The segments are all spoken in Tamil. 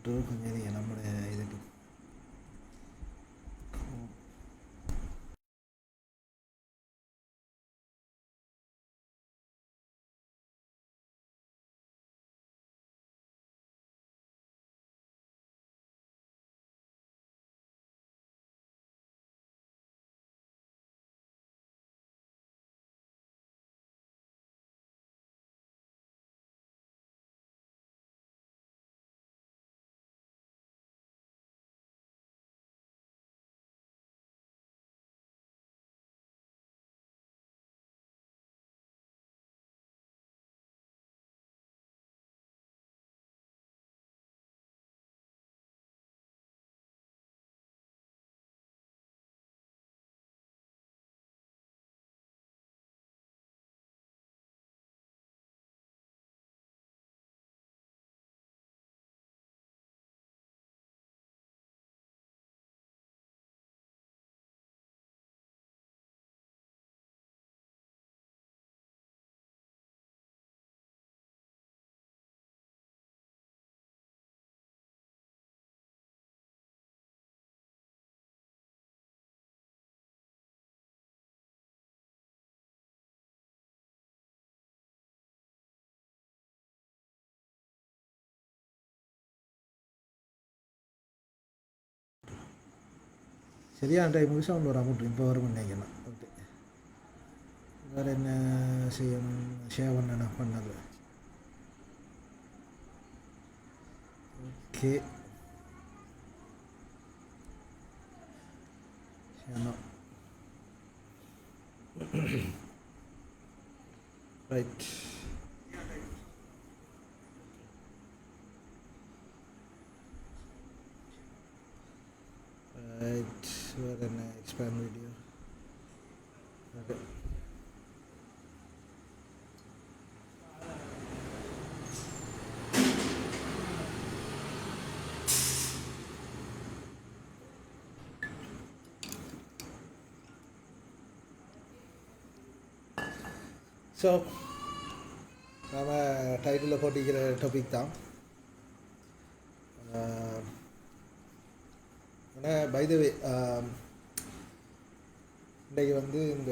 போட்டு கொஞ்சம் நம்முடைய இதுக்கு சரியான டைம் முடிச்சா ஒன்று ஒரு அமௌண்ட் இப்போ வரும் நினைக்கலாம். ஓகே, வேறு என்ன செய்யணும்? ஷேர் பண்ண பண்ணது. Okay, right. ரைட், வேறு என்ன? Expand video. ஓகே, ஸோ நாம் டைட்டிலில் போட்டிக்கிற டாபிக் தான். ஏன்னா பை த வே இன்றைக்கு வந்து இந்த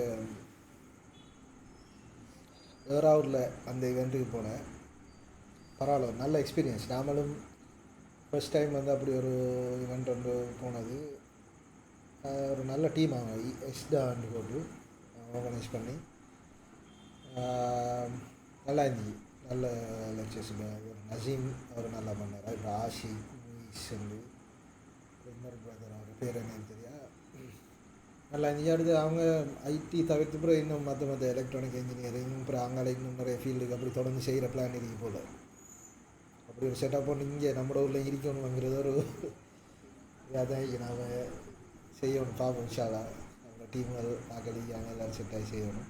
ஏராவூரில் அந்த இவெண்ட்டுக்கு போனேன். பரவாயில்ல, நல்ல எக்ஸ்பீரியன்ஸ். நாமளும் ஃபஸ்ட் டைம் வந்து அப்படி ஒரு இவெண்ட் ஒன்று போனது. ஒரு நல்ல டீம் அவங்க எஸ்டான்னு போட்டு ஆர்கனைஸ் பண்ணி நல்லா இருந்துச்சு. நல்ல லெக்சர்ஸ். ஒரு நசீம் அவர் நல்லா பண்ணார். அப்புறம் ஆஷி மூவிஸ் வந்து இன்னொரு பிரதர், அவர் பேர் என்னன்னு தெரியா, நல்லா இருந்துச்சு. அடுத்து அவங்க ஐடி தவிர்த்து அப்புறம் இன்னும் மற்ற எலக்ட்ரானிக் இன்ஜினியரிங் அப்புறம் அங்கே இன்னும் நிறைய ஃபீல்டுக்கு அப்படி தொடர்ந்து செய்கிற பிளான் இருக்கு போல். அப்படி ஒரு செட்டப் பண்ணி இங்கே நம்ம ஊரில் இருக்கணுங்கிறது ஒரு அதான் நாம் செய்யணும். பார்ப்போம் இன்ஷால்லா. அவங்க டீம்கள் ஆக்களி அவங்க எல்லோரும் செட் ஆகி செய்யணும்.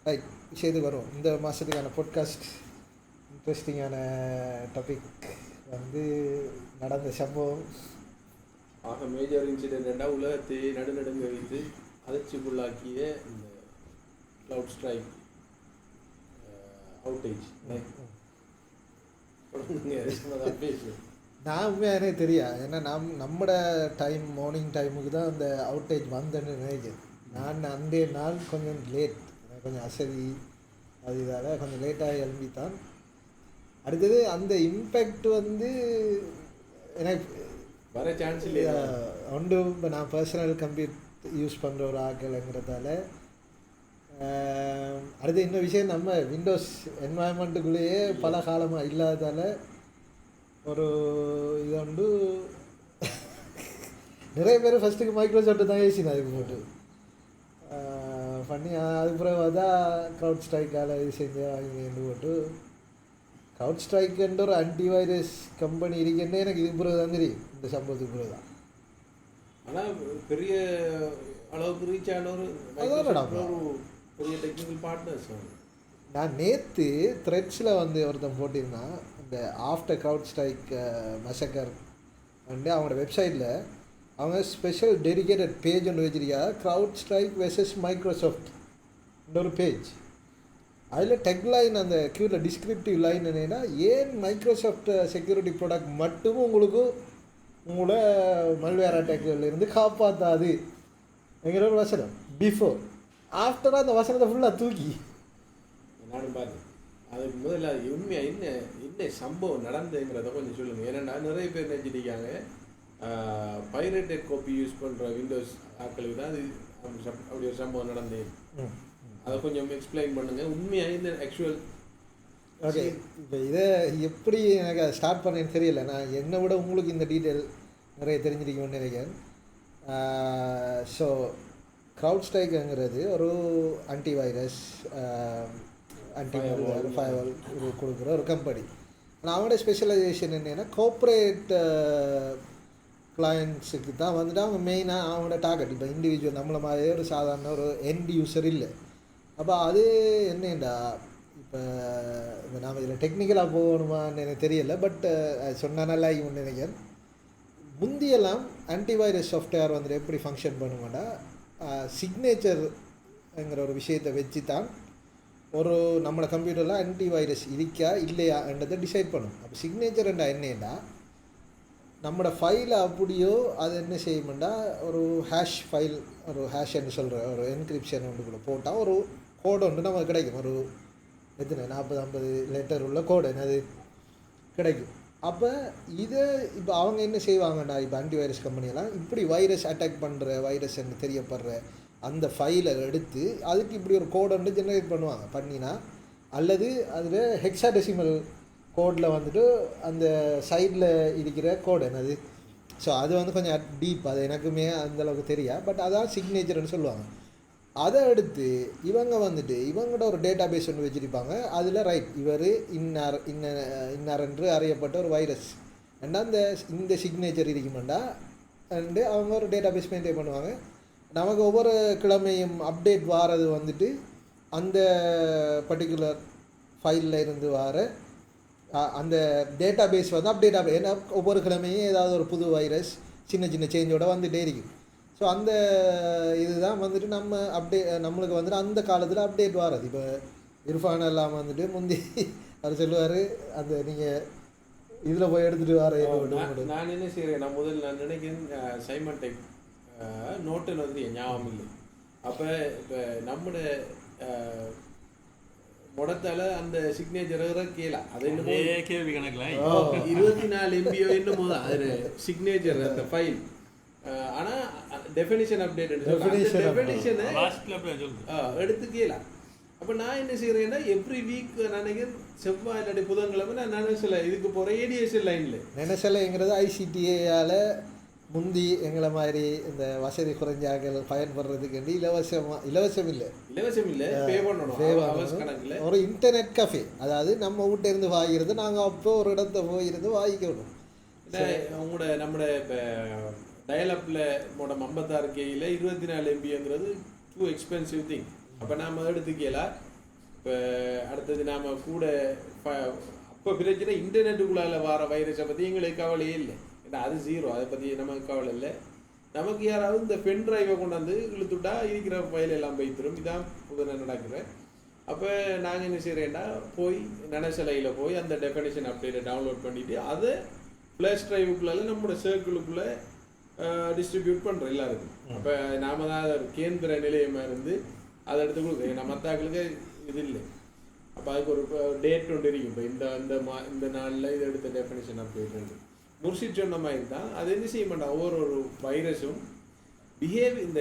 ரைட், விஷயத்துக்கு வரும். இந்த மாதத்துக்கான பாட்காஸ்ட் இன்ட்ரெஸ்டிங்கான டாபிக் வந்து நடந்த சம்பவம். ஆக மேஜர் இன்சிடென்ட் ரெண்டாக உலகத்தை நடுநடுங்க வைத்து அதிர்ச்சிக்குள்ளாக்கிய இந்த க்ளவுட் ஸ்ட்ரைக் அவுட்டேஜ். நான் உண்மையாக எனக்கு தெரியா. ஏன்னா நம்மட டைம் மார்னிங் டைமுக்கு தான் அந்த அவுட்டேஜ் வந்தேன்னு நினைக்கிறேன். நான் அந்த நாள் கொஞ்சம் லேட், கொஞ்சம் அசதி அது இதால் கொஞ்சம் லேட்டாக எழும்பித்தான். அடுத்தது அந்த இம்பேக்ட் வந்து எனக்கு வர சான்ஸ் இல்லையா ஒன்றும். இப்போ நான் பர்சனல் கம்ப்யூட்டர் யூஸ் பண்ணுற ஒரு ஆக்கலைங்கிறதால. அடுத்து இன்னொரு விஷயம், நம்ம விண்டோஸ் என்வாயன்மெண்ட்டுக்குள்ளேயே பல காலமாக இல்லாததால் ஒரு இது உண்டு. நிறைய பேர் ஃபஸ்ட்டுக்கு மைக்ரோசாஃப்ட்டு தான் ஏசினா அதுக்கு போட்டு பண்ணி அதுக்கப்புறம் தான் க்ரௌட் ஸ்ட்ரைக்கால் இது செஞ்சு போட்டு. க்ரௌட் ஸ்ட்ரைக்குன்ற ஒரு ஆன்டிவைரஸ் கம்பெனி இருக்குன்னு எனக்கு இது பிறகு தான் தெரியும். இந்த சம்பவத்துக்கு பிறகு தான். ஆனால் பெரிய அளவுக்கு ரீச் ஆன ஒரு பெரிய டெக்னிக்கல் பார்ட்னர்ஸ். நான் நேற்று த்ரெட்ஸில் வந்து ஒருத்தன் போட்டிருந்தான். இந்த ஆஃப்டர் க்ரௌட் ஸ்ட்ரைக் மசக்கர் வந்து அவங்களோட வெப்சைட்டில் அவங்க ஸ்பெஷல் டெடிகேட்டட் பேஜ் ஒன்று வச்சுருக்கா. க்ரௌட் ஸ்ட்ரைக் வெர்சஸ் மைக்ரோசாஃப்ட் ஒரு பேஜ். அதில் டெக்லைன் அந்த க்யூவில் டிஸ்கிரிப்டிவ் லைன் என்னென்னா, ஏன் மைக்ரோசாஃப்ட் செக்யூரிட்டி ப்ராடக்ட் மட்டும் உங்களுக்கு உங்களோட மல்வேர் அட்டாக்களிலிருந்து காப்பாற்றாது என்கிற ஒரு வசனம். பிஃபோர் ஆஃப்டராக அந்த வசனத்தை ஃபுல்லாக தூக்கி நானும் பாருங்க. அதுக்கு முதல்ல உண்மையாக என்ன என்ன சம்பவம் நடந்துங்கிறத கொஞ்சம் சொல்லுங்கள். ஏன்னா நிறைய பேர் நினச்சிட்டிருக்காங்க பைரேட்டட் காப்பி யூஸ் பண்ணுற விண்டோஸ் ஆட்களுக்கு தான் அது அப்படி ஒரு சம்பவம் நடந்தேன். அதை கொஞ்சம் எக்ஸ்பிளைன் பண்ணுங்கள். உண்மையாக இந்த ஆக்சுவல் ஓகே. இப்போ இதை எப்படி எனக்கு ஸ்டார்ட் பண்ணேன்னு தெரியல. நான் என்னை விட உங்களுக்கு இந்த டீட்டெயில் நிறைய தெரிஞ்சிருக்கணும்னு நினைக்கிறேன். ஸோ க்ரௌட்ஸ்ட்ரைக்குங்கிறது ஒரு ஆன்டிவைரஸ் ஃபயர்வால் கொடுக்குற ஒரு கம்பெனி. ஆனால் அவங்களோட ஸ்பெஷலைசேஷன் என்னென்னா கோஆப்ரேட் கிளைண்ட்ஸுக்கு தான் வந்துட்டு அவங்க மெயினாக அவங்களோட டார்கெட். இப்போ இண்டிவிஜுவல் நம்மளை மாதிரி ஒரு சாதாரண ஒரு எண்ட் யூஸர் இல்லை. அப்போ அது என்னடா இப்போ இந்த நாம் இதில் டெக்னிக்கலாக போகணுமான்னு எனக்கு தெரியலை. பட் சொன்னால் நல்லா ஒன்று நினைக்கிறேன். முந்தியெல்லாம் ஆன்டிவைரஸ் சாஃப்ட்வேர் வந்துட்டு எப்படி ஃபங்க்ஷன் பண்ணுமாட்டா, சிக்னேச்சர்ங்கிற ஒரு விஷயத்தை வச்சு தான் ஒரு நம்மளோட கம்ப்யூட்டரில் ஆன்டிவைரஸ் இருக்கா இல்லையான்றதை டிசைட் பண்ணும். அப்போ சிக்னேச்சர்ண்டா என்னன்னா, நம்மளோட ஃபைலை அப்படியோ அது என்ன செய்யும்டா, ஒரு ஹேஷ் ஃபைல், ஒரு ஹேஷ்ன்னு சொல்கிற ஒரு என்கிரிப்ஷன் ஒன்றுக்குள்ளே போட்டால் ஒரு கோடு ஒன்று நமக்கு கிடைக்கும். ஒரு எத்தனை 40-50 லெட்டர் உள்ள கோடு என்னது கிடைக்கும். அப்போ இதை இப்போ அவங்க என்ன செய்வாங்கடா, இப்போ ஆன்டிவைரஸ் கம்பெனியெல்லாம் இப்படி வைரஸ் அட்டாக் பண்ணுற வைரஸ் என்று தெரியப்படுற அந்த ஃபைலை எடுத்து அதுக்கு இப்படி ஒரு கோடு வந்து ஜெனரேட் பண்ணினா, அல்லது அதில் ஹெக்ஸாடெசிமல் கோடில் வந்துட்டு அந்த சைடில் இருக்கிற கோடு என்னது. ஸோ அது வந்து கொஞ்சம் டீப், அது எனக்குமே அந்தளவுக்கு தெரியாது. பட் அதான் சிக்னேச்சர்னு சொல்லுவாங்க. அதை எடுத்து இவங்க வந்துட்டு இவங்களோட ஒரு டேட்டா பேஸ் ஒன்று வச்சுருப்பாங்க. அதில் ரைட் இவர் இன்னார் என்று அறியப்பட்ட ஒரு வைரஸ் ஏன்னா இந்த சிக்னேச்சர் இருக்குமெண்டா அண்டு அவங்க ஒரு டேட்டா பேஸ் மெயின்டைன் பண்ணுவாங்க. நமக்கு ஒவ்வொரு கிழமையும் அப்டேட் வாரது வந்துட்டு அந்த பர்டிகுலர் ஃபைலில் இருந்து வர அந்த டேட்டா பேஸ் வந்து அப்டேட் ஆகும். ஏன்னா ஒவ்வொரு கிழமையும் ஏதாவது ஒரு புது வைரஸ் சின்ன சின்ன சேஞ்சோடு வந்துகிட்டே இருக்கும். ஸோ அந்த இதுதான் வந்துட்டு நம்மளுக்கு வந்துட்டு அந்த காலத்தில் அப்டேட் வராது. இப்போ இர்ஃபான் எல்லாம் வந்துட்டு முந்தி அவர் சொல்லுவார், அந்த நீங்கள் இதில் போய் எடுத்துகிட்டு வர. நான் என்ன செய்கிறேன், நான் நினைக்கிறேன் சைமன் டெக் நோட்டுன்னு வந்து ஞாபகம் இல்லை. அப்போ இப்போ நம்மளோட முடத்தால அந்த சிக்னேச்சர் கேளா அது என்னமோ கேள்வி கணக்கில் 24 MB என்னமோ தான் அது சிக்னேச்சர் அந்த ஃபைல். ஆனால் டெஃபினிஷன் அப்டேட் எடுத்து கேளா. அப்போ நான் என்ன செய்கிறேன்னா எவ்ரி வீக் நினைக்கிறேன் செவ்வாய் இல்லாட்டி புதன்கிழமை நான் நினைச்சல இதுக்கு போகிறேன் ஏடிஎஸ்எல் லைனில். நினைச்சலைங்கிறது ஐசிடிஏயால் முந்தி எங்களை மாதிரி இந்த வசதி குறைஞ்சாக்கள் பயன்படுறதுக்கு இலவசம் இல்லை பே பண்ணணும். ஒரு இன்டர்நெட் கஃபே, அதாவது நம்ம வீட்டிலேருந்து வாங்கிறது நாங்கள் அப்போ ஒரு இடத்த போயிருந்து வாங்கிக்கணும். உங்களோட நம்மளோட இப்போ டயலப்பில் 56 கேயில் 24 MBங்கிறது டூ எக்ஸ்பென்சிவ் திங். அப்போ நாம் எடுத்துக்கலாம். இப்போ அடுத்தது நாம் கூட அப்போ பிரச்சனை இன்டர்நெட்டுக்குள்ளால் வர வைரஸை பற்றி எங்களுக்கு கவலையே இல்லை. ஏன்னா அது ஜீரோ, அதை பற்றி நமக்கு கவலை இல்லை. நமக்கு யாராவது இந்த பென் ட்ரைவை கொண்டாந்து இழுத்துட்டா இருக்கிற ஃபைல் எல்லாம் போய்த்திரும். இதான் புதுன நடக்கிறேன். அப்போ நாங்கள் என்ன செய்கிறேன்னா போய் நனசலையில் போய் அந்த டெஃபினேஷன் அப்டேட்டை டவுன்லோட் பண்ணிவிட்டு அதை ஃப்ளாஷ் ட்ரைவுக்குள்ளால நம்மளோட சர்க்கிளுக்குள்ளே டிஸ்ட்ரிபியூட் பண்ணுறோம் எல்லாருக்கும். அப்போ நாம தான் அதை கேந்திர நிலையமாக இருந்து அதை எடுத்து கொடுக்குறோம். நம்ம மற்றாக்களுக்கு இது இல்லை. அப்போ அதுக்கு ஒரு டேட் ஒன்று இருக்கும். இப்போ இந்த நாளில் இதை எடுத்த டெஃபினேஷன் அப்டேட் முர்ஷித் சொன்ன மாதிரி தான். அது என்ன செய்ய மாட்டோம், ஒவ்வொரு வைரஸும் இந்த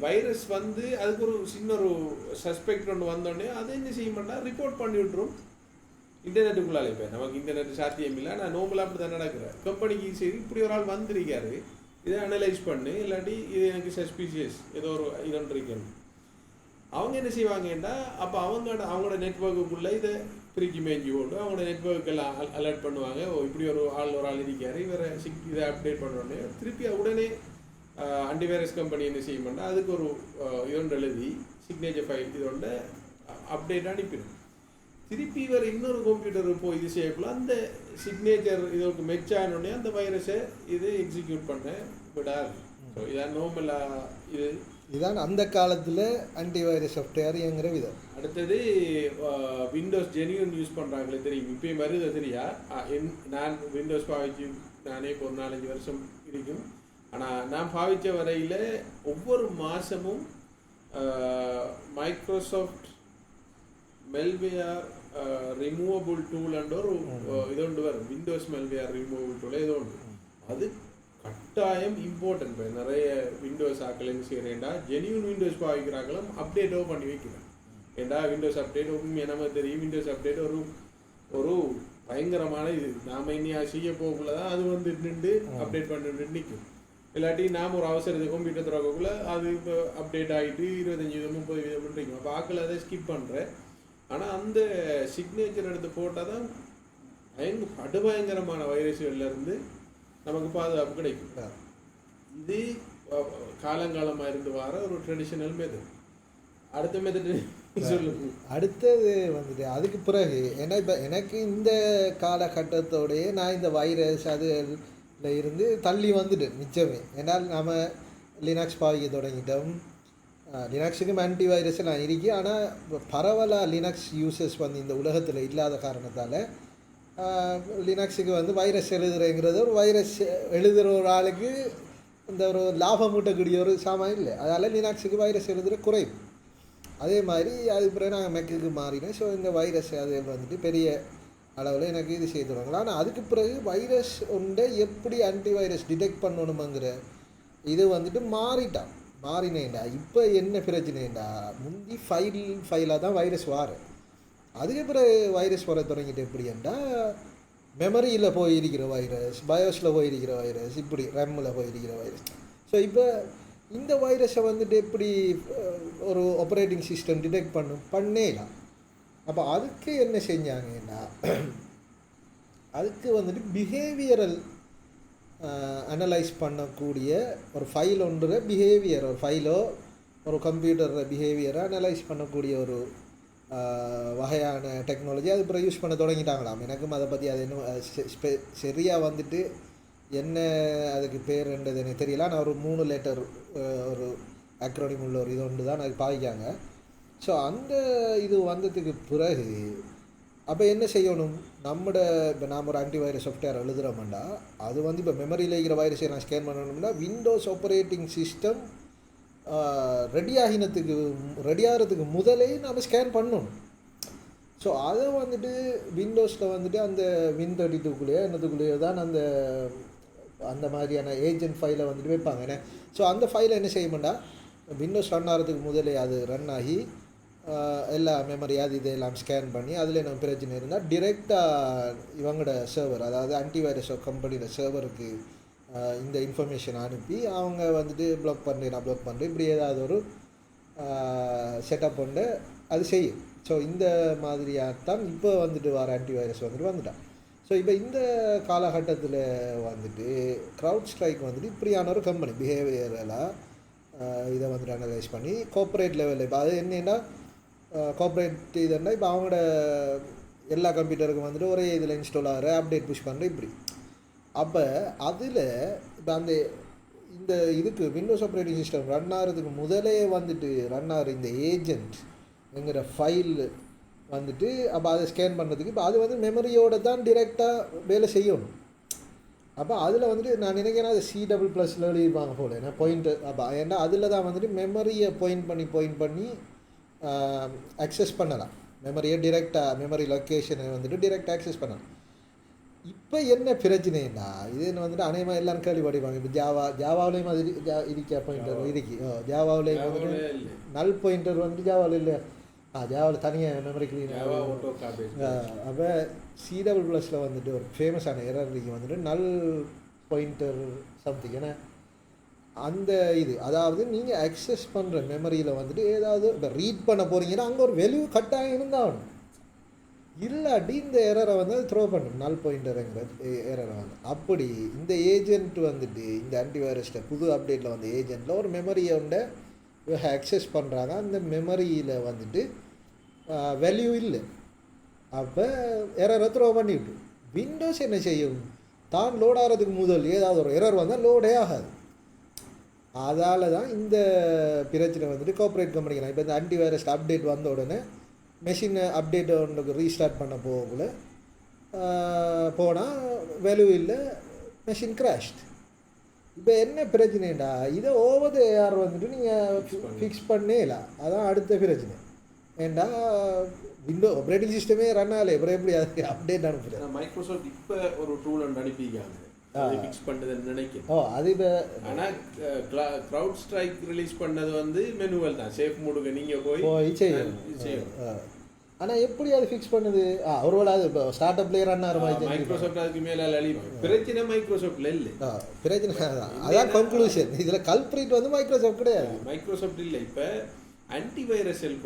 வைரஸ் வந்து அதுக்கு ஒரு சின்ன ஒரு சஸ்பெக்ட் ஒன்று வந்தோடனே அதை என்ன செய்ய மாட்டா ரிப்போர்ட் பண்ணி விட்டுரும் இன்டர்நெட்டுக்குள்ளால. இப்போ நமக்கு இன்டர்நெட் சாத்தியம் இல்லை, நான் நோம்பலாக அப்படி தான் நடக்கிறேன். கம்பெனிக்கு சரி இப்படி ஒரு ஆள் வந்திருக்காரு, இதை அனலைஸ் பண்ணு, இல்லாட்டி இது எனக்கு சஸ்பீஷியஸ் ஏதோ ஒரு இதொன்று இருக்கணும். அவங்க என்ன செய்வாங்கன்னா அப்போ அவங்களோட நெட்ஒர்க்குள்ளே இதை பிரிக்கி மேய்ஞ்சி போட்டு அவங்களோட நெட்ஒர்க்கெல்லாம் அலர்ட் பண்ணுவாங்க. இப்படி ஒரு ஆள் இருக்காரு, இவரை இதை அப்டேட் பண்ணோடனே திருப்பி உடனே ஆன்டிவைரஸ் கம்பெனி என்ன செய்யணும்னா அதுக்கு ஒரு இதொன்று எழுதி சிக்னேச்சர் ஃபைல் இதோட அப்டேட் அனுப்பிடும். திருப்பி இவர் இன்னொரு கம்ப்யூட்டர் போய் இது செய்யக்குள்ள அந்த சிக்னேச்சர் இதற்கு மெச்சானோடனே அந்த வைரஸை இது எக்ஸிக்யூட் பண்ண விடாது. ஸோ இதான் நார்மலாக இதுதான் அந்த காலத்தில் ஆன்டிவைரஸ் சாஃப்ட்வேர் இயங்குற விதம். அடுத்தது விண்டோஸ் ஜெனியூன் யூஸ் பண்ணுறாங்களே தெரியும், இப்பயும் வருது சரியா. நான் விண்டோஸ் பாவிச்சு நானே இப்போ ஒரு 4-5 வருஷம் இருக்கும். ஆனால் நான் பாவித்த வரையில் ஒவ்வொரு மாதமும் மைக்ரோசாஃப்ட் மெல்வேர் ரிமூவபிள் டூல் அண்ட் ஒரு இதொண்டு வரும், விண்டோஸ் மெல்வேர் ரிமூவபிள் டூல் ஏதோ ஒன்று. அது கட்டாயம் இம்பார்ட்டன்ட். இப்போ நிறைய விண்டோஸ் ஆக்கலைன்னு செய்கிறேன்டா ஜெனியூன் விண்டோஸ் பாவிக்கிறாங்களும் அப்டேட்டோ பண்ணி வைக்கிறேன். ஏண்டா விண்டோஸ் அப்டேட் உண்மையாக நமக்கு தெரியும், விண்டோஸ் அப்டேட் ஒரு பயங்கரமான இது. நாம் இனியா செய்ய போகக்குள்ள தான் அது வந்து நின்று அப்டேட் பண்ணிட்டு நிற்கும். இல்லாட்டி நாம் ஒரு அவசரத்துக்கு கம்ப்யூட்டர் திறக்கக்குள்ள அது இப்போ அப்டேட் ஆகிட்டு 25-30 நிற்கும். அப்போ ஆக்கள் அதை ஸ்கிப் பண்ணுறேன். ஆனால் அந்த சிக்னேச்சர் எடுத்து போட்டால் தான் படுபயங்கரமான வைரஸ்கள்லேருந்து நமக்கு பாதுகாப்பு கிடைக்கும். இது காலங்காலமாக இருந்து வர ஒரு ட்ரெடிஷ்னல் மெத்தட். அடுத்த மெத்தட் சொல்லுங்க. அடுத்தது வந்துட்டு அதுக்கு பிறகு ஏன்னா இப்போ எனக்கு இந்த காலகட்டத்தோடையே நான் இந்த வைரஸ் அதுல இருந்து தள்ளி வந்துட்டேன் மிச்சமே. ஏன்னா நம்ம லினக்ஸ் பாவிக்க தொடங்கிட்டோம். லினக்ஸுக்கும் ஆன்டி வைரஸ் எல்லாம் இருக்கு. ஆனால் பரவலாக லினக்ஸ் யூசர்ஸ் வந்து இந்த உலகத்தில் இல்லாத காரணத்தால் லினக்ஸுக்கு வந்து வைரஸ் எழுதுறேங்கிறது ஒரு வைரஸ் எழுதுகிற ஒரு ஆளுக்கு இந்த ஒரு லாபம் ஊட்டக்கூடிய ஒரு சாமான் இல்லை. அதனால் லினக்ஸுக்கு வைரஸ் எழுதுகிற குறையும். அதே மாதிரி அதுக்கு பிறகு நாங்கள் மெக்குக்கு மாறினோம். ஸோ இந்த வைரஸ் அது வந்துட்டு பெரிய அளவில் எனக்கு இது செய்துடுவாங்களா. ஆனால் அதுக்கு பிறகு வைரஸ் ஒன்றை எப்படி ஆன்டி வைரஸ் டிடெக்ட் பண்ணணுமாங்கிற இது வந்துட்டு மாறினேன்டா. இப்போ என்ன பிரச்சனைண்டா, முந்தி ஃபைலாக தான் வைரஸ் வாரு. அதுக்கு பிறகு வைரஸ் வர தொடங்கிட்டு எப்படின்னா மெமரியில் போயிருக்கிற வைரஸ், பயோஸில் போயிருக்கிற வைரஸ், இப்படி ரேமில் போயிருக்கிற வைரஸ். ஸோ இப்போ இந்த வைரஸை வந்துட்டு எப்படி ஒரு ஆப்ரேட்டிங் சிஸ்டம் டிடெக்ட் பண்ணேலாம். அப்போ அதுக்கு என்ன செஞ்சாங்கன்னா அதுக்கு வந்துட்டு பிஹேவியரல் அனலைஸ் பண்ணக்கூடிய ஒரு ஃபைல் ஒன்று பிஹேவியர், ஒரு ஃபைலோ ஒரு கம்ப்யூட்டர் பிஹேவியரை அனலைஸ் பண்ணக்கூடிய ஒரு வகையான டெக்னாலஜி அது அப்புறம் யூஸ் பண்ண தொடங்கிட்டாங்களாம். எனக்கும் அதை பற்றி அது இன்னும் சரியாக வந்துட்டு என்ன அதுக்கு பேருன்றது எனக்கு தெரியல. நான் ஒரு 3 லெட்டர் ஒரு அக்ரோனிம் உள்ள ஒரு இது ஒன்று தான் அது பாவிக்காங்க. ஸோ அந்த இது வந்ததுக்கு பிறகு அப்போ என்ன செய்யணும், இப்போ நாம் ஒரு ஆன்டிவைரஸ் சாஃப்ட்வேர் எழுதுகிறோம்னா அது வந்து இப்போ மெமரியில் இருக்கிற வைரஸை நான் ஸ்கேன் பண்ணணும்னா விண்டோஸ் ஆப்ரேட்டிங் சிஸ்டம் ரெடி ஆகிறதுக்கு முதலே நாம் ஸ்கேன் பண்ணணும். ஸோ அதை வந்துட்டு விண்டோஸில் வந்துட்டு அந்த Win32க்குள்ளேயோ என்னத்துக்குள்ளேயோ தான் அந்த மாதிரியான ஏஜென்ட் ஃபைலை வந்துட்டு வைப்பாங்க. ஏன்னா ஸோ அந்த ஃபைலை என்ன செய்யமாட்டா விண்டோஸ் ரன் ஆகிறதுக்கு முதலே அது ரன் ஆகி எல்லா மெமரி அது இதெல்லாம் ஸ்கேன் பண்ணி அதில் நம்ம பிரச்சனை இருந்தால் டிரெக்டாக இவங்களோட சர்வர், அதாவது ஆன்டிவைரஸ் கம்பெனியோட சர்வருக்கு இந்த இன்ஃபர்மேஷன் அனுப்பி அவங்க வந்துட்டு ப்ளாக் பண்ணுறேன் இப்படி ஏதாவது ஒரு செட்டப் பண்ணு அது செய்யும். ஸோ இந்த மாதிரியாகத்தான் இப்போ வந்துட்டு வர ஆன்டிவைரஸ் வந்துட்டான். ஸோ இப்போ இந்த காலகட்டத்தில் வந்துட்டு க்ரௌட் ஸ்ட்ரைக் வந்துட்டு இப்படியான ஒரு கம்பெனி பிஹேவியரெல்லாம் இதை வந்துட்டு அனலைஸ் பண்ணி கார்ப்பரேட் லெவலில் இப்போ அது என்னென்னா கார்ப்பரேட் இதுன்னா இப்போ அவங்களோட எல்லா கம்ப்யூட்டருக்கும் வந்துட்டு ஒரே இதில் இன்ஸ்டால் ஆகிற அப்டேட் புஷ் பண்ணுற இப்படி. அப்போ அதில் இப்போ இந்த இதுக்கு விண்டோஸ் ஆப்ரேட்டிங் சிஸ்டம் ரன் ஆகிறதுக்கு முதலே வந்துட்டு ரன் ஆகிற இந்த ஏஜென்ட்ங்கிற ஃபைல் வந்துட்டு அப்போ அதை ஸ்கேன் பண்ணுறதுக்கு இப்போ அது வந்து மெமரியோடு தான் டிரெக்டாக வேலை செய்யணும். அப்போ அதில் வந்துட்டு நான் நினைக்கிறேன் அது C++ எழுதியிருப்பாங்க போல, ஏன்னா பாயிண்ட்டு. அப்போ ஏன்னா அதில் தான் வந்துட்டு மெமரியை பாயிண்ட் பண்ணி அக்சஸ் பண்ணலாம். மெமரியை டிரெக்டாக மெமரி லொக்கேஷனை வந்துட்டு டிரெக்டாக அக்சஸ் பண்ணலாம். இப்போ என்ன பிரச்சனைன்னா இது வந்துட்டு அநேகமாக எல்லாரும் கேள்விப்பட்டிருப்பாங்க. இப்போ ஜாவாவிலேயும் அது இருக்கா பாயிண்டர் இருக்கு. ஜாவாவிலேயும் வந்துட்டு நல் பாயிண்டர் வந்துட்டு ஜாவாவில் இல்லை, ஜாவாவில் தனியாக மெமரி கிளீன். அப்போ C++ல் வந்துட்டு ஒரு ஃபேமஸான எரர் வந்துட்டு நல் பாயிண்டர் சம்திங். ஏன்னா அந்த இது அதாவது நீங்கள் அக்சஸ் பண்ணுற மெமரியில் வந்துட்டு ஏதாவது இப்போ ரீட் பண்ண போகிறீங்கன்னா அங்கே ஒரு வேல்யூ கட்டாயம் இருந்தாகணும். இல்லாட்டி இந்த எரரை வந்து த்ரோ பண்ணும் நல் பாயிண்டருங்கிற எரரை வந்து. அப்படி இந்த ஏஜென்ட் வந்துட்டு இந்த ஆன்டிவைரஸ்ட புது அப்டேட்டில் வந்து ஏஜென்ட்டில் ஒரு மெமரியை வந்து அக்சஸ் பண்ணுறாங்க. அந்த மெமரியில் வந்துட்டு வேல்யூ இல்லை. அப்போ எரரை த்ரோ பண்ணிவிட்டு விண்டோஸ் என்ன செய்யும், தான் லோட் ஆகிறதுக்கு முதல் ஏதாவது ஒரு எரர் வந்தால் லோடே ஆகாது. அதால தான் இந்த பிரச்சனை வந்துட்டு கார்ப்பரேட் கம்பெனிக்கு இப்போ இந்த ஆன்டி வைரஸ் அப்டேட் வந்த உடனே மெஷின் அப்டேட் ஒன்றுக்கு ரீஸ்டார்ட் பண்ண போகக்குள்ள போனால் வேல்யூ இல்லை, மெஷின் கிராஷ்ட். இப்போ என்ன பிரச்சனைடா, இதை ஓவர் ஏஆர் வந்துட்டு நீங்கள் ஃபிக்ஸ் பண்ணேல, அதான் அடுத்த பிரச்சனை. ஏண்டா விண்டோ ஆப்ரேட்டிங் சிஸ்டமே ரன் ஆகலை, அப்புறம் எப்படி அதுக்கு அப்டேட் அனுப்புகிறேன். மைக்ரோசாஃப்ட் இப்போ ஒரு டூல் ஒன்று அனுப்பிக்காங்க ஃபிக்ஸ் பண்ணுறதுன்னு நினைக்கிறேன். அது இப்போ ஆனால் க்ரௌட் ஸ்ட்ரைக் ரிலீஸ் பண்ணது வந்து மெனுவல் தான், சேஃப் மூடுங்க நீங்கள் போய் செய்யும். ஆனால் எப்படி அது ஃபிக்ஸ் பண்ணுது? ஒருவேளை அது இப்போ ஸ்டார்ட் அப்லேயே ரன் ஆகிற மாதிரி மைக்ரோசாஃப்ட் அதுக்கு மேலே பிரச்சனை மைக்ரோசாஃப்டில் இல்லை. பிரச்சனை அதான் கன்க்ளூஷன். இதில் கல்ப்ரிட் வந்து மைக்ரோசாஃப்ட் கிடையாது, மைக்ரோசாஃப்ட் இல்லை. இப்போ ஆன்டிவைரஸில்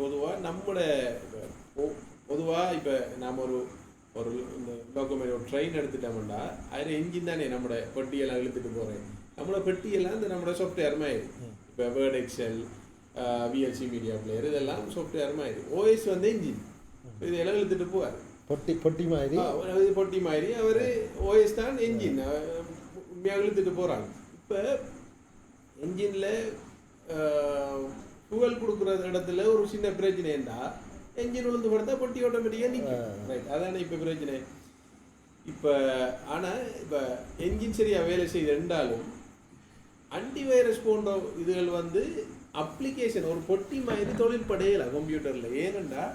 பொதுவாக இப்போ நாம் ஒரு இந்த டாக்குமெண்ட் ஒரு ட்ரெயின் எடுத்துட்டோம்னா அதில் என்ஜின் தானே நம்மளோட பெட்டியெல்லாம் இழுத்துட்டு போகிறேன். நம்மளோட பெட்டியெல்லாம் இந்த நம்மளோட சாஃப்ட்வேர் மாதிரி இப்போ Word, Excel, VLC media player இதெல்லாம் சாஃப்ட்வேர் மாதிரி. ஓஎஸ் வந்து என்ஜின், இதெல்லாம் இழுத்துட்டு போவார். பொட்டி மாதிரி அவர் ஓஎஸ் தான் என்ஜின் உண்மையாக இழுத்துட்டு போகிறாங்க. இப்போ என்ஜினில் ஃபியூவல் கொடுக்குற இடத்துல ஒரு சின்ன பிரச்சனை இருந்தா என்ஜின் விழுந்து படுத்தா பொட்டி ஆட்டோமேட்டிக்காக நிற்கும். ரைட், அதானே இப்போ பிரச்சனை. இப்போ ஆனால் இப்போ என்ஜின் சரியாக வேலை செய்தாலும் ஆன்டிவைரஸ் போன்ற இதுகள் வந்து அப்ளிகேஷன் ஒரு பொட்டி மாதிரி தொழிற்படையலை கம்ப்யூட்டரில். ஏனெண்டா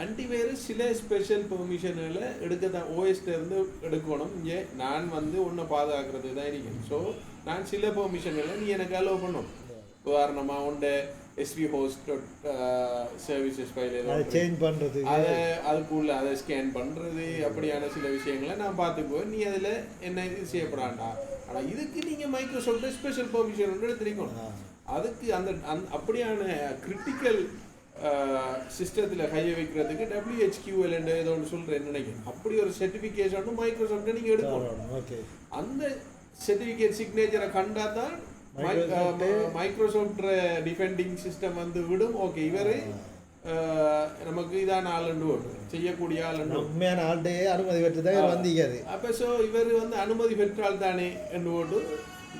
ஆன்டிவைரஸ் சில ஸ்பெஷல் பெர்மிஷன்களை எடுக்கத்தான் ஓஎஸ்லேருந்து எடுக்கணும். இங்கே நான் வந்து ஒன்றை பாதுகாக்கிறது தான் இருக்கேன். ஸோ நான் சில பெர்மிஷன்களை நீ எனக்கு அலோவ் பண்ணணும். உதாரணமாக உண்ட SV host services file change பண்ணுறது, அதுக்குள்ள அதை ஸ்கேன் பண்ணுறது, அப்படியான சில விஷயங்களை நான் பார்த்துக்குவேன். நீ அதில் என்ன இது செய்யப்படாண்டா. ஆனால் இதுக்கு நீங்கள் மைக்ரோசாஃப்ட் ஸ்பெஷல் பெர்மிஷன் ஒன்று எடுத்துருக்கணும். அதுக்கு அந்த அப்படியான கிரிட்டிக்கல் சிஸ்டத்தில் கையை வைக்கிறதுக்கு WHQL ஏதோ ஒன்று சொல்கிறேன்னு நினைக்கிறேன். அப்படி ஒரு சர்டிஃபிகேஷன் மைக்ரோசாஃப்ட்டை நீங்கள் எடுக்கணும். அந்த சர்டிஃபிகேட் சிக்னேச்சரை கண்டா தான் மைக்ரோசாஃப்ட் டிஃபெண்டிங் சிஸ்டம் வந்து விடும். ஓகே, இவர் நமக்கு இதான ஆளுண்டு செய்யக்கூடிய ஆளுண்டு உண்மையான ஆள்கிட்டே அனுமதி பெற்று தான் வந்திக்காது. அப்போ ஸோ இவர் வந்து அனுமதி பெற்றால் தானே என்று போட்டு.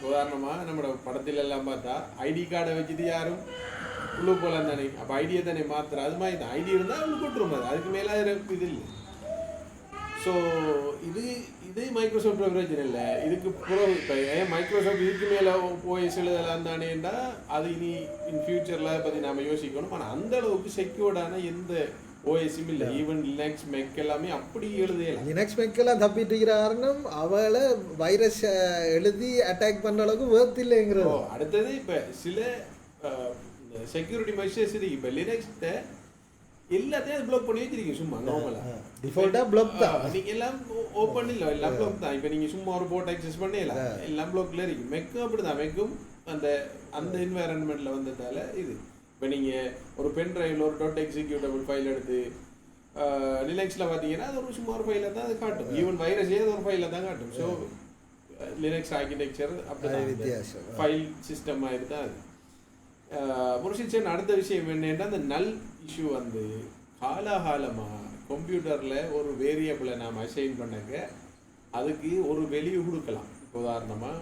உதாரணமாக நம்மளோட படத்தில் எல்லாம் பார்த்தா ஐடி கார்டை வச்சுட்டு யாரும் உள்ளு போகலாம் தானே. அப்போ ஐடியை தானே மாத்திர அது மாதிரி தான். ஐடி இருந்தால் உள்ளு போட்டுரும், அதுக்கு மேலே இது இல்லை. ஸோ இது மைக்ரோசாஃப்ட் பிரச்சனை இல்லை. இதுக்கு பிறகு இப்போ ஏன் மைக்ரோசாஃப்ட் இதுக்கு மேலே போய் எழுதலாம் தானேண்டா அது இனி இன் ஃபியூச்சரில் பற்றி நாம் யோசிக்கணும். ஆனால் அந்த அளவுக்கு செக்யூர்டான எந்த ஓஎஸும் இல்லை. ஈவன் லினக்ஸ் மெக் எல்லாமே அப்படி எழுதலாம். லினக்ஸ் மெக்கெல்லாம் தப்பிட்டு இருக்கிற காரணம் அவளை வைரஸ் எழுதி அட்டாக் பண்ணுற அளவுக்கு வேர்த் இல்லைங்கிறோம். அடுத்தது இப்போ சில செக்யூரிட்டி மெஷர்ஸ் இருக்கு. இப்போ லினக்ஸ்ட எல்லாத்தையும் அது ப்ளாக் பண்ணி வச்சிருக்கீங்க சும்மா நார்மலாக டிஃபால்ட்டாக ப்ளாக் தான். நீங்கள் எல்லாம் ஓப்பன் இல்லை, எல்லாம் ப்ளாக் தான். இப்போ நீங்கள் சும்மா ஒரு போர்ட் ஆக்சஸ் பண்ணல எல்லாம் ப்ளாக்ல இருக்கு. மெக்கும் அப்படி தான். மெக்கும் அந்த என்வாரன்மெண்ட்டில் வந்ததால இது. இப்போ நீங்கள் ஒரு பென் டிரைவில் ஒரு .executable ஃபைல் எடுத்து லினக்ஸில் பார்த்தீங்கன்னா அது ஒரு சும்மா ஒரு ஃபைலில் தான் அது காட்டும். ஈவன் வைரஸே அது ஒரு ஃபைலில் தான் காட்டும். ஸோ லினக்ஸ் ஆர்கிடெக்சர் அப்படி வித்தியாசம் ஃபைல் சிஸ்டம் மாதிரி தான் அது. முருஷிச்சன் அடுத்த விஷயம் என்னன்னா அந்த நல் இஷ்யூ வந்து காலகாலமாக கம்ப்யூட்டரில் ஒரு வேரியபிளை நாம் அசைன் பண்ணக்க அதுக்கு ஒரு வெளியே கொடுக்கலாம். உதாரணமாக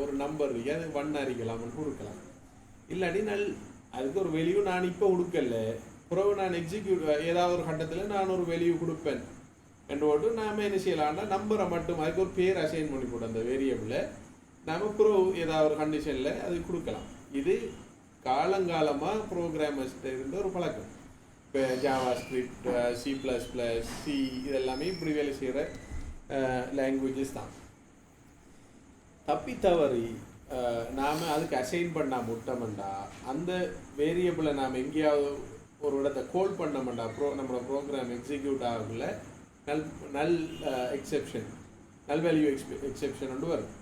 ஒரு நம்பர் இருக்கு, அது 1 அறிக்கலாம்னு கொடுக்கலாம். இல்லாட்டி அதுக்கு ஒரு வெளியும் நான் இப்போ கொடுக்கல, பிறகு நான் ஏதாவது ஒரு கட்டத்தில் நான் ஒரு வெளியே கொடுப்பேன் என்று போட்டு நாம் என்ன செய்யலாம்னா நம்பரை மட்டும் அதுக்கு ஒரு பேர் அசைன் பண்ணி போட்டு அந்த வேரியபிளை நாம் பிறகு ஏதாவது ஒரு கண்டிஷனில் அது கொடுக்கலாம். இது காலங்காலமாக ப்ரோக்ராமர்ஸ்கிட்ட இருந்த ஒரு பழக்கம். இப்போ ஜாவா ஸ்கிரிப்ட், C++, இதெல்லாமே இப்படி வேலை செய்கிற லாங்குவேஜஸ் தான். தப்பித்தவறி நாம் அதுக்கு அசைன் பண்ணால் முட்டமெண்டா அந்த வேரியபிளை நாம் எங்கேயாவது ஒரு இடத்த கோல் பண்ணமெண்டா நம்மளோட ப்ரோக்ராம் எக்ஸிக்யூட் ஆகக்குள்ள நல் வேல்யூ எக்ஸெப்ஷன் ஒன்று வரும்.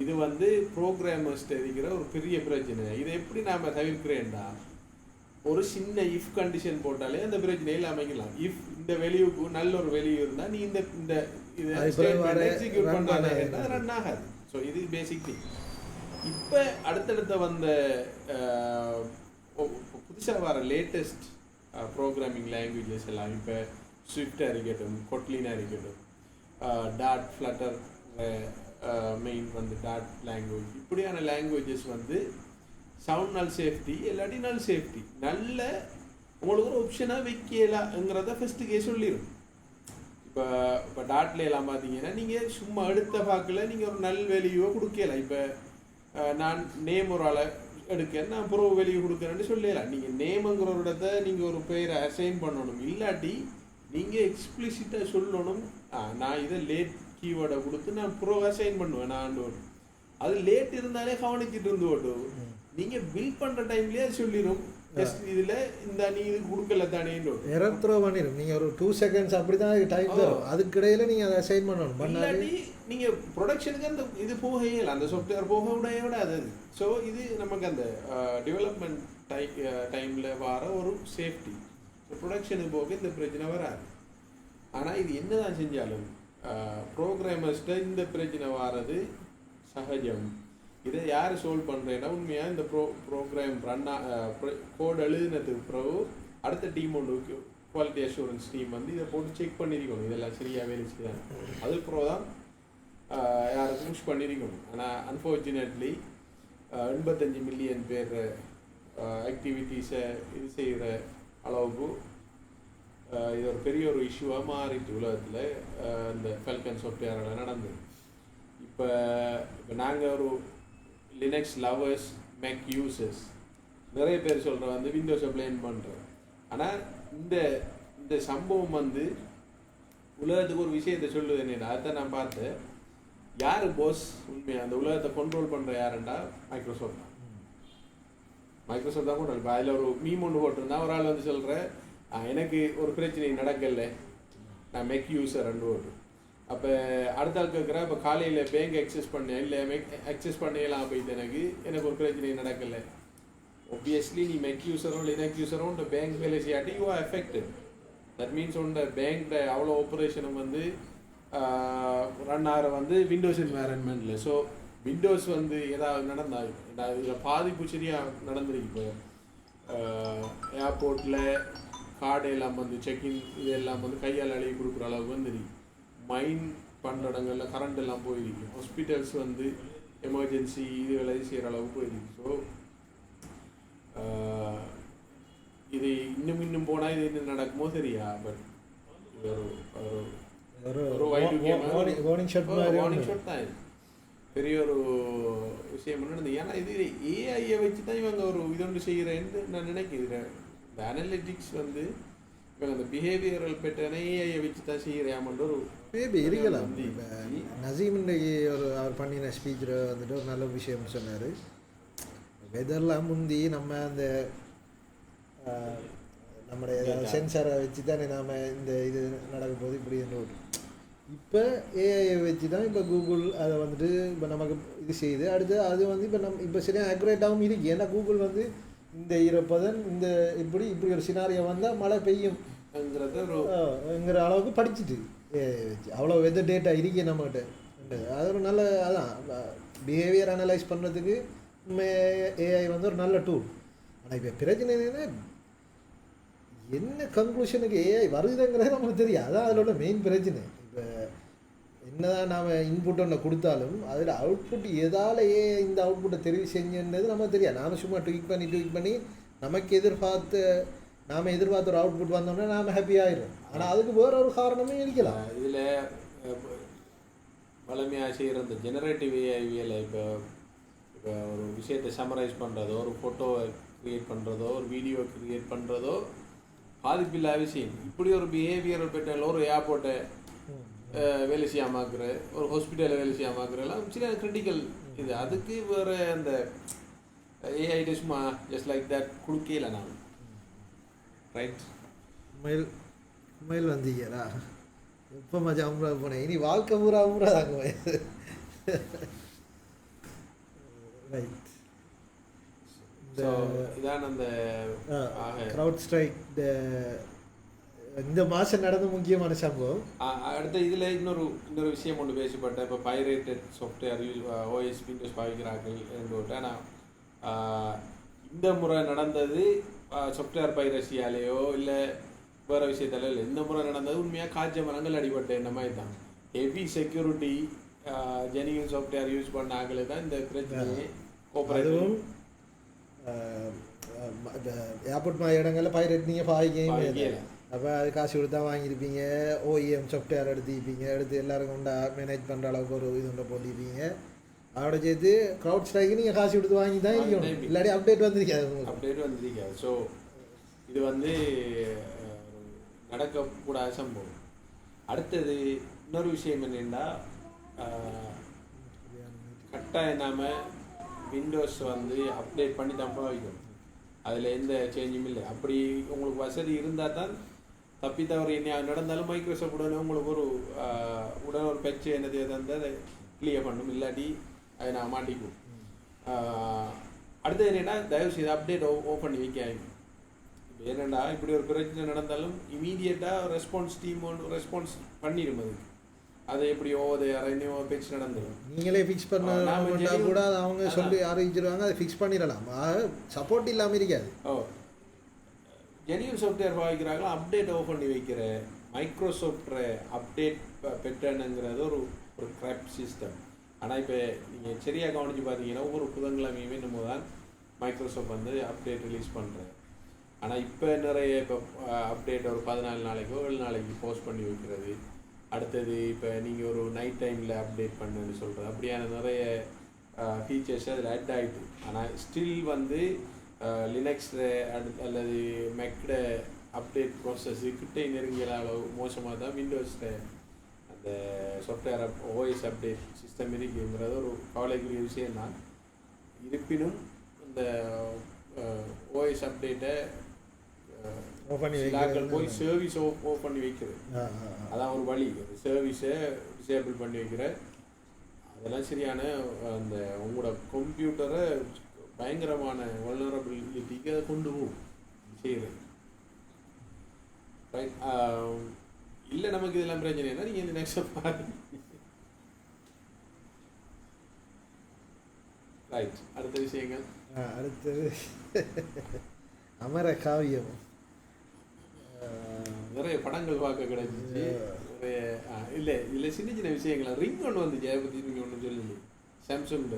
இது வந்து ப்ரோக்ராமர்ஸ்ட்டு இருக்கிற ஒரு பெரிய பிரச்சனை. இதை எப்படி நாம் தவிர்க்கிறேன்டா ஒரு சின்ன இஃப் கண்டிஷன் போட்டாலே அந்த பிரச்சனையில் அமைக்கலாம். இஃப் இந்த வெளியூக்கு நல்ல ஒரு வெளியூ இருந்தால் நீ இந்த எக்ஸிக்யூட் பண்ணாலே ரன் ஆகாது. ஸோ இது பேசிக் திங். இப்போ அடுத்தடுத்த வந்த புதுசாக வர லேட்டஸ்ட் ப்ரோக்ராமிங் லாங்குவேஜஸ் எல்லாம் இப்போ ஸ்விஃப்டாக இருக்கட்டும், கொட்லினாக இருக்கட்டும், டாட், ஃப்ளட்டர், மெயின் வந்து டாட் லாங்குவேஜ். இப்படியான லாங்குவேஜஸ் வந்து சவுண்ட் நல் சேஃப்டி இல்லாட்டி நல் சேஃப்டி நல்ல உங்களுக்கு ஒரு ஆப்ஷனாக வைக்கலாங்கிறத ஃபஸ்ட்டுக்கே சொல்லிடும். இப்போ டாட்ல எல்லாம் பார்த்தீங்கன்னா நீங்கள் சும்மா எடுத்த பார்க்கல நீங்கள் ஒரு நல் வேல்யூவை கொடுக்கலாம். இப்போ நான் நேம் ஒரு ஆளை எடுக்க நான் ப்ரோ வேல்யூ கொடுக்குறேன்னு சொல்லலாம். நீங்கள் நேமுங்கிற ஒரு இடத்த நீங்கள் ஒரு பேரை அசைன் பண்ணணும். இல்லாட்டி நீங்கள் எக்ஸ்பிளிசிட்டாக சொல்லணும், நான் இதை லேட் கீவேர்டை கொடுத்து நான் ப்ரோ அசைன் பண்ணுவேன் நான் ஒரு அது லேட் இருந்தாலே கவனிச்சுட்டு இருந்து ஓட்டும். நீங்கள் பில் பண்ணுற டைம்லேயே சொல்லிடும் இதில் இந்த நீ இது கொடுக்கல தானே எரர் த்ரோ பண்ணிடும். நீங்கள் ஒரு 2 seconds அப்படி தான் டைம் தரும், அதுக்கிடையில் நீங்கள் அதை அசைன் பண்ணணும். இல்லாட்டி நீங்கள் ப்ரொடக்ஷனுக்கு அந்த இது போகையில் அந்த சாஃப்ட்வேர் போக விடாது. ஸோ இது நமக்கு அந்த டெவலப்மெண்ட் டைமில் வர ஒரு சேஃப்டி. ப்ரொடக்ஷனுக்கு போக இந்த பிரச்சனை வராது. ஆனால் இது என்ன தான் செஞ்சாலும் ப்ரோக்ராமர்ஸ்கிட்ட இந்த பிரச்சனை வர்றது சகஜம். இதை யார் சால்வ் பண்ணுறேன்னா உண்மையாக இந்த ப்ரோக்ராம் கோட் எழுதினதுக்கு பிறகு அடுத்த டீம் ஒன்று குவாலிட்டி அஷூரன்ஸ் டீம் வந்து இதை போட்டு செக் பண்ணியிருக்கணும் இதெல்லாம் சரியாக வேலை செய்யலாம். அது பிறகு தான் யாரை புஷ் பண்ணியிருக்கணும். ஆனால் அன்ஃபார்ச்சுனேட்லி 85 மில்லியன் பேர் ஆக்டிவிட்டீஸை இது செய்கிற அளவுக்கு இது ஒரு பெரிய ஒரு இஷ்யூவாக மாறிட்டு உலகத்தில் இந்த ஃபால்கன் சாஃப்ட்வேரில் நடந்தது. இப்போ நாங்கள் ஒரு லினக்ஸ் லவர்ஸ் மேக் யூசர்ஸ் நிறைய பேர் சொல்கிற வந்து விண்டோஸை பிளேன் பண்ணுறோம். ஆனால் இந்த சம்பவம் வந்து உலகத்துக்கு ஒரு விஷயத்தை சொல்லுது என்னென்னா அதை நான் பார்த்தேன். யார் போஸ் உண்மையாக அந்த உலகத்தை கண்ட்ரோல் பண்ணுற யாருண்டா மைக்ரோசாஃப்ட் தான். மைக்ரோசாஃப்ட் தான் கண்ட்ரோல். இப்போ அதில் ஒரு மீம் ஒன்று போட்டிருந்தா ஒரு ஆள் வந்து சொல்கிற எனக்கு ஒரு பிரச்சனை நடக்கல நான் மேக் யூசர் ரெண்டு ஓட்டு. அப்போ அடுத்த ஆள் கேட்குறேன் இப்போ காலையில் பேங்க் அக்சஸ் பண்ணேன் இல்லை அக்சஸ் பண்ணலாம் போயிட்டு எனக்கு ஒரு பிரச்சனை நடக்கலை. ஒப்வியஸ்லி நீ மெக் யூஸரோ லினக்ஸ் யூஸரோ இந்த பேங்க் வேலை செய்யாட்டி you are affected. That means உண்ட பேங்க்ட அவ்வளோ ஆப்ரேஷனும் வந்து ரன் ஆகிற வந்து விண்டோஸ் என்வாரன்மெண்ட்டில். ஸோ விண்டோஸ் வந்து ஏதாவது நடந்தால் இதில் பாதிப்பு சரியாக நடந்திருக்கு. இப்போ ஏர்போர்ட்டில் கார்டு எல்லாம் வந்து செக்இன் இது எல்லாம் வந்து கையால் அழுகி கொடுக்குற அளவுக்கு வந்துருக்கு. மைன் பண்ணுற இடங்களில் கரண்ட் எல்லாம் போயிருக்கு. ஹாஸ்பிட்டல்ஸ் வந்து எமர்ஜென்சி இதுகளை செய்கிற அளவுக்கு போயிருக்கு. ஸோ இது இன்னும் போனால் இது என்ன நடக்குமோ சரியா. பட் இது ஒரு வார்னிங் ஷாட் தான். பெரிய ஒரு விஷயம் நடந்தது. ஏன்னா இது ஏஐயை வச்சு தான் இவங்க ஒரு இதொன்று செய்கிறேன்னு நான் நினைக்கிறேன். இந்த அனலிட்டிக்ஸ் வந்து இவங்க அந்த பிஹேவியரல் பேட்டர்னை ஏஐயை வச்சு தான் செய்கிறாமன்ற ஒரு மேபி இருக்கலாம். நசீம் இன்றைக்கு அவர் பண்ணின ஸ்பீச்சில் வந்துட்டு ஒரு நல்ல விஷயம் சொன்னார். வெதர்லாம் முந்தி நம்ம அந்த நம்முடைய சென்சாரை வச்சு தானே நாம் இந்த இது நடக்கும் போது இப்படி ஒரு இப்போ ஏஐயை வச்சு தான் இப்போ கூகுள் அதை வந்துட்டு இப்போ நமக்கு இது செய்யுது. அடுத்து அது வந்து இப்போ இப்போ சரியாக ஆக்யூரேட்டாகவும் இருக்குது. ஏன்னா கூகுள் வந்து இந்த ஈரப்பதன் இந்த இப்படி ஒரு சினாரியை வந்தால் மழை பெய்யும்ங்கிற அளவுக்கு படிச்சுட்டு ஏஐ வச்சு அவ்வளோ வெதர் டேட்டா இருக்கே நம்மகிட்ட. அது ஒரு நல்ல அதான் பிஹேவியர் அனலைஸ் பண்ணுறதுக்கு ஏஐ வந்து ஒரு நல்ல டூல். ஆனால் இப்போ பிரச்சனை என்னென்னா என்ன கன்க்ளூஷனுக்கு ஏஐ வருதுங்கிறது நமக்கு தெரியும். அதான் அதோட மெயின் பிரச்சனை. இப்போ என்னதான் நாம் இன்புட் ஒன்று கொடுத்தாலும் அதில் அவுட்புட் எதால் இந்த அவுட்புட்டை தெரிவு செஞ்சுன்றது நமக்கு தெரியாது. நாம் சும்மா ட்வீக் பண்ணி நமக்கு நாம் எதிர்பார்த்த ஒரு அவுட்புட் வந்தோம்னா நாம் ஹாப்பி ஆகிடும். ஆனால் அதுக்கு வேற ஒரு காரணமே இருக்கலாம். இதில் வளமையாக செய்கிற இந்த ஜெனரேட்டிவ் ஏஐவியில் இப்போ ஒரு விஷயத்தை சம்மரைஸ் பண்ணுறதோ ஒரு ஃபோட்டோவை க்ரியேட் பண்ணுறதோ ஒரு வீடியோ க்ரியேட் பண்ணுறதோ பாதிப்பில்லாத விஷயம். இப்படி ஒரு பிஹேவியரல் பேட்டர்னில் ஒரு ஏர்போர்ட்டை வேலை செய்யாமாக்குற ஒரு ஹாஸ்பிட்டலில் வேலை செய்யாமாக்குறலாம் சில கிரிட்டிக்கல் இது. அதுக்கு வேறு அந்த ஏஐ சும்மா ஜஸ்ட் லைக் தட் கொடுக்கல நான் ரைட். உண்மையில் வந்தீங்களா எப்போ மஜா அம்ரா போனேன். இனி வாழ்க்கை பூரா அம்ரா தாங்க ரைட். இதான் அந்த க்ரௌட் ஸ்ட்ரைக் இந்த மாதம் நடந்த முக்கியமான சம்பவம். அடுத்த இதில் இன்னொரு விஷயம் ஒன்று பேசப்பட்டேன். இப்போ பைரேட்டட் சாஃப்ட்வேர் ஓஎஸ் விண்டோஸ் பாவிக்கிறார்கள் என்று. ஆனால் இந்த முறை நடந்தது சாஃப்ட்வேர் பைரசியாலேயோ இல்லை வேறு விஷயத்தால இல்லை. இந்த முறை நடந்தது உண்மையாக காய்ச்ச மரங்கள் அடிபட்ட என்ன மாதிரி தான். Heavy security genuine software use பண்ண ஆகலே தான் இந்த பிரச்சனையே கோஆபரேட். அதுவும் ஏர்போர்ட் மாதிரி இடங்களில் பைரட் நீங்கள் பாவிக்கவே. அப்போ அது காசு கொடுத்தா வாங்கியிருப்பீங்க, ஓஇஎம் சாஃப்ட்வேர் எடுத்து எல்லாருக்கும் உண்டா மேனேஜ் பண்ணுற அளவுக்கு ஒரு இது உண்டை போட்டிருப்பீங்க. அதோட சேர்த்து க்ரௌட் ஸ்ட்ரைக்கு நீங்கள் காசு கொடுத்து வாங்கி தான் இருக்கணும், இல்லாட்டி அப்டேட் வந்திருக்காது. ஸோ இது வந்து நடக்கக்கூடாத சம்பவம். அடுத்தது இன்னொரு விஷயம் என்னென்னா, கட்டாயம் நாம் விண்டோஸ் வந்து அப்டேட் பண்ணி தான் வைக்கணும். அதில் எந்த சேஞ்சும் இல்லை. அப்படி உங்களுக்கு வசதி இருந்தால் தான் தப்பி தவறு என்ன நடந்தாலும் மைக்ரோசாஃப்ட் உடனே உங்களுக்கு உடனே ஒரு பேச்சு என்னது வந்து அதை கிளியர் பண்ணும், இல்லாட்டி அதை நான் மாட்டிக்கும். அடுத்தது என்னென்னா, தயவு செய்து அப்டேட் ஓப்பன் பண்ணி வைக்காங்க. இப்போ என்னென்னா, இப்படி ஒரு பிரச்சனை நடந்தாலும் இமீடியட்டாக ரெஸ்பான்ஸ் டீம் ஒன்று ரெஸ்பான்ஸ் பண்ணிடும். அது எப்படி இன்னும் பேச்சு நடந்துடும். நீங்களே ஃபிக்ஸ் பண்ண கூட அவங்க சொல்லி அறிவிச்சிருவாங்க, அதை ஃபிக்ஸ் பண்ணிடலாம். சப்போர்ட் இல்லாமல் இருக்காது. ஜெனியூன் சாஃப்ட்வேர் பாவிக்கிறாங்களோ அப்டேட் ஓப்பன் பண்ணி வைக்கிற மைக்ரோசாஃப்ட் அப்டேட் பெட்டர்னுங்கிறது ஒரு கிராப் சிஸ்டம். ஆனால் இப்போ நீங்கள் சரியாக கவனித்து பார்த்தீங்கன்னா, ஒவ்வொரு புதன்கிழமையுமே நம்ம தான் மைக்ரோசாஃப்ட் வந்து அப்டேட் ரிலீஸ் பண்ணுறேன். ஆனால் இப்போ நிறைய அப்டேட் ஒரு 14 நாளைக்கோ 7 நாளைக்கு போஸ்ட் பண்ணி வைக்கிறது. அடுத்தது இப்போ நீங்கள் ஒரு நைட் டைமில் அப்டேட் பண்ணுன்னு சொல்கிறது, அப்படியான நிறைய ஃபீச்சர்ஸ் அதில் ஆட் ஆகிட்டு. ஆனால் ஸ்டில் வந்து லினக்ஸில் அல்லது மெக்ட அப்டேட் ப்ராசஸ்ஸு கிட்டே நெருங்கிய அளவு மோசமாக தான் விண்டோஸில் அந்த சாஃப்ட்வேர் ஓஎஸ் அப்டேட் சிஸ்டம் இருக்குங்கிறது ஒரு கவலைக்குரிய விஷயம்தான். இருப்பினும் இந்த ஓஎஸ் அப்டேட்டை போய் சர்வீஸ் ஓப்பன் பண்ணி வைக்கிறது, அதான் ஒரு வழி. சர்வீஸை டிசேபிள் பண்ணி வைக்கிற, அதெல்லாம் சரியான அந்த உங்களோட கம்ப்யூட்டரை பயங்கரமான வல்னரபிலிட்டிக்கு அதை கொண்டு போகும் செய்கிறது. ரைட். இல்லை நமக்கு இதெல்லாம் பிரச்சனைனா நீங்கள் இந்த நெக்ஸ்ட் பாருங்க. ரைட். அடுத்த விஷயங்கள். அடுத்தது அமர காவியம். நிறைய படங்கள் பார்க்க கிடைச்சிச்சு. நிறைய இல்லை இல்லை சின்ன சின்ன விஷயங்கள். ரிங் ஒன்று வந்துச்சு, அதை பற்றி நீங்கள் ஒன்று சொல்லி சாம்சங்.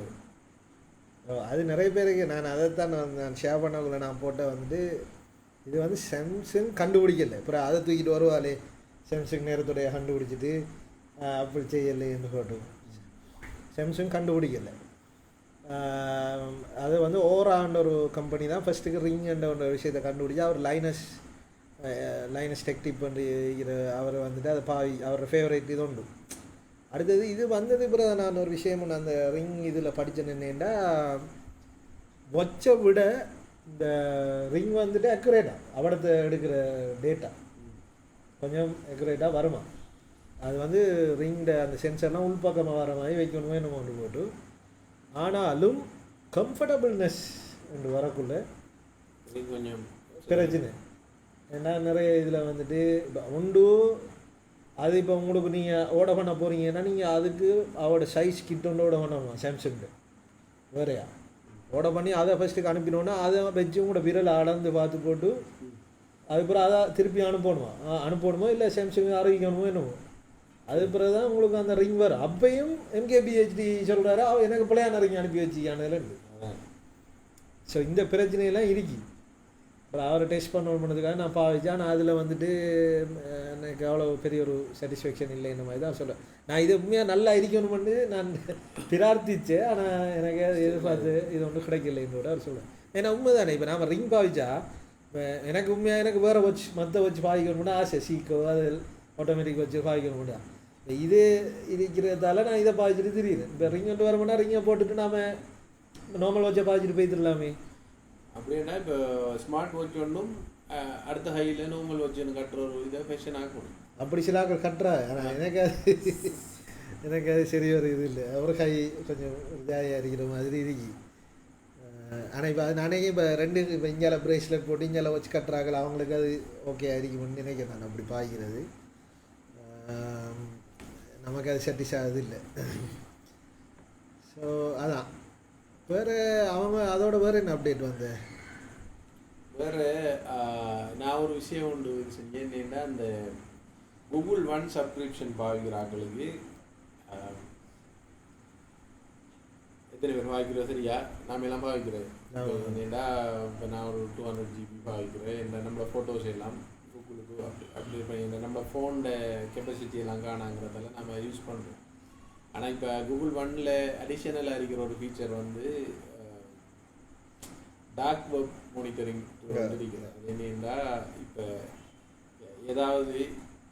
அது நிறைய பேருக்கு நான் அதைத்தான் நான் ஷேர் பண்ணக்குள்ள நான் போட்ட வந்துட்டு, இது வந்து சாம்சங் கண்டுபிடிக்கல, அப்புறம் அதை தூக்கிட்டு வருவாளே சாம்சங் நேரத்துடைய கண்டுபிடிச்சிட்டு அப்படி செய்யலைன்னு போட்டோம். சாம்சங் கண்டுபிடிக்கலை. அது வந்து ஓவராண்ட ஒரு கம்பெனி தான் ஃபஸ்ட்டுக்கு ரிங்ன்ற ஒரு விஷயத்தை கண்டுபிடிச்சா. அவர் லைனஸ் டெக் டிப் பண்ணுற அவர் வந்துட்டு அதை அவரோட ஃபேவரேட் இது உண்டு. அடுத்தது இது வந்தது பிறகு நான் ஒரு விஷயம் அந்த ரிங் இதில் படித்தேன் என்னென்னா, வாட்சை விட இந்த ரிங் வந்துட்டு அக்குரேட்டாக அவடத்தை எடுக்கிற டேட்டா கொஞ்சம் அக்குரேட்டாக வருமா. அது வந்து ரிங்கோட அந்த சென்சர்லாம் உள்பக்கமாக வர மாதிரி வைக்கணுமே நம்ம ஒன்று போட்டு. ஆனாலும் கம்ஃபர்டபுள்னஸ் என்று வரக்குள்ள கொஞ்சம் பிரச்சனை. ஏன்னா நிறைய இதில் வந்துட்டு உண்டு. அது இப்போ உங்களுக்கு நீங்கள் ஓட பண்ண போகிறீங்கன்னா நீங்கள் அதுக்கு அவரோட சைஸ் கிட்டோண்டு ஓட பண்ணணுமா சாம்சங்கு வேறையா ஓட பண்ணி அதை ஃபஸ்ட்டுக்கு அனுப்பினோன்னா அதை வச்சு உங்களோட விரல் அளந்து பார்த்து போட்டு அதுக்கப்புறம் அதை திருப்பி அனுப்பணுமோ இல்லை சாம்சங் அறிவிக்கணுமோ என்னமோ. அது பிறகு தான் உங்களுக்கு அந்த ரிங் வரும். அப்பையும் MKBHD சொல்கிறாரு, எனக்கு பிள்ளையான ரிங் அனுப்பி வச்சுக்கானதுல. ஸோ இந்த பிரச்சனையெல்லாம் இருக்கு. அப்புறம் அவரை டெஸ்ட் பண்ணணுன்றதுக்காக நான் பாவிச்சேன். ஆனால் அதில் வந்துட்டு எனக்கு அவ்வளோ பெரிய ஒரு சாட்டிஸ்ஃபேக்ஷன் இல்லை. இந்த மாதிரி தான் சொல்லுவேன். நான் இது உண்மையாக நல்லா இருக்கணும்னு நான் பிரார்த்திச்சேன். ஆனால் எனக்கு எதிர்பார்த்து இது ஒன்றும் கிடைக்கல என்னோட அவர் சொல்லுவேன். ஏன்னா உண்மை தானே. இப்போ நாம் ரிங் பாவிச்சா இப்போ எனக்கு உண்மையாக எனக்கு வேறு வச்சு மற்ற வச்சு பாவிக்கணும்னா ஆசை. சீக்கோ அது ஆட்டோமேட்டிக் வச்சு பாவிக்கணும்னா இது இருக்கிறதால நான் இதை பாவிச்சுட்டு தெரியுது. இப்போ ரிங் கொண்டு வரமுன்னா ரிங்கை போட்டுட்டு நாம் நார்மல் வச்சை பாவிச்சுட்டு போய்த்துடலாமே. அப்படின்னா இப்போ ஸ்மார்ட் வாட்ச் ஒன்றும் அடுத்த ஹையில் நார்மல் வாட்ச் ஒன்று கட்டுற ஒரு இதை ஃபேஷன் ஆகணும். அப்படி சில ஆக்கள் கட்டுறா. ஆனால் எனக்கு அது சரி ஒரு இது இல்லை. ஒரு கை கொஞ்சம் ஜாலியாக இருக்கிற மாதிரி இருக்கு. ஆனால் இப்போ அது நானே இப்போ இப்போ இங்கால ப்ரேஸ்லெட் போட்டு இங்கால வச்சு கட்டுறாங்களா அவங்களுக்கு அது ஓகே ஆகிருக்கும்னு நினைக்கிறேன். நான் அப்படி பாய்க்கிறது நமக்கு அது சட்டிஸ் ஆகுது இல்லை. ஸோ அதான் வேறு அவங்க அதோட வேறு என்ன அப்டேட் வந்து வேறு நான் ஒரு விஷயம் ஒன்று செஞ்சேன். என்னென்னா அந்த கூகுள் ஒன் சப்ஸ்கிரிப்ஷன் பாவிக்கிற ஆட்களுக்கு எத்தனை பேர் பாவிக்கிறோம் சரியா? நாம எல்லாம் பாவிக்கிறேன். ஏன்னா இப்போ நான் ஒரு 200 GB பாவிக்கிறேன். இந்த நம்மளோட ஃபோட்டோஸ் எல்லாம் கூகுளுக்கு அப்படி இந்த நம்ம ஃபோனோட கெப்பாசிட்டி எல்லாம் காணாங்கிறதால நம்ம யூஸ் பண்ணுறோம். ஆனால் இப்போ கூகுள் ஒன்னில் அடிஷனலாக இருக்கிற ஒரு ஃபீச்சர் வந்து டார்க் வெப் மானிட்டரிங் இருக்குது. அது என்னென்னா இப்போ ஏதாவது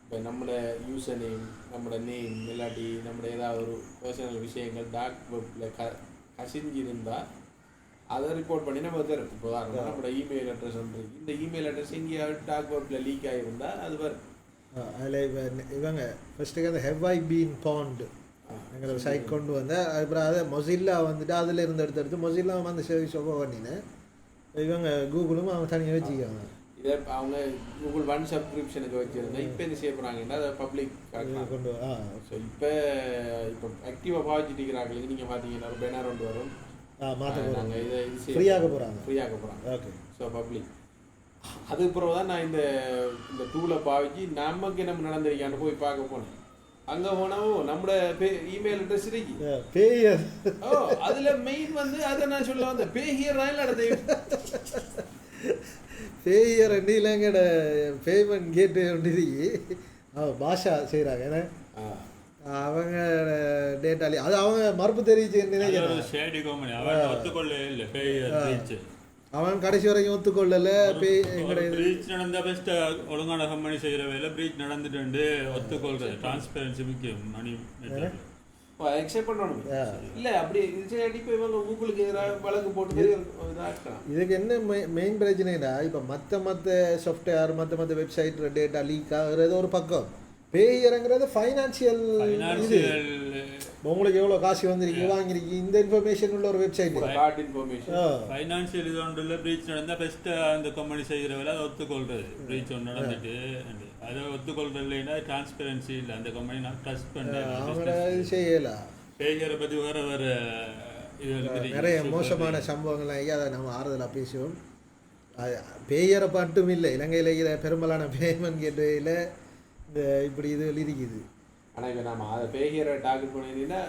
இப்போ நம்மளோட யூசர் நேம், நம்மளோட நேம் இல்லாட்டி நம்மளோட ஏதாவது ஒரு பர்சனல் விஷயங்கள் டார்க் வெப்பில் கசிஞ்சிருந்தால் அதை ரிப்போர்ட் பண்ணி நம்ம தரும். இப்போ உதாரணமாக நம்மளோட இமெயில் அட்ரஸ் வந்து இந்த இமெயில் அட்ரஸ் எங்கேயாவது டார்க் வெப்பில் லீக் ஆகிருந்தால் அது வரும். அதில் இவங்க ஃபஸ்ட்டுக்கு அந்த ஹெவ் ஐ பீன் பாண்ட் எங்களை சைட் கொண்டு வந்தேன். அப்புறம் அதை மொசில்லா வந்துட்டு அதில் இருந்து எடுத்து மொசில்லா வந்து சர்வீஸ் ஓப்பன் பண்ணினேன். இவங்க கூகுளும் அவங்க தனியாக வச்சுக்காங்க. இதை அவங்க கூகுள் ஒன் சப்ஸ்கிரிப்ஷனுக்கு வச்சுருந்தேன். இப்போ என்ன செய்ய போகிறாங்கன்னா அதை பப்ளிக் கொண்டு ஸோ இப்போ ஆக்டிவாக பாவிச்சுட்டு இருக்கிறாங்களுக்கு நீங்கள் பார்த்தீங்கன்னா ஒரு பேனர் ஒன்று வரும். நாங்கள் இதை இது ஃப்ரீயாக போகிறாங்க. ஓகே. ஸோ பப்ளிக் அதுக்கப்புறம் தான் நான் இந்த டூலை பாவிச்சு நமக்கு என்ன நடந்திருக்கான்னு போய் பார்க்க போனேன். அங்கே போனவோ நம்மளோட இமெயில் அட்ரஸ் இருக்கு பேயர். ஓ அதில் மெயின் வந்து அதை நான் சொல்ல வந்தேன் பேஹியர் தான் நடந்தது. பேயர் இல்லைங்கட பேமெண்ட் கேட்டு ஒன்று பாஷா செய்கிறாங்க. ஏன்னா அவங்க டேட்டாலி அது அவங்க மறுப்பு தெரிவிச்சு அவன் கடைசி வரைக்கும் ஒத்துக்கொள்ளல. ஒழுங்கான கம்பெனி செய்கிற வேலை பிரீச் நடந்துட்டு ஒத்துக்கொள்றது டிரான்ஸ்பரன்சி முக்கியம். மணி எக்ஸெப்ட் பண்ணணும் இல்லை அப்படி இப்போ இவங்க கூகுளுக்கு எதிராக வழக்கு போட்டு இதுக்கு என்ன மெயின் பிரச்சனைனா இப்போ மற்ற சாஃப்ட்வேர் மற்ற வெப்சைட் டேட்டா லீக் ஆகுறது ஒரு பக்கம். பேயருங்கிறது ஃபைனான்சியல் இது. உங்களுக்கு எவ்வளோ காசு வந்துருக்கு வாங்கிருக்கு இந்த இன்ஃபர்மேஷன் உள்ள ஒரு வெப்சைட் கார்டு இன்ஃபர்மேஷன் ஃபைனான்சியல் இது ஒன்று இல்லை. பிரீச் நடந்தால் பெஸ்ட்டு அந்த கம்பெனி செய்கிற வேலை அதை ஒத்துக்கொள்றது. பிரீச் ஒன்று நடந்துட்டு அதை ஒத்துக்கொள்றது இல்லைன்னா டிரான்ஸ்பரன்சி இல்லை. அந்த கம்பெனி நான் ட்ரஸ்ட் பண்ணுறேன் அவங்க இது செய்யலாம். பேயரை பற்றி வேறு இது நிறைய மோசமான சம்பவங்கள்லாம் ஐயா அதை நம்ம ஆறுதலாக பேசுவோம். பேயரை மட்டும் இல்லை, இலங்கையில் இருக்கிற பெரும்பாலான பேமெண்ட் கேட்வேயில் இந்த இப்படி இது இருக்குது. ஆனால் இப்போ நம்ம அதை பேகிற டார்கெட் பண்ணிங்கன்னா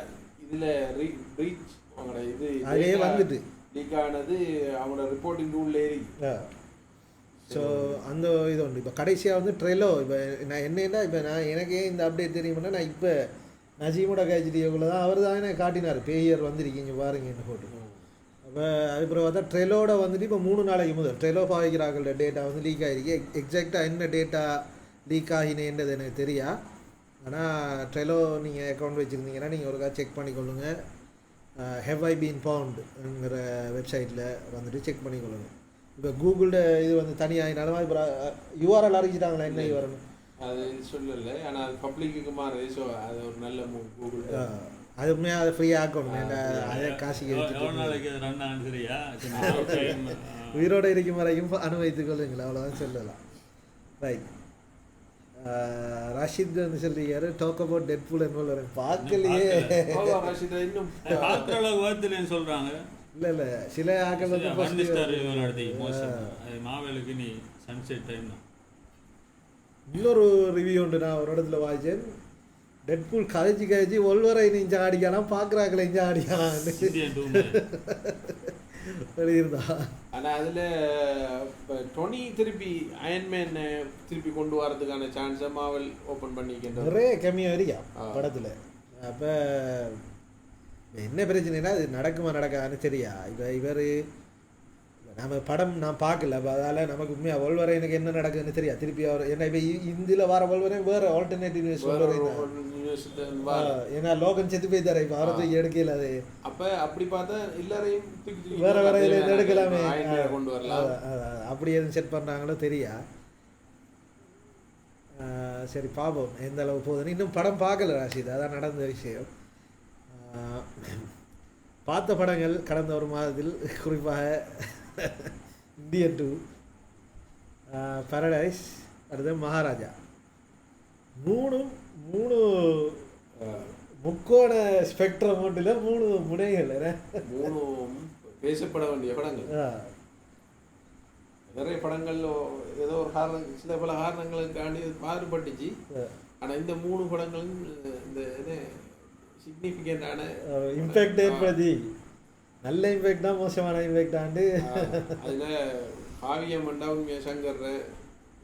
இதில் ரீச் அவங்களோட இது அதே வந்துட்டு லீக் ஆனது அவங்களோட ரிப்போர்ட்டிங் டூலில் ஏறி. ஸோ அந்த இது உண்டு. இப்போ கடைசியாக வந்து ட்ரெலோ இப்போ நான் என்னென்னா இப்போ நான் எனக்கே இந்த அப்டேட் தெரியும்னா நான் இப்போ நஜீமோட கேஜிடியோக்குள்ள தான் அவர் தான் எனக்கு காட்டினார் பேயர் வந்திருக்கீங்க பாருங்கன்னு போட்டு. அப்போ அதுக்கப்புறம் பார்த்தா ட்ரெலோட வந்துட்டு இப்போ 3 நாளைக்கு முதல் ட்ரெலோ பாவிக்கிறாங்களோட டேட்டா வந்து லீக் ஆகிருக்கு. எக்ஸாக்டாக என்ன டேட்டா லீக் ஆகினேன்றது எனக்கு தெரியா. ஆனால் ட்ரெலோ நீங்கள் அக்கௌண்ட் வச்சுருந்தீங்கன்னா நீங்கள் ஒருக்கா செக் பண்ணிக்கொள்ளுங்க. ஹெவ் ஐ பீன் பவுண்டுங்கிற வெப்சைட்டில் வந்துட்டு செக் பண்ணிக்கொள்ளுங்க. இப்போ கூகுளோட இது வந்து தனியாகினாலும் இப்போ யூஆர்எல் அறிஞ்சிட்டாங்களா என்ன யூஆர்எல் அது சொல்லலை. ஆனால் அது பப்ளிக்கு மாறுது. ஸோ அது ஒரு நல்ல கூகுள் அது உண்மையாக அதை ஃப்ரீயாக ஆக்கணும். அதை காசுக்கு உயிரோடு இருக்கும் வரைக்கும் அனுபவித்துக் கொள்ளுங்களா அவ்வளோதான் சொல்லலாம். ரைட். ரஷித் வந்து சொல்லிருக்காரு டாக் அபவுட் டெட்பூல் என்ன பார்க்கலையே சொல்றாங்க. இல்லை இல்லை சில ஆக்கள் மாவேலுக்கு நீ சன்செட் டைம் தான். இன்னொரு ரிவ்யூ உண்டு நான் ஒரு இடத்துல வாய்ச்சேன். டெட்பூல் கதைச்சி ஒல்வரை இஞ்சா அடிக்கலாம் பார்க்குறாக்களை இஞ்சா அடிக்கலாம் இருந்தா. ஆனால் அதில் இப்போ டொனி திருப்பி அயன்மேன் திருப்பி கொண்டு வரதுக்கான சான்ஸை மாவல் ஓப்பன் பண்ணிக்கின்ற நிறைய கம்மியாக இருக்கா படத்தில். அப்போ என்ன பிரச்சனைனா அது நடக்குமா நடக்காதுன்னு தெரியா. இப்போ இவர் நம்ம படம் நான் பார்க்கல. அப்போ அதால் நமக்கு உண்மையாக ஒல்வரை எனக்கு என்ன நடக்குதுன்னு தெரியா. திருப்பி அவர் என்ன இப்போ இந்தியில் வர ஒல்வரை வேறு ஆல்டர்னேட்டிவ் ஏன்னா லோகன் செத்து போய் தர இப்போ அவரை எடுக்கல. அது அப்போ அப்படி பார்த்தா எல்லாரையும் வேற வேற இதில் எடுக்கலாமே கொண்டு வரலாம். அப்படி எதுவும் செட் பண்ணுறாங்களோ தெரியா. சரி பார்ப்போம் எந்த அளவு போகுதுன்னு. இன்னும் படம் பார்க்கல ராஷித், அதான் நடந்த விஷயம். பார்த்த படங்கள் கடந்த ஒரு மாதத்தில் குறிப்பாக இந்தியன் 2, பாரடைஸ், அடுத்து மகாராஜா. மூணு முக்கோண ஸ்பெக்ட்ரம் ஒன்றில் 3 முனைகள் 3 பேசப்பட வேண்டிய படங்கள். நிறைய படங்கள் ஏதோ ஒரு காரணம் சில பல காரணங்களுக்காண்டி மாறுபட்டுச்சு. ஆனால் இந்த 3 படங்களும் இந்த சிக்னிஃபிகண்டான இம்பேக்ட் ஏற்படுத்தி நல்ல இம்பேக்டா மோசமான இம்பேக்டாண்டு அதில் காவியம் மண்டா உண்மையாக சங்கர்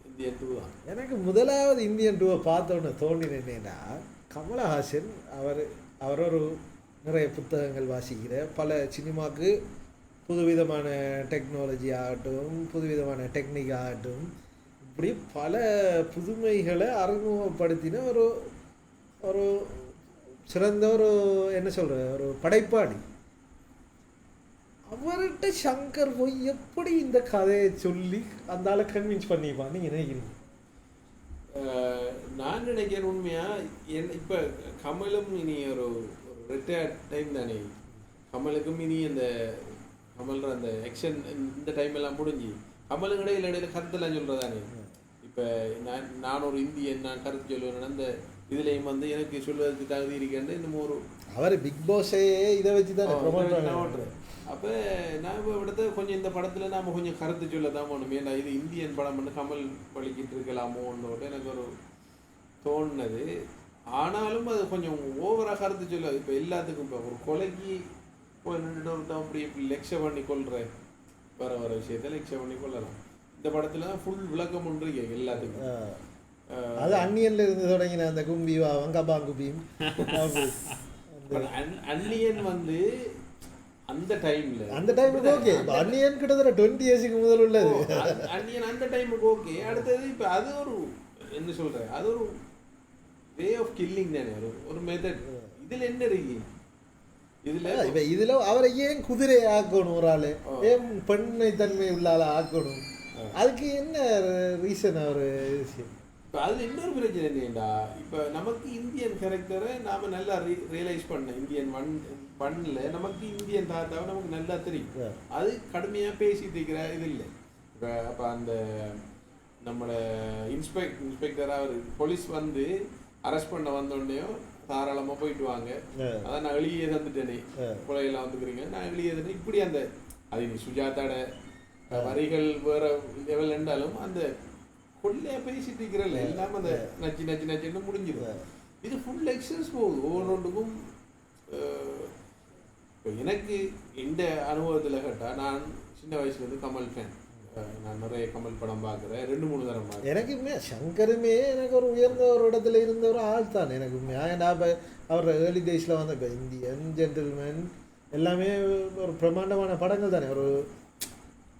இந்தியன் 2 தான். எனக்கு முதலாவது இந்தியன் 2 பார்த்தோன்னு தோண்டின என்னன்னா கமலஹாசன் அவர் ஒரு நிறைய புத்தகங்கள் வாசிக்கிற பல சினிமாவுக்கு புதுவிதமான டெக்னாலஜி ஆகட்டும் புதுவிதமான டெக்னிக் ஆகட்டும் இப்படி பல புதுமைகளை அறிமுகப்படுத்தின ஒரு ஒரு சிறந்த ஒரு என்ன சொல்கிற ஒரு படைப்பாளி. அவர்கிட்ட சங்கர் போய் எப்படி இந்த கதையை சொல்லி அந்த ஆளை கன்வின்ஸ் பண்ணிப்பான்னு நீங்கள் நினைக்கிறீங்க? நான் நினைக்கிறேன் உண்மையாக இப்போ கமலும் இனி ஒரு ரிட்டையர்ட் டைம் தானே. கமலுக்கும் இனி அந்த கமல்ற அந்த ஆக்ஷன் இந்த டைம் எல்லாம் முடிஞ்சு கமலுக்கு இடையில கருத்தெல்லாம் சொல்கிறதானே. இப்போ நான் ஒரு இந்தியன் நான் கருத்து சொல்லுவேன் அந்த இதுலேயும் வந்து எனக்கு சொல்வதற்கு தகுதி இருக்கேன்னு இன்னும் ஒரு அவர் பிக் பாஸே இதை வச்சு தான் ஓட்டுறேன். அப்போ நான் இப்போ விடத்த கொஞ்சம் இந்த படத்தில் நாம் கொஞ்சம் கருத்து சொல்ல தான் போகணும். ஏன்னா இது இந்தியன் படம் வந்து கமல் வலிக்கிட்டு இருக்கலாமோன்னு எனக்கு ஒரு தோணுனது. ஆனாலும் அது கொஞ்சம் ஓவராக கருத்து சொல்ல. இப்போ எல்லாத்துக்கும் இப்போ ஒரு கொலைக்கு போய் நின்றுட்டு ஒருத்தன் அப்படி லெக்சர் பண்ணி கொள்கிறேன் வர விஷயத்த லெக்சர் பண்ணி கொள்ளலாம். இந்த படத்தில் தான் ஃபுல் விளக்கம் ஒன்று இருக்கு எல்லாத்துக்கும். அது அந்நியன்ல இருந்து தொடங்கின அந்த கும்பி வங்கபாங்குபியும் அந்நியன் வந்து அந்த டைமுக்கு ஓகே. அந்நியன் கிட்டத்தட்ட 20 இயர்ஸுக்கு முதல் உள்ளது. அந்நியன் அந்த டைமுக்கு ஓகே. அடுத்தது இப்போ அது ஒரு என்ன சொல்கிறேன் அது ஒரு வே ஆஃப் கில்லிங் தானே ஒரு மெத்தட். இதில் என்ன இருக்கு இதுல அவரை ஏன் குதிரை ஆக்கணும் ஒரு ஆளு ஏன் பெண்ணை தன்மை உள்ள ஆளை ஆக்கணும் அதுக்கு என்ன ரீசன் ஒரு இப்போ அது இன்னொரு பிரச்சனை என்னடா. இப்போ நமக்கு இந்தியன் கேரக்டரை நாம் நல்லா ரியலைஸ் பண்ண இந்தியன் ஒன்ல நமக்கு இந்தியன் தாத்தாவை நமக்கு நல்லா தெரியும். அது கடுமையாக பேசிட்டு இருக்கிற இது இல்லை. இப்போ அப்போ அந்த நம்மளோட இன்ஸ்பெக்டராக அவர் போலீஸ் வந்து அரெஸ்ட் பண்ண வந்தோடனேயும் தாராளமாக போயிட்டு வாங்க அதான் நான் வெளியே தந்துட்டேனே கொலையெல்லாம் வந்துக்கிறீங்க நான் வெளியே தந்தேன் இப்படி அந்த அது நீ சுஜாதாட வரிகள் வேற லெவல் இருந்தாலும் அந்த கொள்ளையா பேசிட்டு இருக்கிறல்ல எல்லாம் அந்த நச்சுன்னு முடிஞ்சிடும். இது ஃபுல் எக்ஸ்பீரியன்ஸ் போகுது ஒவ்வொன்றுக்கும். இப்போ எனக்கு இந்த அனுபவத்தில் கேட்டால் நான் சின்ன வயசுலேருந்து கமல் ஃபேன். நான் நிறைய கமல் படம் பார்க்குறேன் 2-3 தரம் பார்க்குறேன். எனக்குமே சங்கருமே எனக்கு ஒரு உயர்ந்த ஒரு இடத்துல இருந்த ஒரு ஆள் தான் எனக்குமே. நான் இப்போ அவர் ஏர்லி டேஸில் வந்து இப்போ இந்தியன் ஜென்டில்மேன் எல்லாமே ஒரு பிரம்மாண்டமான படங்கள் தானே. ஒரு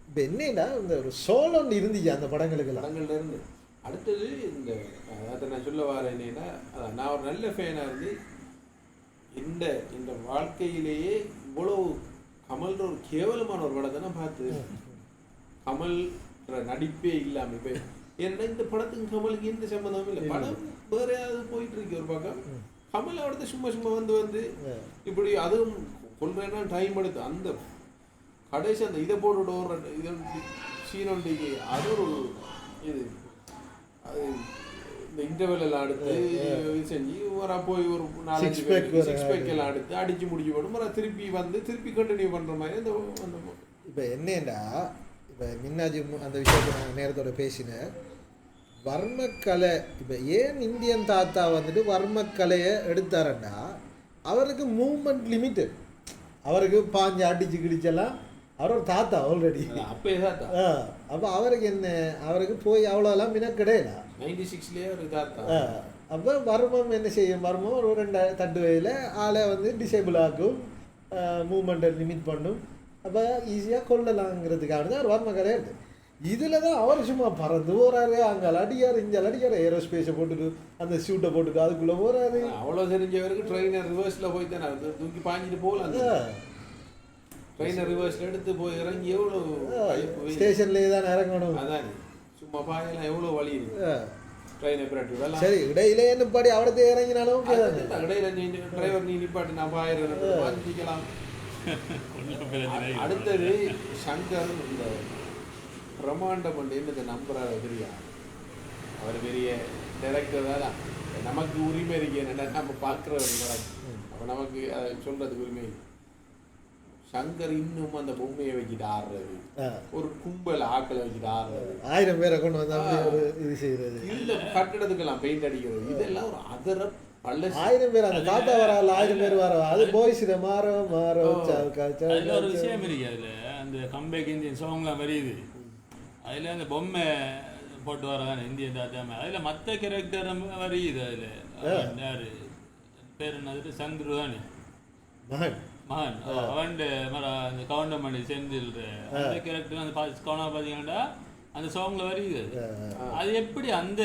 இப்போ என்னடா இந்த ஒரு சோல் ஒன்று இருந்துச்சு அந்த படங்கள்ல இருந்து. அடுத்தது இந்த அதை நான் சொல்ல வரேன் என்னன்னா அதான் நான் ஒரு நல்ல ஃபேனாக இருந்து இந்த வாழ்க்கையிலேயே இவ்வளோ கமல்ற ஒரு கேவலமான ஒரு படத்தை நான் பார்த்து கமல் நடிப்பே இல்லாமல் இப்போ ஏன்னா இந்த படத்துக்கு கமலுக்கு எந்த சம்மந்தமும் இல்லை. படம் வேற ஏதாவது போயிட்டு இருக்கு ஒரு பக்கம். கமல் அவடத்தை சும்மா வந்து இப்படி அதுவும் கொள்றேன்னா டைம் எடுத்து அந்த கடைசி அந்த இதை போட்டுட்டு இது சீனொண்டிக்கு அது ஒரு இது அது இந்த இன்டர்வெல் எல்லாம் அடுத்து இது செஞ்சு வர போய் ஒரு 4-5 பேக் எல்லாம் அடுத்து அடிச்சு முடிச்சு போடும் திருப்பி கண்டினியூ பண்ணுற மாதிரி அந்த இப்போ என்னன்னா இப்போ மின்னாஜி அந்த விஷயத்தை நாங்கள் நேரத்தோட பேசினேன். வர்மக்கலை இப்போ ஏன் இந்தியன் தாத்தா வந்துட்டு வர்மக்கலையை எடுத்தாரன்னா அவருக்கு மூவ்மெண்ட் லிமிட்டு. அவருக்கு பாஞ்சு அடிச்சு கிடிச்செல்லாம் அவர் ஒரு தாத்தா ஆல்ரெடி. அப்பே தாத்தா. அப்போ அவருக்கு என்ன அவருக்கு போய் அவ்வளோலாம் மின கிடையாது 96 ஒரு தாத்தா. அப்போ வர்மம் என்ன செய்யும் வர்மம் ஒரு 2 தட்டு வயதில் ஆளை வந்து டிசேபிள் ஆக்கும் மூவ்மெண்ட்டை லிமிட் பண்ணும். அப்போ ஈஸியாக கொள்ளலாங்கிறதுக்காக தான் வர்ம கிடையாது. இதில் தான் அவர் சும்மா பறந்து போகிறாரு அங்கே அடிக்காரு இங்கே அடிக்காரு ஏரோஸ்பேஸை போட்டுட்டு அந்த ஷூட்டை போட்டுட்டு அதுக்குள்ளே போகிறாரு. அவ்வளோ தெரிஞ்சவருக்கு ட்ரெயினர் ரிவர்ஸில் போய் தானே தூக்கி பாஞ்சிட்டு போகலாம். ட்ரெயினர் ரிவர்ஸில் எடுத்து போய் இறங்கி எவ்வளோ ஸ்டேஷன்லேயே தான் இறங்கணும். அதான் சும்மா பாயெல்லாம் எவ்வளோ வழி இருக்கு ட்ரெயினை பிராட்டி விடலாம். சரி இடையிலே நிப்பாடி அவடத்தை இறங்கினாலும் இடையில டிரைவர் நீ நிப்பாட்டி நான் பாயிரம் வாங்கிக்கலாம். அடுத்தது சங்கர் இந்த பிரம்மாண்டம் என்னது நம்புறாரு தெரியா அவர் பெரிய டைரக்டர் தான். நமக்கு உரிமை இருக்கு என்னென்ன நம்ம பார்க்குற ஒரு படம் அப்போ நமக்கு அதை சொல்றதுக்கு உரிமை. சங்கர் இன்னும் அந்த பொம்மையை வச்சுட்டு ஆடுறது ஒரு கும்பல் ஆக்களை வச்சுட்டு ஆடுறது 1000 பேரை கொண்டு வந்தா இது செய்யறது இந்த கட்டடத்துக்கெல்லாம் பெயிண்ட் அடிக்கிறது இதெல்லாம் ஒரு 1000 பேர் அந்த தாத்தா வரால 1000 பேர் வர அது பாய்ஸ்ல மாறோ அதுல ஒரு விஷயம் இருக்கு. அதுல அந்த கம்பேக் இந்தியன் சாங்லாம் வருது. அதுல அந்த பொம்மை போட்டு வரதானே இந்தியன் தாத்தாமே. அதுல மற்ற கேரக்டர் வருது. அதுல யாரு பேர் என்னது சந்துரு தானே மகன் அவன் அந்த கவுண்டமணி செந்தில் அந்த கேரக்டர் அந்த கவுண்டா பார்த்தீங்கன்னா அந்த சாங்ல வருது. அது எப்படி அந்த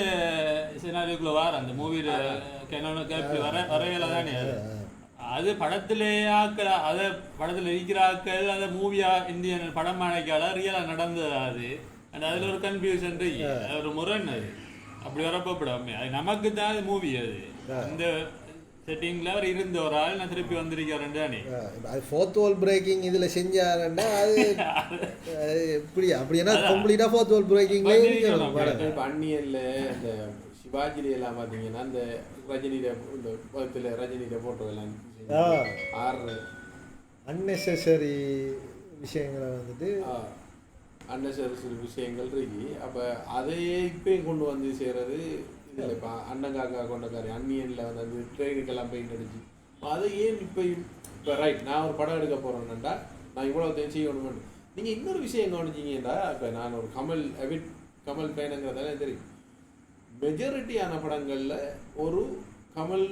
சினாரியோக்குள்ள வர அந்த மூவியில எப்படி வரையில தானே அது படத்திலே ஆக்கள் அதை படத்தில் இருக்கிற ஆக்கள் அந்த மூவியா இந்தியன் படம் நினைக்காத ரியலா நடந்தது அது. அதுல ஒரு கன்ஃபியூஷன் ஒரு முரண் அது அப்படி வரப்படாமே. அது நமக்கு தான் அது மூவி. அது அந்த செட்டிங்ல அவர் இருந்த ஒரு ஆள் நான் திருப்பி வந்திருக்காருன்னு அது ஃபோர்த் வால் பிரேக்கிங் இதுல செஞ்சாருன்னா அது எப்படி அப்படின்னா கம்ப்ளீட்டா ஃபோர்த் வால் பிரேக்கிங் அந்நியன்ல அந்த சிவாஜில எல்லாம் பாத்தீங்கன்னா அந்த ரஜினியில இந்த படத்துல ரஜினியில போட்டோ எல்லாம் அன்னெசரி விஷயங்களை வந்துட்டு அன்னெசரி விஷயங்கள் இருக்கு. அப்போ அதையே இப்பயும் கொண்டு வந்து செய்கிறது இதில் இப்போ அண்ணங்காக்கா கொண்டக்காரி அந்நியனில் வந்து அந்த ட்ரெயினுக்கெல்லாம் பெயிண்ட் அடிச்சு அதை ஏன் இப்பயும் இப்போ ரைட் நான் ஒரு படம் எடுக்க போகிறேன்னாண்டா நான் இவ்வளோ செய்யணும். நீங்கள் இன்னொரு விஷயம் கவனிச்சிங்கன்னா இப்போ நான் ஒரு கமல் ஃபேனுங்கிறதால தெரியும். மெஜாரிட்டியான படங்களில் ஒரு கமல்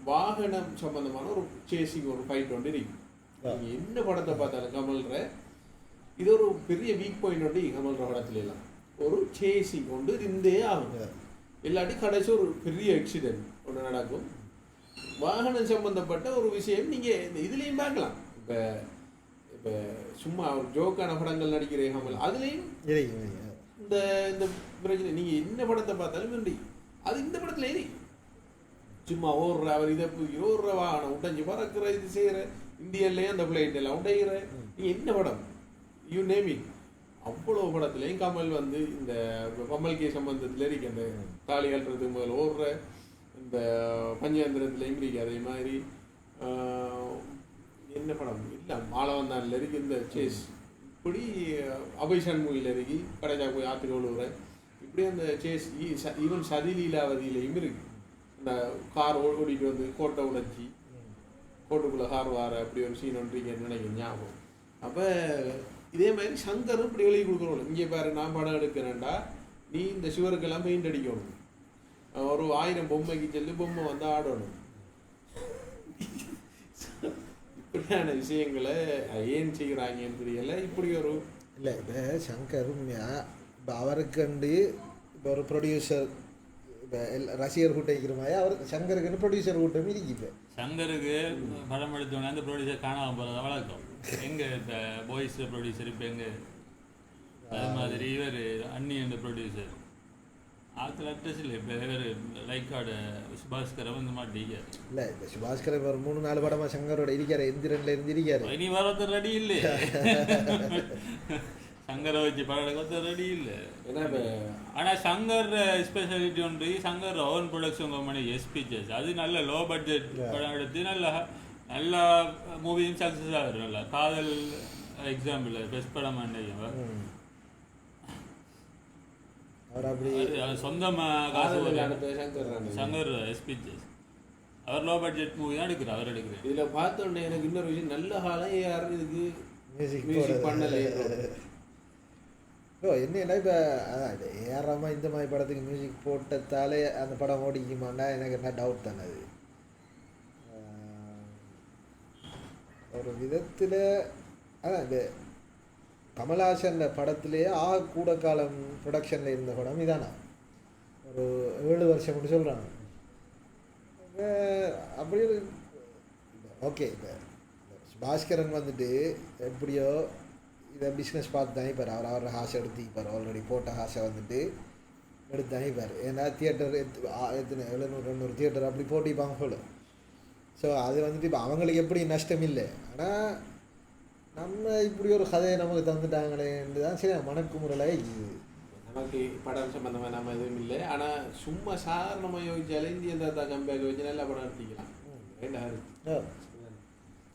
வாகனம் சம்பந்தமான ஒரு சேசிங் ஒரு ஃபைட் ஒன்று இருக்கு. நீங்கள் என்ன படத்தை பார்த்தாலும் கமல்ற இது ஒரு பெரிய வீக் பாயிண்ட் ஒன்று கமல்ற படத்துல எல்லாம் ஒரு சேசிங் ஒன்று இருந்தே ஆகும். இல்லாட்டி கடைசி ஒரு பெரிய ஆக்சிடென்ட் ஒன்று நடக்கும். வாகனம் சம்பந்தப்பட்ட ஒரு விஷயம் நீங்கள் இந்த இதுலேயும் பார்க்கலாம். இப்போ சும்மா ஒரு ஜோக்கான படங்கள் நடிக்கிற கமல் அதுலேயும் இந்த இந்த பிரச்சனை நீங்கள் என்ன படத்தை பார்த்தாலும் நன்றி அது இந்த படத்துல ஏறி சும்மா ஓடுற அவர் இதை ஓடுற வாகனம் உடஞ்சி பறக்கிற இது செய்கிற இந்தியாவிலேயே அந்த பிளைட் எல்லாம் உடைகிற நீங்கள் என்ன படம் யூ நேம் இட் அவ்வளோ படத்துலேயும் கமல் வந்து இந்த கமல் கே சம்பந்தத்தில் இருக்கு. அந்த தாலி கட்டுறதுக்கு முதல் ஓடுற இந்த பஞ்சேந்திரத்துலேயும் இருக்கு. அதே மாதிரி என்ன படம் இல்லை மாலவந்தானில் இருக்கு இந்த சேஸ் இப்படி அபைஷான் மூவியில் இருக்கு. கடைஜா போய் ஆற்றுக்கு விழுவுற இப்படி அந்த சேஸ் ஈவன் சதிலீலாவதியிலையும் இருக்கு. இந்த கார் ஓடிட்டு வந்து கோட்டை உடைச்சி கோட்டுக்குள்ளே கார் வார அப்படி ஒரு சீன் ஒன்று நினைக்கிறேன் ஞாபகம். அப்போ இதே மாதிரி சங்கரும் இப்படி எழுதி கொடுக்குறோம். இங்கே பாரு நான் படம் எடுக்கிறேன்டா நீ இந்த சுவருக்கெல்லாம் பெயிண்ட் அடிக்கணும். ஒரு 1000 பொம்மைக்கு சொல்லி பொம்மை வந்து ஆடணும். இப்படியான விஷயங்களை ஏன் செய்கிறாங்கன்னு தெரியல. இப்படி ஒரு இல்லை இப்போ சங்கர் இப்போ அவருக்குண்டு இப்போ ஒரு ப்ரொடியூசர் இப்போ ரசிகர் கூட்டம் இருக்கிற மாதிரி அவர் சங்கருக்குன்னு ப்ரொடியூசர் கூட்டம் இருக்குது. சங்கருக்கு படம் எடுத்தோன்னே அந்த ப்ரொடியூசர் காணாமல் போகிறத வழக்கம். எங்கே இந்த பாய்ஸ் ப்ரொடியூசர் இப்போ எங்கே அது மாதிரி இவர் அந்நியன் ப்ரொடியூசர் ஆத்துல அட்ரஸ் இல்லை. இப்போ இவர் லைக்காட சுபாஸ்கரை வந்து மாட்டிக்காரு. இல்லை இப்போ சுபாஸ்கரை ஒரு 3-4 படமாக சங்கரோட இருக்காரு. எந்திரன்ல இருந்து இருக்காரு. இனி வரது ரெடி இல்லை. சங்கரை வச்சு படம் எடுக்கிறது ரெடி இல்லை. ஆனால் சங்கர் ஸ்பெஷாலிட்டி ஒன்று சங்கர் ஓன் ப்ரொடக்ஷன் கம்பெனி எஸ்பிச்சஸ் அது நல்ல லோ பட்ஜெட் படம் எடுத்து நல்ல மூவியும் சக்ஸஸ் ஆகிடும். நல்லா காதல் எக்ஸாம்பிள் பெஸ்ட் படம் அவர் அப்படி சொந்தமாக காசு சங்கர் எஸ்பிச்சஸ் அவர் லோ பட்ஜெட் மூவி தான் எடுக்கிறார். அவர் எடுக்கிறார். இதில் பார்த்தோன்னே எனக்கு இன்னொரு விஷயம் நல்ல காலம் யாரும் இதுக்கு மியூசிக் பண்ணலை. என்னன்னா இப்போ அதான் ஏறாமல் இந்த மாதிரி படத்துக்கு மியூசிக் போட்டதாலே அந்த படம் ஓடிக்குமாண்டா எனக்கு என்ன டவுட் தானே. அது ஒரு விதத்தில் அதான் இந்த கமல்ஹாசன் படத்துலேயே கூட காலம் ப்ரொடக்ஷனில் இருந்த படம் இதானா ஒரு 7 வருஷம் மட்டும் சொல்கிறாங்க. அப்படி ஓகே இப்போ பாஸ்கரன் வந்துட்டு எப்படியோ இதை பிஸ்னஸ் பார்த்து தானிப்பார். அவர் ஹாசை எடுத்துப்பார். ஆல்ரெடி போட்ட ஹாசை வந்துட்டு எடுத்து தானிப்பார். ஏன்னா தியேட்டர் எத்தனை 700-800 தியேட்டர் அப்படி போட்டிப்பாங்க போல. ஸோ அது வந்துட்டு இப்போ அவங்களுக்கு எப்படி நஷ்டம் இல்லை. ஆனால் நம்ம இப்படி ஒரு கதையை நமக்கு தந்துட்டாங்களேன்னு தான் சரி மனக்குமுறலாக இருக்குது. நமக்கு படம் சம்பந்தமாக நம்ம எதுவும் இல்லை. ஆனால் சும்மா சாதாரணமாக யோசிச்சாலே இந்தியன் தாத்தா கம்பேக் வச்சு நல்லா படம் எடுத்திக்கலாம்.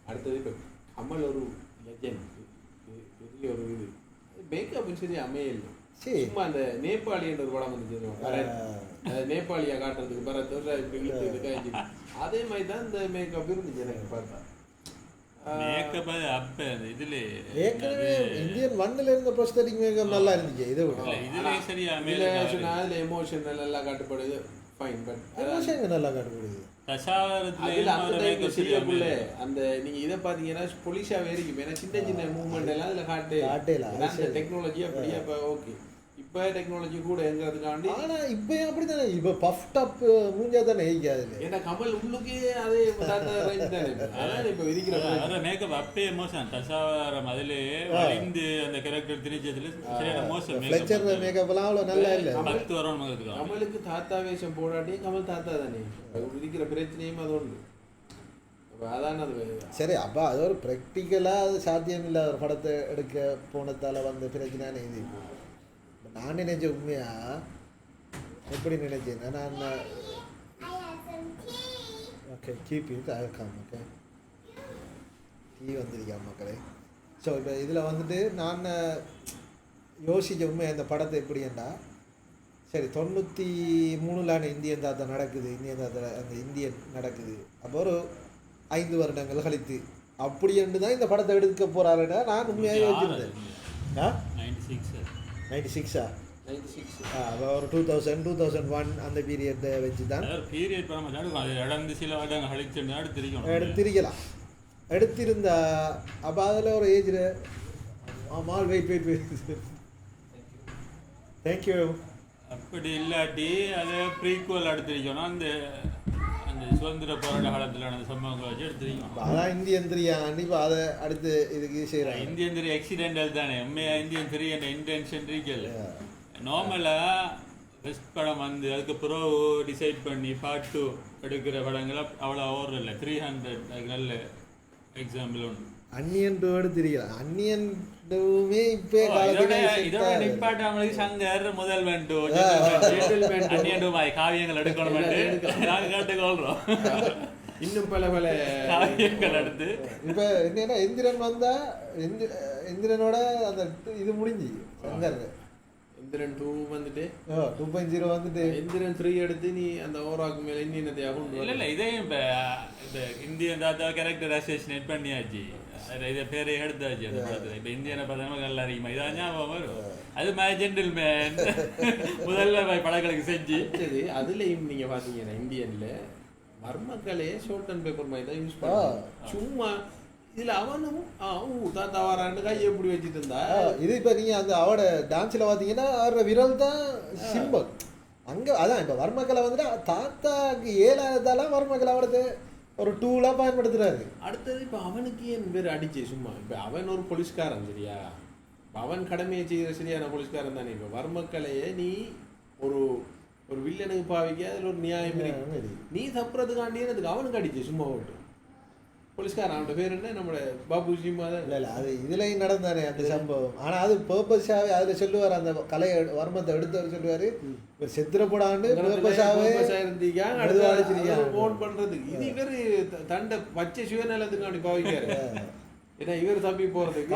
அடுத்தது இப்போ கமல் ஒரு லெஜண்ட் பெரிய ஒரு இது மேக்கப் சரி அமையல. சரி சும்மா அந்த நேபாளின்ற ஒரு படம் வந்து நேபாளியா காட்டுறதுக்கு பரத் இப்படி இழுத்து காய்ச்சி அதே மாதிரி தான் இந்த மேக்கப் இருந்துச்சு எனக்கு பார்த்தா. மேக்கப் அப்ப இதுல ஏற்கனவே இந்தியன் ஒன்னில் இருந்த ப்ரோஸ்தட்டிக் மேக்கப் நல்லா இருந்துச்சு. இதை விட இதுல சரியா அதில் எமோஷன் நல்லா காட்டுப்படுது ஃபைன். பட் எமோஷன் நல்லா காட்டுப்படுது. அந்த நீங்க இதை பாத்தீங்கன்னா பொலிஷாவே இருக்கும். ஏன்னா சின்ன சின்ன மூவ்மெண்ட் எல்லாம் அதுல காட்டு டெக்னாலஜி அப்படியே ஓகே. இப்ப டெக்னாலஜி கூட எங்கிறதுக்காண்டி ஆனா இப்ப அப்படித்தானே இப்ப பஃப்ட் அப் மூஞ்சா தானே ஏய்க்காது. ஏன்னா கமல் உள்ளுக்கே அதே அதான் இப்ப இருக்கிற மேக்கப் அப்பே மோசம் தசாவதாரம் அதிலே வளைந்து அந்த கேரக்டர் திரிச்சதுல சரியான மோசம். ஃப்ளெச்சர் மேக்கப் எல்லாம் அவ்வளவு நல்லா இல்ல. 10 வரும் மகளுக்கு கமலுக்கு தாத்தா வேஷம் போடாட்டி கமல் தாத்தா தானே இருக்கிற பிரச்சனையும் அது ஒன்று. அதான் அது சரி. அப்ப அது ஒரு ப்ராக்டிக்கலா அது சாத்தியம் இல்லாத ஒரு படத்தை எடுக்க போனதால வந்த பிரச்சனை இது. நான் நினைச்ச உண்மையா எப்படி நினைச்சேன்னா நான் ஓகே கீப் இட் ஆகாம ஓகே டீ வந்திருக்கா மக்களே. ஸோ இப்போ இதில் வந்துட்டு நான் யோசிச்ச உண்மை இந்த படத்தை எப்படின்னா சரி 93 இந்தியன் தாத்தா நடக்குது. இந்தியன் தாத்தா அந்த இந்தியன் நடக்குது. அப்போ ஒரு 5 வருடங்கள் கழித்து அப்படி என்று தான் இந்த படத்தை எடுக்க போகிறாருன்னா நான் உண்மையாக யோசிச்சிருந்தேன். 96 அப்போ ஒரு 2000 2001 அந்த பீரியட்டை வச்சு தான் பீரியட் நடந்து சில வருடங்கள் கழிச்சு எடுத்திருக்கலாம். எடுத்திருந்தா அப்போ அதில் ஒரு ஏஜில் ஆமாம் வெயிட் தேங்க்யூ அப்படி இல்லாட்டி அதை ப்ரீக்குவல் எடுத்திருக்கணும். அந்த அந்த சுதந்திர போராட்ட காலத்தில் நடந்த சம்பவங்களை வச்சு எடுத்திருக்கணும். அதான் இந்தியன் 3 இப்போ அதை அடுத்து இதுக்கு செய்கிறாங்க. இந்தியன் 3 ஆக்சிடென்டல் தானே. உண்மையாக இந்தியன் 3 என்ற இன்டென்ஷன் இருக்கல. நார்மலாக பெஸ்ட் படம் வந்து அதுக்கு பிறகு டிசைட் பண்ணி பார்ட் 2 எடுக்கிற படங்களை அவ்வளோ ஓவர் இல்லை. 300 நல்ல எக்ஸாம்பிள் ஒன்று. அன்னியன் 2 எடுத்திருக்கலாம். அன்னியன் 2மே இப்போ இதோட நிப்பாட்டாமலுக்கு சங்கர் முதல்வன் 2 அன்னியன் 2 காவியங்கள் எடுக்கணும் நாங்கள் கேட்டுக்கொள்கிறோம். இன்னும் பல பல காவியங்கள் எடுத்து இப்போ என்னன்னா எந்திரன் வந்தா எந்திரனோட அந்த இது முடிஞ்சு சங்கர் எந்திரன் 2 வந்துட்டு 2.0 வந்துட்டு எந்திரன் 3 எடுத்து நீ அந்த ஓராக்கு மேல இன்னும் இல்லை இதையும் இப்போ இந்த இந்தியன் தாத்தா கேரக்டர் அசோசியேட் பண்ணியாச்சு. இதை பேரை எடுத்தாச்சு அந்த படத்தில். இப்போ இந்தியனை பார்த்தா நல்லா இருக்குமா இதான் ஞாபகம் வரும். அது மாதிரி ஜென்டில்மேன் முதல்ல படங்களுக்கு செஞ்சு அதுலேயும் நீங்கள் பார்த்தீங்கன்னா இந்தியனில் மர்மக்களே ஷோர்ட் அண்ட் பேப்பர் மாதிரி தான் யூஸ் பண்ணுவாங்க. சும்மா இதில் அவனும் தாத்தா வரான்னு கையை எப்படி வச்சுட்டு இருந்தா இது இப்போ நீங்கள் அந்த அவட டான்ஸில் பார்த்தீங்கன்னா அவரோட விரல் தான் சிம்பிள் அங்கே. அதான் இப்போ வர்மக்கலை வந்துட்டு தாத்தாக்கு ஏழாவதாலாம் வர்மக்கலை அவரது ஒரு டூலாக பயன்படுத்துகிறாரு. அடுத்தது இப்போ அவனுக்கு ஏன் பேர் அடிச்சு சும்மா இப்போ அவன் ஒரு போலீஸ்காரன் சரியா, அவன் கடமையை செய்கிற சரியான போலீஸ்காரன் தானே. இப்போ வர்மக்கலையே நீ ஒரு ஒரு வில்லனுக்கு பாவிக்க அதில் ஒரு நியாயம் இருக்கு. நீ தப்புறதுக்காண்டியே அதுக்கு அவனுக்கு அடிச்சு சும்மா ஓட்டு போலீஸ்காரன். அவனோட பேர் என்ன நம்மளோட பாபு சிம்மா தான். இல்லை அது இதுலையும் நடந்தானே அந்த சம்பவம். ஆனால் அது பர்பஸாகவே அதில் சொல்லுவார் அந்த கலையை வர்மத்தை எடுத்தவர் சொல்லுவார் ஒரு செத்துறப்படாண்டு பர்பஸாகவே இருந்தீங்க ஃபோன் பண்ணுறதுக்கு. இது இவர் தண்டை வச்ச சுயநலத்துக்காண்டி பாவிக்காரு. ஏன்னா இவர் தப்பி போறதுக்கு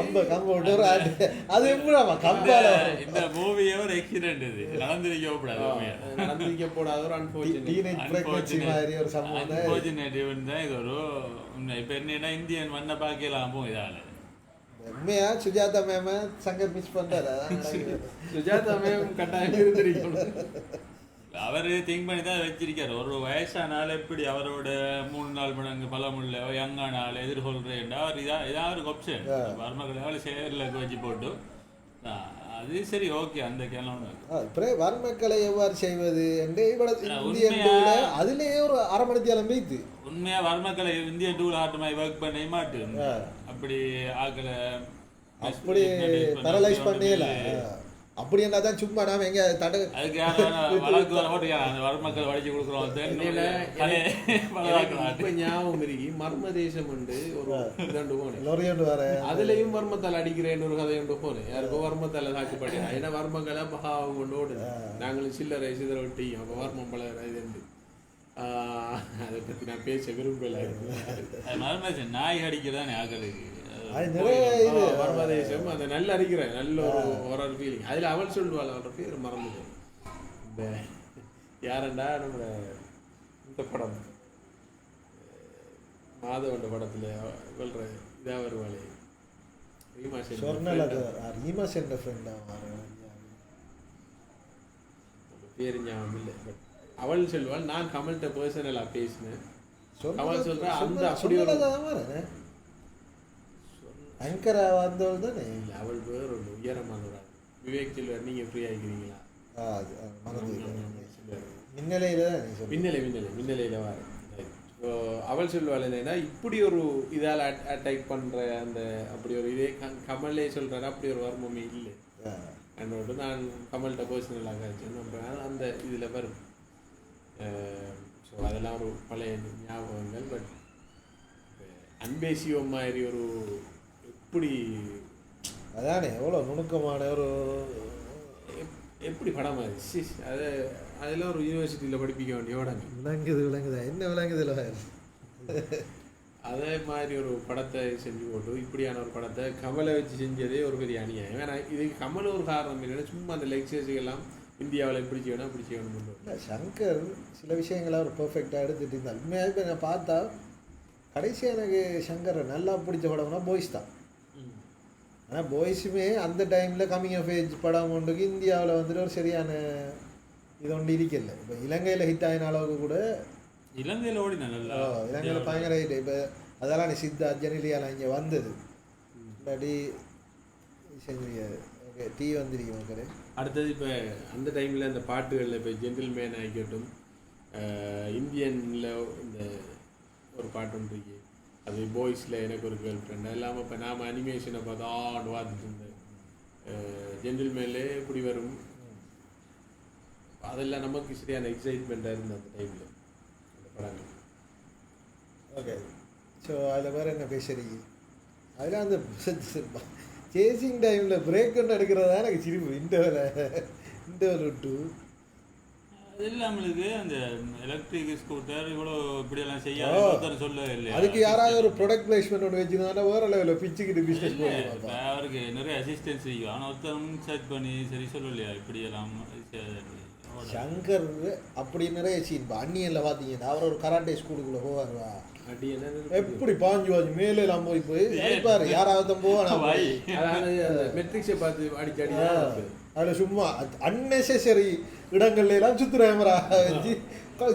அது எப்படாமா கம்பால இந்த மூவியே ஒரு ஆக்சிடென்ட். இது நடந்திருக்க கூடாது ஒரு அன்பார்ச்சுனேட் ஒரு சம்பவம். இது ஒரு உண்மை. இப்போ என்னன்னா இந்தியன் மண்ணை பார்க்கலாம் போகும் இதால உண்மையா சுஜாதா மேம சங்கர் மிஸ் பண்றாரு. சுஜாதா மேம் கட்டாயம் இருந்திருக்கணும். அவர் திங்க் பண்ணி தான் வச்சிருக்காரு. ஒரு வயசானால எப்படி அவரோட 3-4 மடங்கு பலமுள்ள யங்கானால எதிர்கொள்றேன்டா அவர் இதான் ஒரு ஆப்ஷன். வர்மக்களை சேர்ல வச்சு போட்டு அது சரி ஓகே. அந்த கேள்வி வர்மக்களை எவ்வாறு செய்வது என்று அதுலேயே ஒரு அரை மணி தேலம் வைத்து உண்மையா வர்மக்களை இந்திய டூல் ஆட்டமாய் ஒர்க் பண்ண மாட்டு அப்படி ஆக்கல அப்படி பேரலைஸ் பண்ணல. அப்படி என்ன தான் சும்மா நாம எங்க தடு வர்மக்கள் வடிச்சு கொடுக்குறோம். ஞாபகம் இருக்கு மர்ம தேசம் உண்டு ஒரு வர அதுலயும் வர்மத்தால் அடிக்கிறேன்னு ஒரு கதை உண்டு போனேன். யாருக்கோ வர்மத்தால தாக்குப்பட்டு ஏன்னா வர்மக்களை பகாவம் கொண்டு ஓடு நாங்களும் சில்லறை சிதற விட்டி அப்போ வர்மம் பல இது உண்டு. அதை பத்தி நான் பேச விரும்பல. நாய் அடிக்கிறதானே ஆக்களுக்கு அது நிறைய இது பரமதேசம் அந்த நல்ல அடிக்கிறேன் நல்ல ஒரு ஹாரர் ஃபீலிங் அதில் அவள் சொல்லுவாள் அவளோட பேர் மறந்துட்டு இந்த யாரண்டா நம்ம இந்த படம் மாதவண்ட படத்தில் சொல்கிற இதாக வருவாளே ரீமாசன் ஃப்ரெண்டாக பேர் ஞாபகம் இல்லை பட் அவள் சொல்லுவாள் நான் கமல்கிட்ட பர்சனலாக பேசினேன் கமல் சொல்கிறேன் அந்த அப்படி ஒரு அங்கரா வந்தவள் தானே இல்லை அவள் பேர் ஒன்று உயரமான ஒரு ஆள் விவேக் சொல்லுவார் நீங்கள் ஃப்ரீ ஆகிக்கிறீங்களா மின்னலையில் வர அவள் சொல்லுவாள் என்னன்னா இப்படி ஒரு இதால் அட்டாக் பண்ணுற அந்த அப்படி ஒரு இதே கமலே சொல்கிறாரு அப்படி ஒரு வர்மமே இல்லை என்னோட நான் கமல்கிட்ட பர்சனலாக சொன்னேன் அந்த இதில் வரும் ஸோ அதெல்லாம் ஒரு பழைய ஞாபகங்கள் பட் அன்பேசியோ மாதிரி ஒரு எப்படி அதானே எவ்வளோ நுணுக்கமான ஒரு எப்படி படம் அது அது அதெல்லாம் ஒரு யூனிவர்சிட்டியில் படிப்பிக்க வேண்டிய விளங்குதா என்ன விளங்குதில்ல அதே மாதிரி ஒரு படத்தை செஞ்சு போட்டு இப்படியான ஒரு படத்தை கமலை வச்சு செஞ்சதே ஒரு பெரிய அநியாயம் ஏன்னா இதுக்கு கமல் ஒரு காரணம் இல்லைன்னா சும்மா அந்த லெக்சர்ஸுக்கெல்லாம் இந்தியாவில் எப்படி செய்யணும் அப்படி செய்யணும் இல்லை சங்கர் சில விஷயங்களை அவர் பர்ஃபெக்டாக எடுத்துகிட்டு இருந்தார் உண்மையாக இப்போ நான் பார்த்தா கடைசியாக எனக்கு சங்கர் நல்லா பிடிச்ச படம்னா பாய்ஸ் தான் ஆனால் பாய்ஸுமே அந்த டைமில் கம்மிங் ஆஃப் ஏஜ் படம் ஒன்றுக்கு இந்தியாவில் வந்துட்டு ஒரு சரியான இது ஒன்று இருக்கல இப்போ இலங்கையில் ஹிட் ஆகின அளவுக்கு கூட இலங்கையில் ஓடினா நல்லா இலங்கையில் பயங்கர ஹிட் இப்போ அதெல்லாம் சித்தா ஜெனிலியாலாம் இங்கே வந்தது இல்லாட்டி செஞ்சிருக்காது ஓகே டீ வந்துருக்கு மக்களே அடுத்தது இப்போ அந்த டைமில் இந்த பாட்டுகளில் இப்போ ஜென்டில்மேன் ஆகிக்கட்டும் இந்தியனில் இந்த ஒரு பாட்டு ஒன்று இருக்கு அது பாய்ஸில் எனக்கு ஒரு கேர்ள் ஃப்ரெண்ட் இல்லாமல் இப்போ நாம் அனிமேஷனை பார்த்தா பார்த்துட்டு இருந்தேன் ஜென்டில்மேன்லே இப்படி வரும் அதெல்லாம் நமக்கு சரியான எக்ஸைட்மெண்ட்டாக இருந்தது அந்த டைமில் அந்த படங்கள் ஓகே ஸோ அதில் வேறு என்ன பேசுறீங்க அதில் அந்த சேசிங் டைமில் பிரேக் ஒன்று எடுக்கிறதா எனக்கு சிரிப்பு இன்டர்வல் விட்டு அது நம்மளுக்கு அந்த எலக்ட்ரிக் ஸ்கூட்டர் இவ்வளோ இப்படியெல்லாம் செய்யாத சொல்ல இல்லையா அதுக்கு யாராவது ஒரு ப்ராடக்ட் பிளேஸ்மெண்ட் ஒன்று வச்சுருந்தாங்கன்னா வேறு லெவலில் பிச்சுக்கிட்டு பிஸ்னஸ் இப்போ அவருக்கு நிறைய அசிஸ்டன்ஸ் செய்யும் ஆனால் ஒருத்தரும் சர்ச் பண்ணி சரி சொல்லலையா இப்படியெல்லாம் சங்கர் அப்படி நிறைய சீன் அன்னியனில் பார்த்தீங்கன்னா அவர் ஒரு கராட்டே ஸ்கூலுக்குள்ளே போவாருவா எப்படி பாஞ்சு மேலே எல்லாம் போய் இருப்பாரு யாராவது போவானா மெட்ரிக்ஸை பார்த்து அடிக்கடி அதில் சும்மா அன்னெசரி இடங்கள்ல எல்லாம் சுத்துறேமரா வச்சு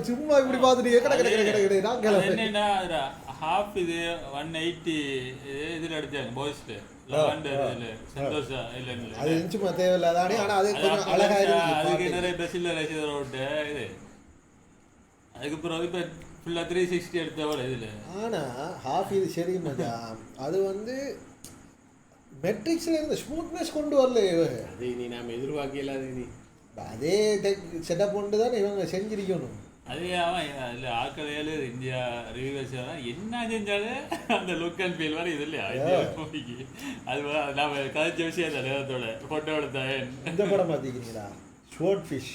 சும்மா இப்படி பார்த்துட்டு என்னன்னா ஹாஃப் இது 180 இதில் எடுத்தாங்க பாய்ஸ்ட்டு அது சும்மா தேவையில்லாதானே ஆனால் அது கொஞ்சம் அழகா அதுக்கு நிறைய பெஸ்டில் விட்டு இது அதுக்கப்புறம் இப்போ ஃபுல்லாக 360 எடுத்தவள இதில் ஆனால் ஹாஃப் இது சரி மச்சான் அது வந்து மெட்ரிக்ஸில் இருந்த ஸ்மூத்னஸ் கொண்டு வரல அது நீ நாம் எதிர்பார்க்கல அது நீ அதே செட்டப் கொண்டு தான் இவங்க செஞ்சிருக்கணும் அதே அவன் இல்லை ஆக்கள் இந்தியா ரிவ்யூவர்ஸ் என்ன செஞ்சாலும் அந்த லுக் அண்ட் ஃபீல் வர இது இல்லையா மூவிக்கு அது நம்ம கதைச்ச விஷயம் தான் நேரத்தோட ஃபோட்டோ எடுத்தேன் இந்த படம் பார்த்துக்கிறீங்களா ஸ்வோர்ட் ஃபிஷ்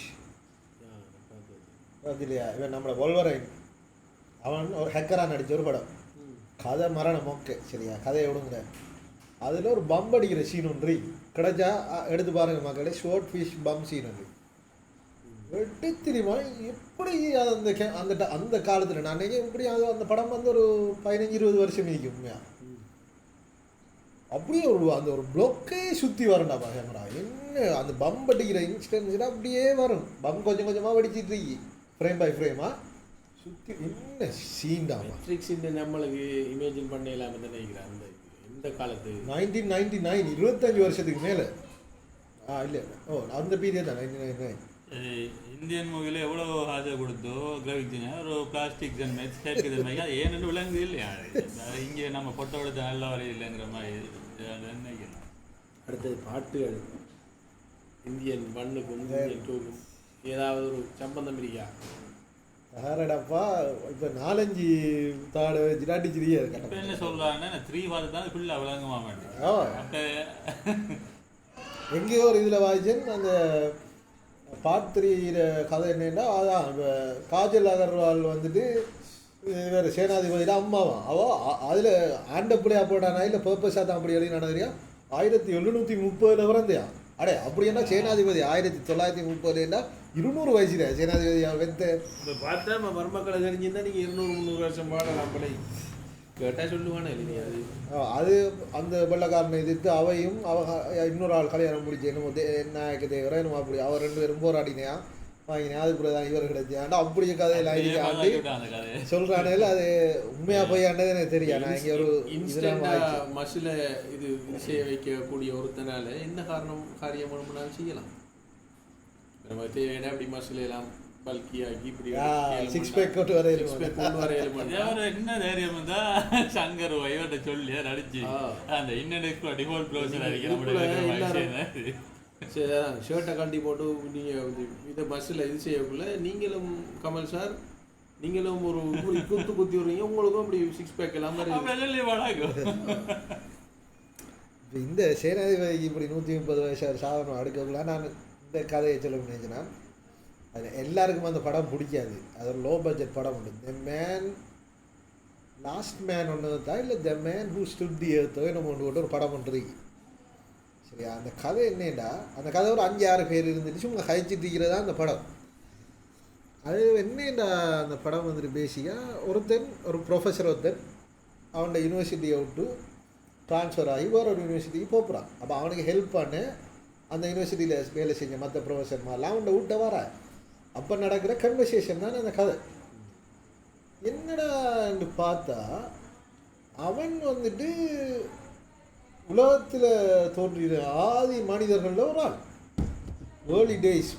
பார்த்து இல்லையா இவன் நம்மளை ஒல்வரைன் அவன் ஒரு ஹேக்கராக நடித்த ஒரு படம் கதை மரண மொக்கை சரியா கதையை விடுங்கிற அதில் ஒரு பம்ப் அடிக்கிற சீன் ஒன்று கிடைச்சா எடுத்து பாருங்கள் மக்களே ஷோர்ட் ஃபிஷ் பம்ப் சீன் அது வெட்டி தெரியுமா எப்படி அந்த அந்த அந்த காலத்தில் நான் எப்படி அது அந்த படம் வந்து ஒரு 15-20 வருஷம் இருக்கும் உண்மையா அப்படியே ஒரு அந்த ஒரு ப்ளொக்கே சுற்றி வரண்டா கேமரா என்ன அந்த பம்ப் அடிக்கிற இன்ஸ்டன்ஸ்னா அப்படியே வரும் பம்ப் கொஞ்சம் கொஞ்சமாக வெடிச்சிட்டு இருக்கி ஃப்ரேம் பை ஃப்ரேமாக சுற்றி என்ன சீன்டா மெட்ரிக்ஸ் நம்மளுக்கு இமேஜின் பண்ண இல்லாமல் தான் நினைக்கிறேன் அந்த இந்த காலத்து 1999 25 வருஷத்துக்கு மேலே இல்லை அந்த பீரியட் தான் 1999 இந்தியன் மூவியில் எவ்வளோ ஆசை கொடுத்தோ கிராஃபிக்ஸுங்க ஒரு பிளாஸ்டிக் ஜன்மேட்ஸ் சேர்க்கு ஜன்மைக்கு அது ஏன்னு விளங்குது இல்லையா இங்கே நம்ம ஃபோட்டோ எடுத்த நல்லா வரையும் இல்லைங்கிற மாதிரி நினைக்கிறேன். அடுத்தது பாட்டுகள் இந்தியன் 1க்கும் இந்தியன் 2க்கும் ஏதாவது ஒரு சம்பந்தம் இருக்கா? யாரடாப்பா இப்போ 4-5 தாடு ஜிராட்டிச்சிரியே இப்போ என்ன சொல்கிறாங்கன்னா 3 பார்த்து தான் ஃபுல்லாக விளங்குமா மாட்டேன். அப்போ எங்கேயோ ஒரு இதில் வாய்ச்சேன் அந்த பார்ட் 3 கதை என்னென்னா அதான் இப்போ காஜல் அகர்வால் வந்துட்டு வேறு சேனாதிபதியில் அம்மாவா அதில் ஆண்ட பிள்ளையா போட்டானா இல்லை பர்பஸாக தான் அப்படி எழுதினானா தெரியா 1730 பிறந்தையா அடே அப்படின்னா சேனாதிபதி 1930 200 வயசுல சேனாதிபதியா வெத்த இப்போ பார்த்தா நம்ம மருமக்களை தெரிஞ்சிருந்தா நீங்கள் 200-300 வருஷம் பாடலாம் பிள்ளை கேட்டால் சொல்லுவானே இல்லையா அது அது அந்த வெள்ளக்காரனை எதிர்த்து அவையும் இன்னொரு ஆள் கல்யாணம் முடிச்சு என்னமோ நாயக்க தேவரா என்னமோ அப்படி அவர் 2 பேரும் போராடினையா வாங்கினேன் அதுக்குள்ள தான் இவர் கிடைச்சாண்டா அப்படியே கதையெல்லாம் இருக்காண்டு சொல்கிறானேல அது உண்மையாக போயாண்டது எனக்கு தெரியும் நான் இங்கே ஒரு இன்ஸ்டன்ட் மசில இது செய்ய வைக்கக்கூடிய ஒருத்தனால என்ன காரியம் வேணும்னாலும் செய்யலாம் நம்ம தேவையான அப்படி மசில எல்லாம் பல்கியாக்கி இப்படி 6 பேக் கொண்டு வரையில என்ன தைரியம் இருந்தா சங்கர் வைவட்ட சொல்லி அடிச்சு அந்த இன்னெட் டிஃபால்ட் க்ளோசர் அடிக்கிற சரி ஷர்ட்டை கட்டி போட்டு நீங்கள் இதை பஸ்ஸில் இது செய்யக்குள்ள நீங்களும் கமல் சார் நீங்களும் ஒரு குத்தி விடுறீங்க உங்களுக்கும் அப்படி 6 பேக் எல்லாம் இந்த சேனாதிபதிக்கு இப்படி 130 வயசு சாதனம் அடுக்கக்குள்ள நான் இந்த கதையை சொல்ல நினைச்சேன்னா அது எல்லாருக்கும் அந்த படம் பிடிக்காது அது ஒரு லோ பட்ஜெட் படம் உண்டு த மேன் லாஸ்ட் மேன் ஒன்று தான் இல்லை த மேன் ஹூ ஸ்டுட் தி எர்த்தோ நம்ம ஒன்று போட்டு ஒரு படம் பண்ணுறீங்க சரியா அந்த கதை என்னடா அந்த கதை ஒரு 5-6 பேர் இருந்துச்சு உங்களை கழிச்சிட்டு இருக்கிறதா அந்த படம் அது என்னடா அந்த படம் வந்துட்டு பேசிக்காக ஒரு ப்ரொஃபஸர் அவனோட யூனிவர்சிட்டியை விட்டு ட்ரான்ஸ்ஃபர் ஆகி வேறு ஒரு யூனிவர்சிட்டிக்கு போகிறான் அப்போ அவனுக்கு ஹெல்ப் பண்ண அந்த யூனிவர்சிட்டியில் வேலை செஞ்ச மற்ற ப்ரொஃபஸர் மாதிரிலாம் அவன்கிட்ட விட்ட வர அப்போ நடக்கிற கன்வர்சேஷன் தான் அந்த கதை என்னடான்னு பார்த்தா அவன் வந்துட்டு உலகத்தில் தோன்றிய ஆதி மனிதர்களில் ஒரு ஆள் ஏர்லி டேஸ்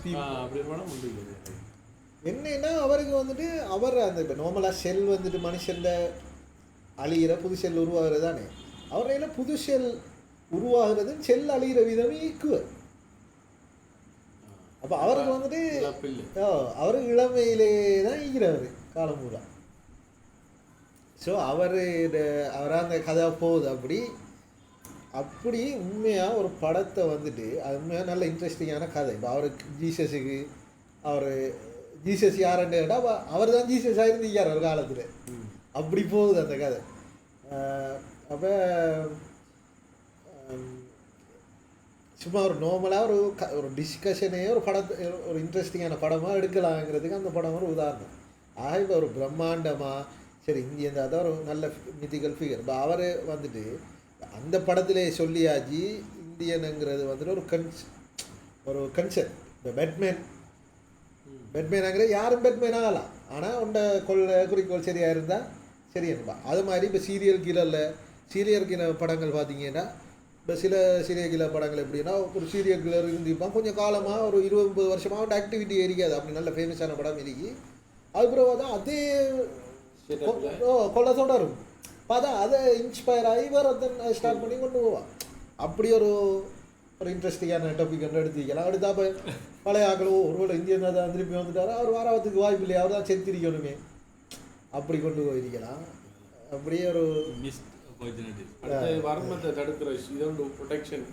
என்னன்னா அவருக்கு வந்துட்டு அவர் அந்த இப்போ நார்மலாக செல் வந்துட்டு மனுஷன்ல அழிகிற புது செல் உருவாகிறது தானே அவரையில் புது செல் உருவாகிறது செல் அழிகிற விதமே ஈக்குவல் அப்போ அவருக்கு வந்துட்டு அவருக்கு இளமையிலே தான் ஈக்கிறவர் காலம் பூரா ஸோ அவராக அந்த கதை போகுது அப்படி உண்மையாக ஒரு படத்தை வந்துட்டு அது உண்மையாக நல்ல இன்ட்ரெஸ்டிங்கான கதை இப்போ அவருக்கு ஜீசஸ் யாருன்னு கேட்டால் அவர் தான் ஜீசஸ் ஆகிருந்திருக்கார் ஒரு காலத்தில் அப்படி போகுது அந்த கதை அப்போ சும்மா ஒரு நார்மலாக ஒரு டிஸ்கஷனே ஒரு படத்தை ஒரு இன்ட்ரெஸ்டிங்கான படமாக எடுக்கலாங்கிறதுக்கு அந்த படம் ஒரு உதாரணம் ஆக இப்போ ஒரு பிரம்மாண்டமாக சரி இந்தியன் தான் ஒரு நல்ல மித்திக்கல் ஃபிகர் இப்போ அவர் வந்துட்டு அந்த படத்திலே சொல்லியாச்சு இந்தியனுங்கிறது வந்துட்டு ஒரு கன்செப்ட் இப்போ பேட்மேனாங்கிறது யாரும் பேட்மேன் ஆகலாம் ஆனால் உண்ட குறிக்கோள் சரியாக இருந்தால் சரியன்பா அது மாதிரி இப்போ சீரியல் கில்லர் படங்கள் பார்த்தீங்கன்னா இப்போ சில சீரியல் கில்லர் படங்கள் எப்படின்னா ஒரு சீரியல் கில்லர் இருந்துப்பான் கொஞ்சம் காலமாக ஒரு 20-30 வருஷமாக அவன் ஆக்டிவிட்டி இருக்காது அப்படி நல்ல ஃபேமஸான படம் இருக்கி அதுக்கப்புறம் தான் அதே கொள்ள தொடரும் பார்த்தா அதை இன்ஸ்பயர் ஆகி வேறு ஸ்டார்ட் பண்ணி கொண்டு போவான் அப்படி ஒரு இன்ட்ரெஸ்டிங்கான டாபிக் ஒன்று எடுத்துக்கலாம் அடுத்தா இப்போ பழைய ஆக்களோ ஒருவேளை இந்தியன் தான் திருப்பி வந்துட்டாரோ அவர் வாரத்துக்கு வாய்ப்பு இல்லையா அவர் தான் செத்திரிக்கணுமே அப்படி கொண்டு போயிருக்கலாம் அப்படியே ஒரு வர்மத்தை தடுக்கிற இதோட ப்ரொடெக்ஷன்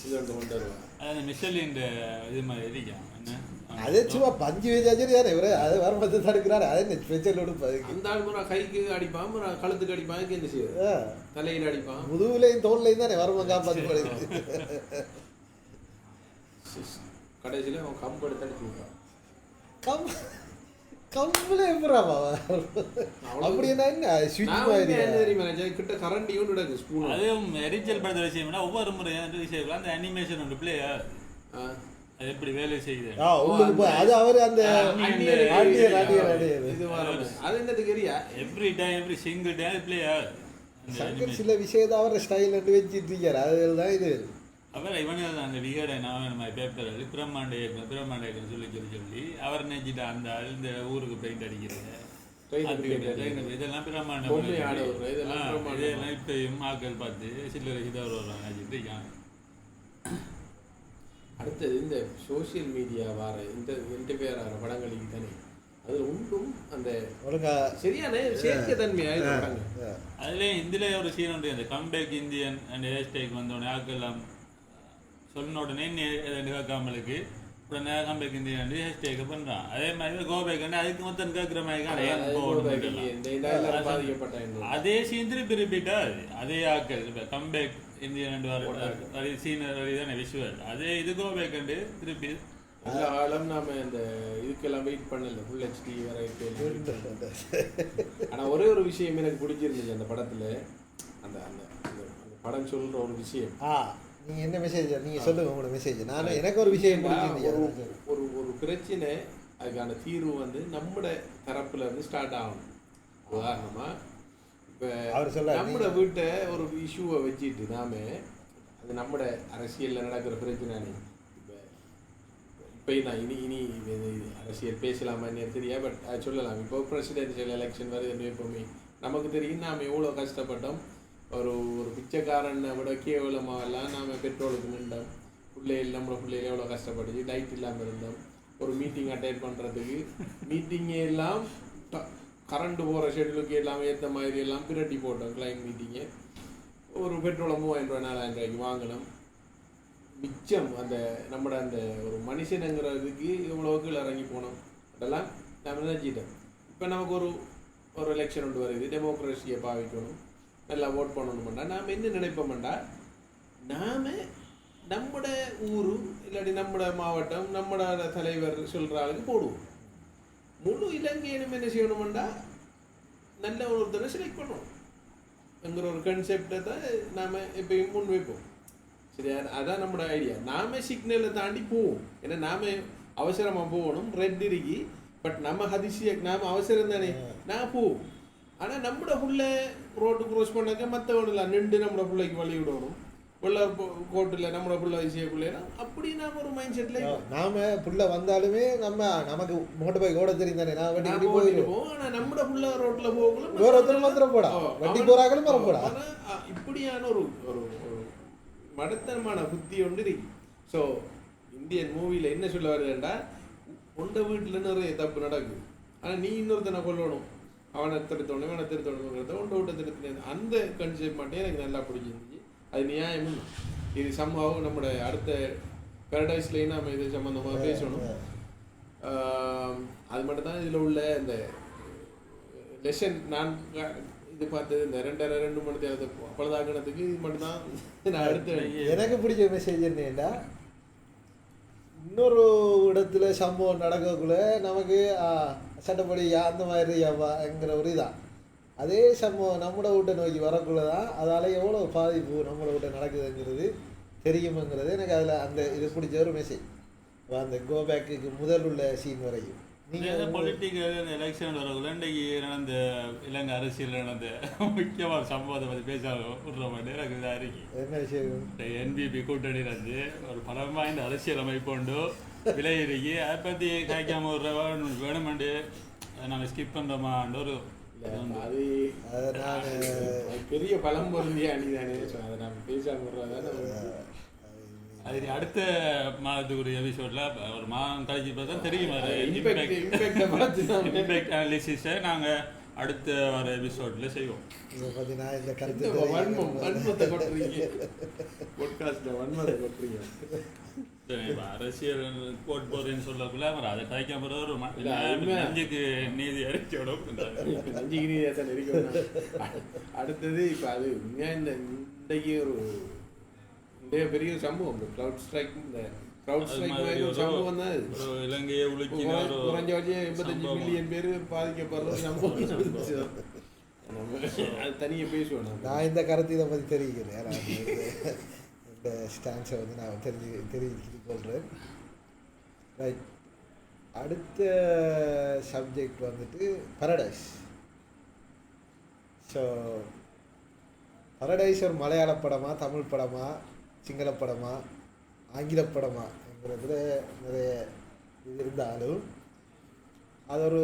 இதோட கொண்டு வருவாங்க மிஷலின் இது மாதிரி இருக்கா அதே சும்மா பஞ்சு வச்சாச்சு தானே இவரு அது வர்மத்தை தடுக்கிறாரு அது ஸ்பெஷல் உடுப்பு அந்த ஆள் முறை கைக்கு அடிப்பான் கழுத்துக்கு அடிப்பான் என்ன செய்யுது தலையில் அடிப்பான் முதுகுலையும் தோல்லையும் தானே வர்மம் காப்பாற்றப்படுது கடைசியில் அவன் கம்பு எடுத்து அடிச்சு விட்டான் கம்புல எப்படாமா அப்படின்னா என்ன ஸ்விட்ச் மாதிரி தெரியுமா கிட்ட கரண்டியும் நடக்கு ஸ்பூன் அதுவும் எரிச்சல் படுத்த விஷயம்னா ஒவ்வொரு முறை விஷயம் அந்த அனிமேஷன் ஒன்று பிளேயர் அது எப்படி வேலை செய்யுது அது அவர் அந்த அது என்னது தெரியா எவ்ரி சிங்கிள் டே பிளேயர் சில விஷயத்தை அவர் ஸ்டைல் வச்சுட்டு இருக்காரு அதுதான் இது அப்புறம் இவனு அந்த விகடை நான் பேப்பர் பிரம்மாண்டேக்கன்னு சொல்லி அவர் நினைச்சிட்டு அந்த ஊருக்கு பெயிண்ட் அடிக்கிறது இதெல்லாம் பிரம்மாண்டம் இதெல்லாம் இப்பயும் ஆக்கள் பார்த்து சில்லறை இதாக வருவாங்க நினைச்சிட்டு அடுத்தது இந்த சோசியல் மீடியா வர இந்த பேர் ஆகிற படங்களுக்கு தானே அது ஒன்றும் அந்த சரியான செயற்கை தன்மையாக அதுலேயே இதில் ஒரு சீன் உண்டு அந்த கம்பேக் இந்தியன் அண்ட் ஹேஷ்டேக் வந்தோடனே ஆக்கெல்லாம் சொன்ன உடனே கேட்காமலுக்கு உடனே கம்பேக் இந்தியாண்டி ஹேஷ்டேக் பண்ணுறான். அதே மாதிரி கோபேக் அதுக்கு மொத்தம் கேட்குற மாதிரி அதே சீன் திருப்பி ரிப்பீட்டா அதே ஆக்கள் இப்போ கம்பேக் இந்தியன் வரி சீனர் வரி தானே விஷுவல் அதே இது கோபேக் திருப்பி எல்லா காலம் நாம இந்த இதுக்கெல்லாம் வெயிட் பண்ணல ஃபுல் ஹெச்டி வர. ஆனா ஒரே ஒரு விஷயம் எனக்கு பிடிச்சிருந்துச்சு அந்த படத்துல, அந்த அந்த படம் சொல்ற ஒரு விஷயம். நீங்க என்ன மெசேஜ் நீங்க சொல்லுங்க உங்களோட மெசேஜ். நானும் எனக்கு ஒரு விஷயம் ஒரு ஒரு பிரச்சனை அதுக்கான தீர்வு வந்து நம்மட தரப்புல இருந்து ஸ்டார்ட் ஆகணும். உதாரணமா இப்ப அவர் சொல்ல நம்மட வீட்டை ஒரு இஷ்யூவை வச்சுட்டு நாம அது நம்மட அரசியல்ல நடக்கிற பிரச்சனை. இப்போ நான் இனி அரசியல் பேசலாமான்னு தெரியா, பட் அது சொல்லலாம். இப்போ பிரசிடென்ஷியல் எலெக்ஷன் வருது எப்பவுமே நமக்கு தெரியும் நாம் எவ்வளோ கஷ்டப்பட்டோம். ஒரு ஒரு பிச்சைக்காரனை விட கேவலமாக எல்லாம் நாம் பெட்ரோலுக்கு நின்றோம். பிள்ளைகள் நம்மளோட பிள்ளைகள் எவ்வளோ கஷ்டப்பட்டுச்சு, லைட் இல்லாமல் இருந்தோம். ஒரு மீட்டிங் அட்டெண்ட் பண்ணுறதுக்கு மீட்டிங்கே எல்லாம் கரண்ட் போகிற ஷெட்யூலுக்கு எல்லாம் ஏற்ற மாதிரி எல்லாம் பிரட்டி போட்டோம். கிளைண்ட் மீட்டிங்கு ஒரு பெட்ரோலை 3000 ரூபா 4000 ரூபாய்க்கு வாங்கினோம். மிச்சம் அந்த நம்மட அந்த ஒரு மனுஷனுங்கிறதுக்கு இவ்வளோ கீழே இறங்கி போனோம். அதெல்லாம் நம்ம நினைச்சிட்டோம். இப்போ நமக்கு ஒரு ஒரு எலெக்ஷன் ஒன்று வருது, டெமோக்ரஸியை பாவிக்கணும், நல்லா ஓட் பண்ணணுமெண்டா நாம் என்ன நினைப்போம்டா, நாம் நம்மட ஊர் இல்லாட்டி நம்மட மாவட்டம் நம்மட தலைவர் சொல்கிற ஆளுக்கு போடுவோம். முழு இலங்கையிலும் என்ன செய்யணுமெண்டா நல்ல ஒருத்தரை செலக்ட் பண்ணுவோம் என்கிற ஒரு கன்செப்டை தான் நாம் எப்பயும் முன் வைப்போம். சரியா? அதான் நம்மளோட ஐடியா. நாம சிக்னலை தாண்டி போவோம். ஏன்னா நாம அவசரமாக போகணும், ரெட் இருக்கி. பட் நம்ம ஹதிசிய நாம அவசரம் தானே, நான் போவோம். ஆனால் நம்மளோட புள்ள ரோட்டு க்ரோஸ் பண்ணாக்க மற்றவங்கள நின்று நம்மளோட பிள்ளைக்கு வழி விடணும். பிள்ளை கோட்டில் நம்மளோட பிள்ளை விஷயக்குள்ளேனா அப்படி நாம ஒரு மைண்ட் செட்டில் நாம புள்ள வந்தாலுமே நமக்கு மோட்டர் பைக் ஓட தெரியும் தானே, நான் வண்டி போயிடுவோம். ஆனால் நம்மளோட புள்ள ரோட்டில் போகலாம், ஒருத்தர் மாத்திரம் போடா வண்டி போறாங்களும் மரம் போடா. இப்படியான ஒரு ஒரு மடத்தனமான புத்தி ஒன்று இருக்கு. ஸோ இந்தியன் மூவியில் என்ன சொல்ல வருதுன்னா, உண்ட வீட்டில் நிறைய தப்பு நடக்குது, ஆனால் நீ இன்னொருத்தனை கொல்லணும், அவனை திருத்தணும் இவனை திருத்தணுங்கிறத உண்ட விட்ட திருத்தினது. அந்த கன்செப்ட் மட்டும் எனக்கு நல்லா பிடிச்சிருந்துச்சு. அது நியாயமும். இது சம்பவம் நம்மளோட அடுத்த பேரடைஸ்லேயும் நம்ம இது சம்மந்தமாக பேசணும். அது மட்டும்தான் இதில் உள்ள இந்த லெசன். நான் இது பார்த்தது இந்த 2 மணி தேவை பழுதாக்கணத்துக்கு இது மட்டும்தான் நான் அடுத்த எனக்கு பிடிச்ச மெசேஜ் என்னன்னா, இன்னொரு இடத்துல சம்பவம் நடக்கக்குள்ள நமக்கு சட்டப்படி அந்த மாதிரி என்கிற ஒரு இதான். அதே சம்பவம் நம்மளோட வீட்டை நோக்கி வரக்குள்ளதான் அதால் எவ்வளோ பாதிப்பு நம்மளோட வீட்டை நடக்குதுங்கிறது தெரியுமுங்கிறது எனக்கு அதில் அந்த இது பிடிச்ச ஒரு மெசேஜ். அந்த கோபேக்கு முதல் உள்ள சீன் வரைக்கும் நீங்கள் பொலிட்டிக்கல் எலெக்ஷன் வரக்குள்ள இன்றைக்கு நடந்த இலங்கை அரசியல் நடந்த முக்கியமான சம்பவத்தை பற்றி பேச விடுற மாதிரி எனக்கு இதாக இருக்கு. என்ன விஷயம்? என்பிபி கூட்டணியிலேருந்து ஒரு பலம் வாய்ந்த அரசியல் அமைப்பு உண்டு விலையிறக்கி அதை பற்றி காய்க்காம ஒரு வேணுமெண்டு நாங்கள் ஸ்கிப் பண்ணுறோமான்ற ஒரு அது பெரிய பலம் பொருந்திய அணிதானே. அதை நம்ம பேசாம அது அடுத்த மாதத்துக்குரிய எபிசோட்ல ஒரு மாதம் கழிச்சு பார்த்தா தெரியும். இம்பேக்ட் அனாலிசிஸை நாங்கள் அடுத்த வர எபிசோட்ல செய்வோம். பார்த்தீங்கன்னா இந்த கருத்து அரசியல் கோட் போறேன்னு சொல்லக்குள்ள அதை காய்க்காம ஒரு நஞ்சுக்கு நீதி அறிக்கையோடும் நஞ்சுக்கு நீதியாத்தான் இருக்கணும். அடுத்தது இப்போ அது இன்றைக்கு ஒரு பெரிய சம்பவம் கிளவுட் ஸ்ட்ரைக். இந்த கிளவுட் ஸ்ட்ரைக் சம்பவம் தான் இலங்கையை குறைஞ்சபட்சம் 85 மில்லியன் பேர் பாதிக்கப்படுற சம்பவம். அது தனியாக பேசுவேன். நான் இந்த கருத்து இதை பற்றி தெரிவிக்கிறேன். இந்த ஸ்டான்ஸை வந்து நான் தெரிவித்து கொள்கிறேன். ரைட். அடுத்த சப்ஜெக்ட் வந்துட்டு பரடைஸ். ஸோ பரடைஸ் ஒரு மலையாள படமா, தமிழ் படமா, சிங்கள படமா, ஆங்கில படமாங்கிறதுல நிறைய இது இருந்தாலும் அது ஒரு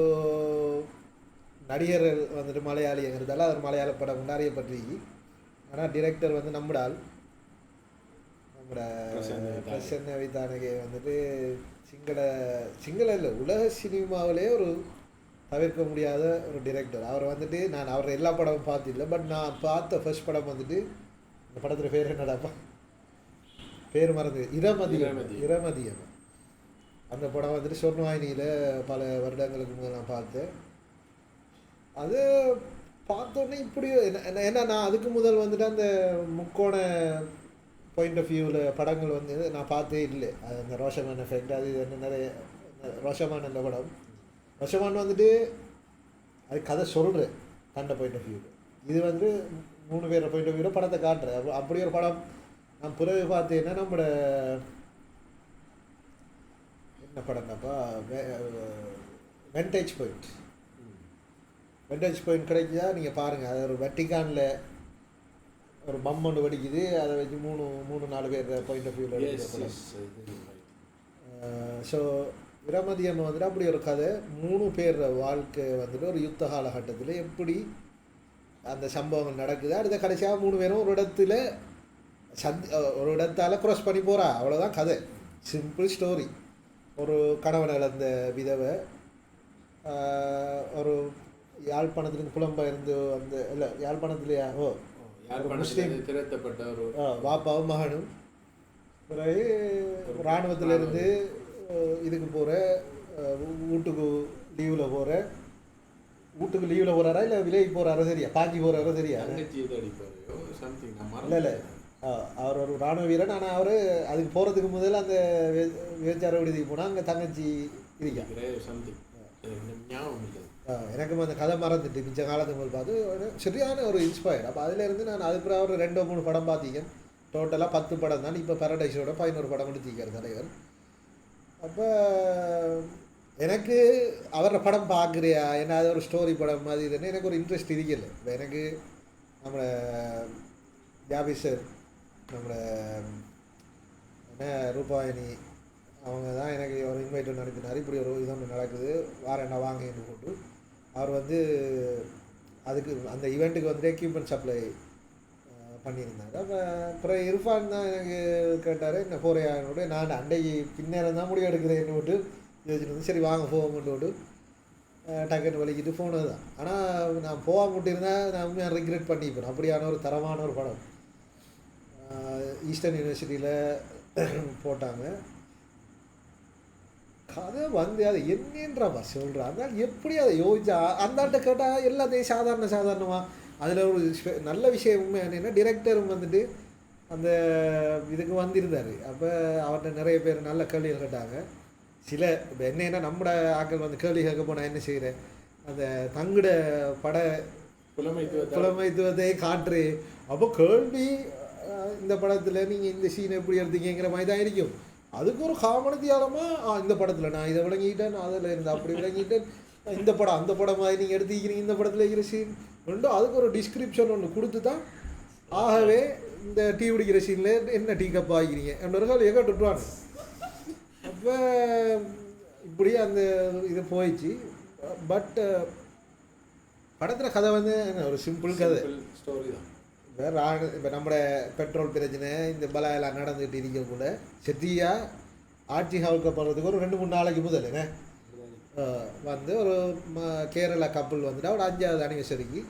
நடிகர்கள் வந்துட்டு மலையாளிங்கிறதால அது ஒரு மலையாள படம் அறியப்பட்டிருக்கு. ஆனால் டிரெக்டர் வந்து நம்மடால் பிரசன்ன விதானகே வந்துட்டு சிங்கள இல்லை உலக சினிமாவிலே ஒரு தவிர்க்க முடியாத ஒரு டிரெக்டர். அவர் வந்துட்டு நான் அவர் எல்லா படமும் பார்த்தில்லை, பட் நான் பார்த்த ஃபர்ஸ்ட் படம் வந்துட்டு இந்த படத்தில் பேர் என்னடாப்பா பேர் மறந்து இரமதியம். அந்த படம் வந்துட்டு சொர்ணவாயினியில் பல வருடங்களுக்கு முதல் நான் பார்த்தேன். அது பார்த்தோன்னே இப்படி ஏன்னா நான் அதுக்கு முதல் வந்துட்டு அந்த முக்கோண பாயிண்ட் ஆஃப் வியூவில் படங்கள் வந்து நான் பார்த்தே இல்லை. அது அந்த ரோஷமான் எஃபெக்ட் அது என்ன நிறைய ரோஷமான் அந்த படம் ரோஷமான் வந்துட்டு அது கதை சொல்கிறேன் தண்டை பாயிண்ட் ஆஃப் வியூவில். இது வந்து 3 பேர் பாயிண்ட் ஆஃப் வியூவில் படத்தை காட்டுறேன். அப்படி ஒரு படம் நான் பிறகு பார்த்தேன்னா நம்மளோட என்ன படம்னாப்பா வெண்டேஜ் பாயிண்ட் கிடைக்குதா நீங்கள் பாருங்கள். அது ஒரு வெட்டிக்கானில் ஒரு பம் ஒன்று வெடிக்குது, அதை வச்சு 3-4 பேர் பாயிண்ட் ஆஃப் வியூவில் எடுக்கிற படம். ஸோ விரமதியம் வந்துட்டு அப்படி ஒரு கதை 3 பேர் வாழ்க்கை வந்துட்டு ஒரு யுத்த காலகட்டத்தில் எப்படி அந்த சம்பவங்கள் நடக்குது. அடுத்த கடைசியாக 3 பேரும் ஒரு இடத்தால் க்ராஸ் பண்ணி போகிறா, அவ்வளோதான் கதை. Simple story. ஒரு கணவன் இழந்த விதவை ஒரு யாழ்ப்பாணத்துலேருந்து புலம்பெயர்ந்து அந்த இல்லை யாழ்ப்பாணத்துலையா முஸ்லீம் திரட்டப்பட்ட ஒரு வாப்பாவும் மகனும் பிறகு இராணுவத்திலேருந்து இதுக்கு போகிற வீட்டுக்கு லீவில் போகிறாரா இல்லை விலைக்கு போகிறாரோ சரியா பாஞ்சி போகிறாரோ சரியா இல்லை இல்லை அவர் ஒரு இராணுவ வீரன். ஆனால் அவர் அதுக்கு போகிறதுக்கு முதல்ல அந்த விபச்சார விடுதிக்கு போனால் அங்கே தங்கச்சி இருக்கா சம்திங் எனக்கும் அந்த கதை மறந்துட்டு மிச்ச காலத்துக்கு முதல் பார்த்து சரியான ஒரு இன்ஸ்பயர். அப்போ அதிலேருந்து நான் அதுக்கு ஒரு 2-3 படம் பார்த்தீங்க. டோட்டலாக 10 படம் தான். இப்போ பேரடைஸோட 11 படம் எடுத்திருக்கார் தலைவர். அப்போ எனக்கு அவரோட படம் பார்க்குறியா என்ன அது ஒரு ஸ்டோரி படம் மாதிரி இதுன்னு எனக்கு ஒரு இன்ட்ரெஸ்ட் இருக்கல. இப்போ எனக்கு நம்மளோட ஜாபிசர் நம்மளோட என்ன ரூபாயினி அவங்க தான் எனக்கு ஒரு இன்வைட் ஒன்று அனுப்பினார். இப்படி ஒரு இது ஒன்று நடக்குது வாரேண்டா வாங்கன்னு போட்டு அவர் வந்து அதுக்கு அந்த ஈவெண்ட்டுக்கு வந்து எக்யூப்மெண்ட் சப்ளை பண்ணியிருந்தாங்க. அப்போ அப்புறம் இர்ஃபான் தான் எனக்கு கேட்டார் என்ன போகிறையானோட நான் அண்டைக்கு பின்னேரம் தான் முடிவு எடுக்கிறேன்னு விட்டு யோசிச்சுட்டு சரி வாங்க போவோம்னு விட்டு டக்குன்னு வலிக்கிட்டு போனது தான். ஆனால் நான் போகாம விட்டிருந்தேன் நான் உண்மையாக ரிக்ரெட் பண்ணிப்பேன். அப்படியான ஒரு தரமான ஒரு படம் ஈஸ்டர்ன் யூனிவர்சிட்டியில் போட்டாங்க. கதை வந்து அதை என்னன்றப்பா சொல்கிறேன். அதனால் எப்படி அதை யோசிச்சா அந்தாட்ட கேட்டால் எல்லாத்தையும் சாதாரணமாக அதில் ஒரு நல்ல விஷயம் உண்மை என்னென்னா டிரெக்டரும் வந்துட்டு அந்த இதுக்கு வந்திருந்தார். அப்போ அவர்கிட்ட நிறைய பேர் நல்ல கேள்விகள் கேட்டாங்க. சில இப்போ என்னென்னா நம்மட ஆக்கள் வந்து கேள்வி கேட்க போனால் என்ன செய்கிறேன் அந்த தங்குட பட புலமைத்துவத்தை காட்டுரு. அப்போ கேள்வி இந்த படத்தில் நீங்கள் இந்த சீன் எப்படி எடுத்தீங்கிற மாதிரி தான் இருக்கும். அதுக்கு ஒரு காமனத்தியாலமாக இந்த படத்தில் நான் இதை விளங்கிட்டேன் அதில் இருந்து அப்படி விளங்கிட்டேன் இந்த படம் அந்த படம் மாதிரி நீங்கள் எடுத்துக்கிறீங்க இந்த படத்தில் இருக்கிற சீன் ரெண்டும் அதுக்கு ஒரு டிஸ்கிரிப்ஷன் ஒன்று கொடுத்து தான் ஆகவே இந்த டீ குடிக்கிற சீனில் என்ன டீ கப் ஆகிக்கிறீங்க என்னொரு கால் எங்கே விட்டுருவாங்க. அப்போ இப்படி அந்த இது போயிடுச்சு. பட் படத்தில் கதை வந்து ஒரு சிம்பிள் கதை ஸ்டோரி தான். வேறு இப்போ நம்மளோட பெட்ரோல் பிரச்சனை இந்த பலாயெல்லாம் நடந்துகிட்டு இருக்கக்குள்ள செட்டியாக ஆட்சி கவுக்கப்படுறதுக்கு ஒரு 2-3 நாளைக்கு முதல் என்ன வந்து ஒரு கேரளா கப்பல் வந்துட்டு ஒரு 5வது அனிவர்சரிக்கு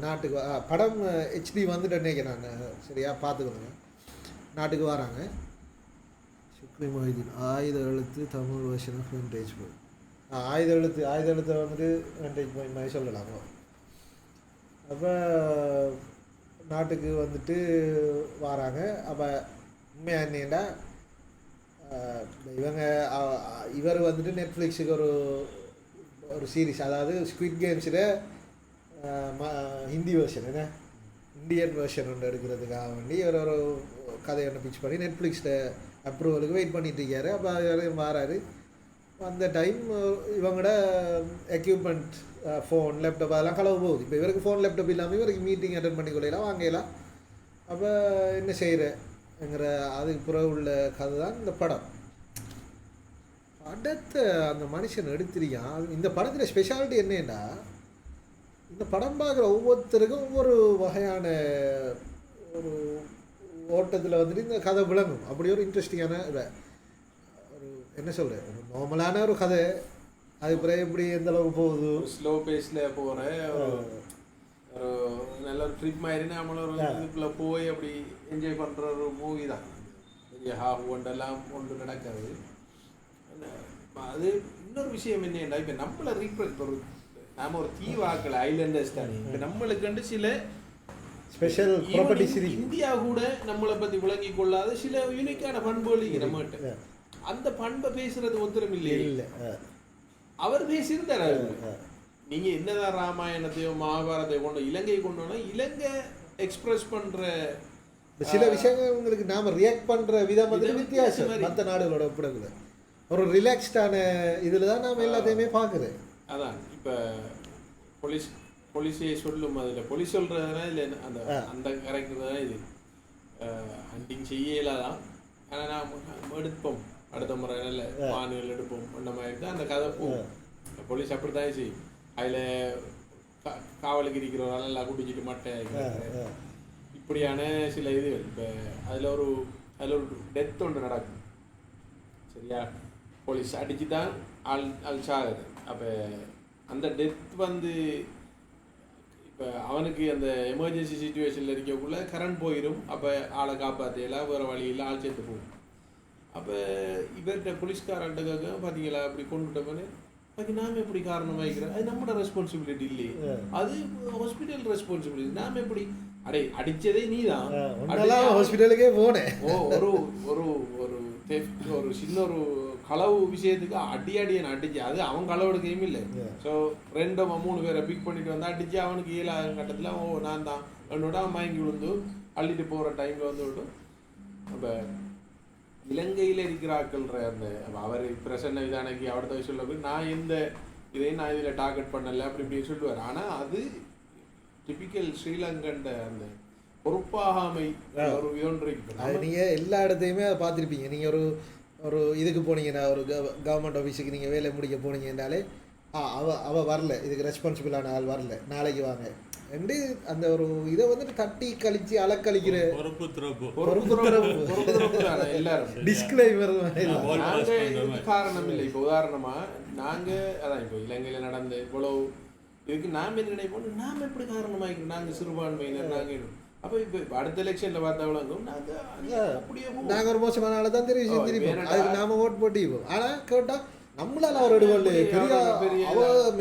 நாட்டுக்கு படம் ஹெச்டி வந்துட்டு நினைக்கிறேன் நான் சரியா பார்த்துக்கணுங்க. நாட்டுக்கு வராங்க. சுக்ரி மொஹிதீன் ஆயுத எழுத்து தமிழ் வருஷன் ஆஃப் வெண்டேஜ் போய் ஆயுத எழுத்தை வந்துட்டு வெண்டேஜ் போய் மாதிரி சொல்லலாமோ. அப்போ நாட்டுக்கு வந்துட்டு வராங்க. அப்போ உண்மையாக என்னன்னா இவர் வந்துட்டு நெட்ஃப்ளிக்ஸுக்கு ஒரு சீரீஸ் அதாவது ஸ்குவிட் கேம்ஸில் ஹிந்தி வெர்ஷன் என்ன இந்தியன் வெர்ஷன் ஒன்று எடுக்கிறதுக்காக வேண்டி இவர் ஒரு கதையை ஒன்று பிச் பண்ணி நெட்ஃப்ளிக்ஸில் அப்ரூவலுக்கு வெயிட் பண்ணிட்டு இருக்காரு. அப்போ அது வராரு. அந்த டைம் இவங்களோட எக்யூப்மெண்ட் ஃபோன் லேப்டாப் அதெல்லாம் களவு போகுது. இப்போ இவருக்கு ஃபோன் லேப்டாப் இல்லாமல் இவருக்கு மீட்டிங் அட்டன் பண்ணி கொள்ளலாம் வாங்கலாம். அப்போ என்ன செய்கிறேங்கிற அதுக்கு பிறகு உள்ள கதை தான் இந்த படம். படத்தை அந்த மனுஷன் எடுத்திருக்கான். இந்த படத்தில் ஸ்பெஷாலிட்டி என்னன்னா இந்த படம் பார்க்குற ஒவ்வொருத்தருக்கும் ஒவ்வொரு வகையான ஒரு ஓட்டத்தில் வந்துட்டு இந்த கதை விளங்கும். அப்படி ஒரு இன்ட்ரெஸ்டிங்கான ஒரு என்ன சொல்கிறேன் ஒரு நார்மலான ஒரு கதை. அது பிறகு எப்படி எந்த அளவுக்கு போகுது ஸ்லோ பேஸில் போகிற ஒரு நல்ல ஒரு ட்ரிப் மாதிரி நம்மள ஒரு இதுக்குள்ளே போய் அப்படி என்ஜாய் பண்ணுற ஒரு மூவி தான். பெரிய ஹாஃப் ஒன்றெல்லாம் ஒன்று நடக்காது. அது இன்னொரு விஷயம் என்னன்னா இப்போ நம்மளை ரீப்ரெண்ட் ஒரு நாம ஒரு தீவாக்கள் ஐலண்டர்ஸ் தானே இப்போ நம்மளுக்கு சில ஸ்பெஷல் ப்ராப்பர்ட்டிஸ் இருக்கு. இந்தியா கூட நம்மளை பற்றி விளங்கி கொள்ளாத சில யூனிக்கான பண்புகள் இருக்கு நம்மகிட்ட. அந்த பண்பை பேசுறது ஒருத்தரும் இல்லை. அவர் பேசியிருந்தார். நீங்க என்னதான் ராமாயணத்தையோ மகாபாரதையோ கொண்டு இலங்கை கொண்டோன்னா இலங்கை எக்ஸ்பிரஸ் பண்ற சில விஷயங்கள் உங்களுக்கு நாம ரியாக்ட் பண்ற விதம் வந்து வித்தியாசம். மற்ற நாடுகளோட ஒப்பிடக்கூட ஒரு ரிலாக்ஸ்டான இதில் தான் நாம் எல்லாத்தையுமே பார்க்குறேன். அதான் இப்போ போலீஸே சொல்லும், அதில் போலீஸ் சொல்கிறதுனா இல்லை அந்த அந்த கரெக்டர் தான் இது ஹண்டிங் செய்யலாம். ஆனால் நாம் எடுப்போம் அடுத்த முறை நல்ல மானுகள் எடுப்போம் அந்த மாதிரி தான் அந்த கதை போகும். போலீஸ் அப்படி தான் செய்யும். அதில் காவலுக்கு இருக்கிறவங்க நல்லா குடிச்சிட்டு மாட்டேன் இப்படியான சில இதுகள். இப்போ அதில் ஒரு டெத் ஒன்று நடக்கும் சரியா, போலீஸ் அடிச்சு தான் ஆள் சாகுது. அப்போ அந்த டெத் வந்து இப்போ அவனுக்கு அந்த எமர்ஜென்சி சுச்சுவேஷனில் இருக்கக்குள்ள கரண்ட் போயிடும். அப்போ ஆளை காப்பாற்றலாம், வேறு வழியில் ஆள் சேர்த்து போகும். அப்போ இவர்கிட்ட போலீஸ்காரன்ட்டுக்காக பார்த்தீங்களா அப்படி கொண்டுட்டோம்னு அதுக்கு நாம் எப்படி காரணம் வைக்கிறோம்? அது நம்மளோட ரெஸ்பான்சிபிலிட்டி இல்லையே, அது ஹாஸ்பிட்டல் ரெஸ்பான்சிபிலிட்டி. நாம் எப்படி அடிச்சதே நீ தான் ஹாஸ்பிட்டலுக்கே போனேன். ஒரு ஒரு ஒரு ஒரு சின்ன ஒரு களவு விஷயத்துக்கு அடியை அடிச்சு அது அவன் களவோட கேம் இல்லை. ஸோ 2-3 பேரை பிக் பண்ணிட்டு வந்து அடிச்சு அவனுக்கு 7ஆவது கட்டத்தில் நான் தான் என்னோட அவன் மயங்கி விழுந்து அள்ளிட்டு போகிற டைமில் வந்து விடும். அப்போ இலங்கையில் இருக்கிறாக்கள்ற அந்த அவர் பிரசன்ன விதானக்கு அவர்கிட்ட சொல்ல போய் நான் இந்த இதையும் நான் இதில் டார்கெட் பண்ணலை அப்படி இப்படின்னு சொல்லுவார். ஆனால் அது டிபிக்கல் ஸ்ரீலங்கண்ட அந்த பொறுப்பாகாமை ஒரு விதம். நீங்கள் எல்லா இடத்தையுமே அதை பார்த்துருப்பீங்க. நீங்கள் ஒரு இதுக்கு போனீங்கன்னா, ஒரு கவர்மெண்ட் ஆஃபீஸுக்கு நீங்கள் வேலை முடிக்க போனீங்கன்னாலே அவள் வரல, இதுக்கு ரெஸ்பான்சிபிளான ஆள் வரல, நாளைக்கு வாங்க ரெண்டு அந்த ஒரு இதை வந்துட்டு தட்டி கழிச்சு அலக்கழிக்கிற டிஸ்க்ளைமர் காரணம் இல்லை. இப்போ உதாரணமா நாங்கள் அதான் இப்போ இலங்கையில் நடந்த இவ்வளவு இதுக்கு நாம் என்ன நினைப்போம், நாம் எப்படி காரணமாக்கிறோம், நாங்கள் சிறுபான்மையினர் நாங்கள். அப்போ இப்போ அடுத்த எலெக்ஷனில் பார்த்தவங்களும் நாங்கள் ஒரு மோசமான ஆளை தான் தெரிவு செஞ்சிருப்போம், அதுக்கு நாம ஓட் போட்டிப்போம். ஆனால் கேட்டால் நம்மளால அவர் எடுவாள் பெரிய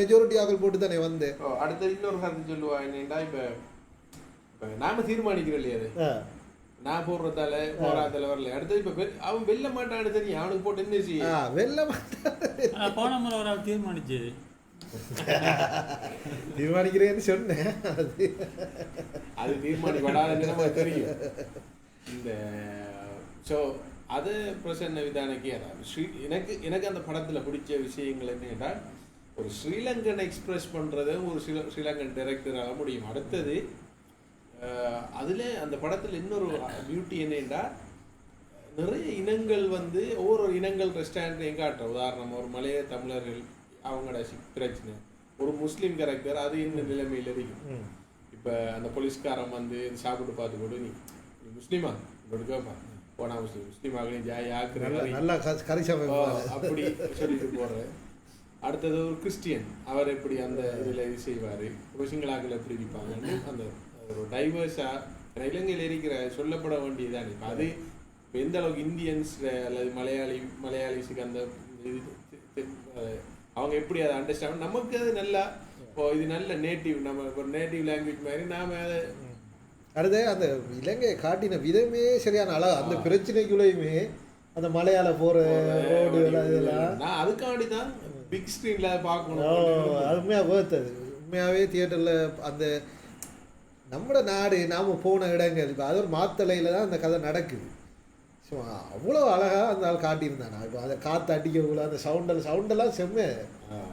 மெஜாரிட்டி ஆக்கள் போட்டு தானே வந்து அடுத்த இன்னொரு கருத்து சொல்லுவா என்னன்னா, இப்போ நாம தீர்மானிக்கிறோம் இல்லையா, அது நான் போடுறதால போராதால வரல. அடுத்தது இப்போ அவன் வெல்ல மாட்டான்னு தெரியும், அவனுக்கு போட்டு என்ன செய்ய வெல்ல மாட்டான். போன முறை ஒரு தீர்மானிச்சு தீர்மானிக்கிறேன்னு சொன்னேன், அது தீர்மானிப்படாதுன்னு நமக்கு தெரியும். இந்த ஸோ அது பிரசன்ன விதானக்கே அதாவது எனக்கு அந்த படத்தில் பிடிச்ச விஷயங்கள் என்னன்னா, ஒரு ஸ்ரீலங்கன் எக்ஸ்பிரஸ் பண்ணுறது ஒரு ஸ்ரீலங்கன் டைரக்டராக முடியும். அடுத்தது அதில் அந்த படத்தில் இன்னொரு பியூட்டி என்னென்னா, நிறைய இனங்கள் வந்து ஒவ்வொரு இனங்கள் ரெஸ்டாரண்ட்லையும் காட்டுற. உதாரணம் ஒரு மலைய தமிழர்கள் அவங்களோட பிரச்சனை, ஒரு முஸ்லீம் கேரக்டர் அது இந்த நிலைமையில் இருக்கும். இப்போ அந்த போலீஸ்காரன் வந்து சாப்பிட்டு பார்த்து கூட நீ முஸ்லீமா உங்களுக்கு கேட்பா, போனா முஸ்லீம் ஆகலையும் ஜாய் அப்படி சொல்லிட்டு போடுறேன். அடுத்தது ஒரு கிறிஸ்டியன், அவர் எப்படி அந்த இதில் இது செய்வார், சிங்களாக்கள் எப்படி இருப்பாங்கன்னு அந்த ஒரு டைவர்ஸாக இலங்கையில் இருக்கிற சொல்லப்பட வேண்டியதுதான். இப்போ அது இப்போ எந்த அளவுக்கு இந்தியன்ஸ் அல்லது மலையாளிஸுக்கு அந்த இது அவங்க எப்படி அதை அண்டர்ஸ்டாண்ட், நமக்கு அது நல்லா இப்போ இது நல்ல நேட்டிவ், நம்ம ஒரு நேட்டிவ் லாங்குவேஜ் மாதிரி நாம் அதை அடுத்து அந்த இலங்கையை காட்டின விதமே சரியான அழகு. அந்த பிரச்சனைக்குள்ளேயுமே அந்த மலையாள போகிற ரோடு இதெல்லாம் நான் அதுக்காண்டி தான் பிக் ஸ்க்ரீனில் பார்க்கணும். அது உண்மையாக வேர்த்தது. உண்மையாகவே தியேட்டரில் அந்த நம்மளோட நாடு நாம் போன இடங்கள் இப்போ அது ஒரு மாத்தலையில் தான் அந்த கதை நடக்குது. ஸோ அவ்வளோ அழகாக அந்த ஆள் காட்டியிருந்தானா. இப்போ அதை காற்று அடிக்கக்குள்ள அந்த சவுண்டெல்லாம் செம்ம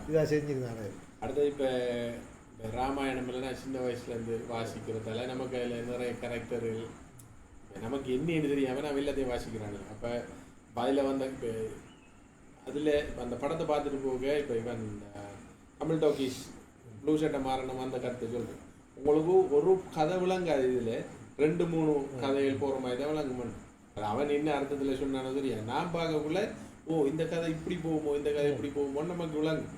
இதாக செஞ்சுருந்தானே. அடுத்தது இப்போ ராமாயணம் இல்லைன்னா சின்ன வயசுலேருந்து வாசிக்கிறதால நமக்கு அதில் நிறைய கேரக்டர்கள் நமக்கு என்னன்னு தெரியாமல் நான் எல்லாத்தையும் வாசிக்கிறானு. அப்போ அதில் வந்த இப்போ அதில் அந்த படத்தை பார்த்துட்டு போக இப்போ இவன் தமிழ் டாக்கீஸ் ப்ளூ சட்டை மாறணும் அந்த கருத்தை சொல்கிறேன். உங்களுக்கு ஒரு கதை விளங்காது, இதில் 2-3 கதைகள் போகிற மாதிரி தான் விளங்குமன். அவன் என்ன அர்த்தத்தில் சொன்னானோ தெரியா, நான் பார்க்கக்குள்ள இந்த கதை இப்படி போகுமோ இந்த கதை இப்படி போகுமோன்னு நமக்கு விளங்கும்.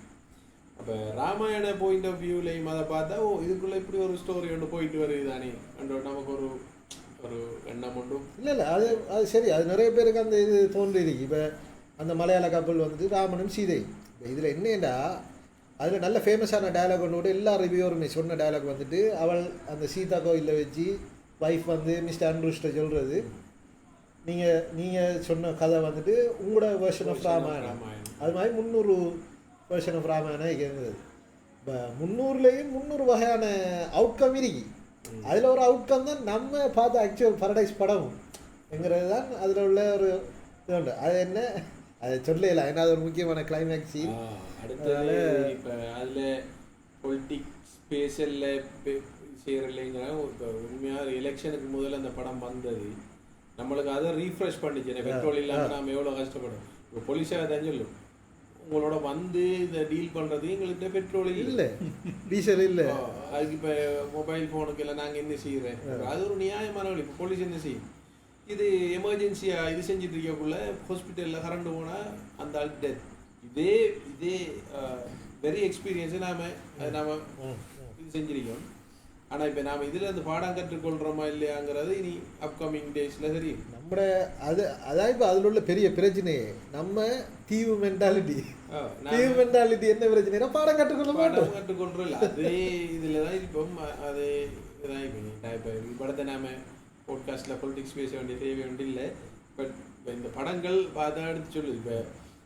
அப்போ ராமாயண பாயிண்ட் ஆஃப் வியூலையும் அதை பார்த்தா இதுக்குள்ளே இப்படி ஒரு ஸ்டோரி ஒன்று போயிட்டு வருது தானே அன்ற நமக்கு ஒரு எண்ணம் ஒன்றும் இல்லை அது சரி. அது நிறைய பேருக்கு அந்த இது தோன்றிருக்கு. இப்போ அந்த மலையாள கப்பல் வந்துட்டு ராமனும் சீதை. இதில் என்னடா அதில் நல்ல ஃபேமஸான டயலாக் ஒன்று கூட எல்லா ரிவ்யூவருமே சொன்ன டயலாக் வந்துட்டு அவள் அந்த சீதா கோயிலில் வச்சு வைஃப் வந்து மிஸ்டர் அன்ருஷ்ட சொல்கிறது, நீங்கள் சொன்ன கதை வந்துட்டு உங்களோட வெர்ஷன் ஆஃப் ராமாயணம், அது மாதிரி 300 வெர்ஷன் ஆஃப் ராமாயணம் இருந்தது. இப்போ 300லேயும் 300 வகையான அவுட்கம் இருக்கு. அதில் ஒரு அவுட்கம் தான் நம்ம பார்த்த ஆக்சுவல் பரடைஸ் படம் என்கிறது தான் அதில் உள்ள ஒரு இது உண்டு. அது என்ன அதை சொல்லலாம், ஏன்னா அது ஒரு முக்கியமான கிளைமேக்ஸ். அடுத்தது இப்போ அதில் பொலிட்டிக்ஸ் ஸ்பேஷலில் செய்கிறலைங்கிற இப்போ உண்மையாக எலெக்ஷனுக்கு முதல்ல அந்த படம் வந்தது நம்மளுக்கு அதை ரீஃப்ரெஷ் பண்ணிச்சு. பெட்ரோல் இல்லாமல் நாம் எவ்வளோ கஷ்டப்படும். இப்போ போலீஸாக தான் சொல்லும், உங்களோட வந்து இதை டீல் பண்ணுறது எங்கள்கிட்ட பெட்ரோல் இல்லை, டீசல் இல்லை, அதுக்கு இப்போ மொபைல் ஃபோனுக்கு எல்லாம் நாங்கள் என்ன செய்கிறேன். அது ஒரு நியாயமான வழி. இப்போ போலீஸ் என்ன செய்யும், இது எமர்ஜென்சியாக இது செஞ்சுட்டு இருக்கக்குள்ள ஹாஸ்பிட்டலில் கரண்ட் போனால் அந்த ஆள் டெத். இதே வெரி எக்ஸ்பீரியன்ஸை நாம் இது செஞ்சிருக்கோம். ஆனால் இப்போ நாம் இதில் அந்த பாடம் கற்றுக்கொள்கிறோமா இல்லையாங்கிறது இனி அப்கமிங் டேஸில் தெரியும். நம்ம அதான் இப்போ அதில் உள்ள பெரிய பிரச்சனையே நம்ம தீவு மென்டாலிட்டி. தீவு மென்டாலிட்டி என்ன பிரச்சனைனா பாடம் கற்றுக்கொள்றோம் இல்லை. அதே இதில் தான் இருப்போம். அதே இதான் இப்போ படத்தை நாம் போட்காஸ்ட்டில் பொலிட்டிக்ஸ் பேச வேண்டிய தேவை வேண்டிய இல்லை. பட் இப்போ இந்த படங்கள் பார்த்தா எடுத்து சொல்லுது. இப்போ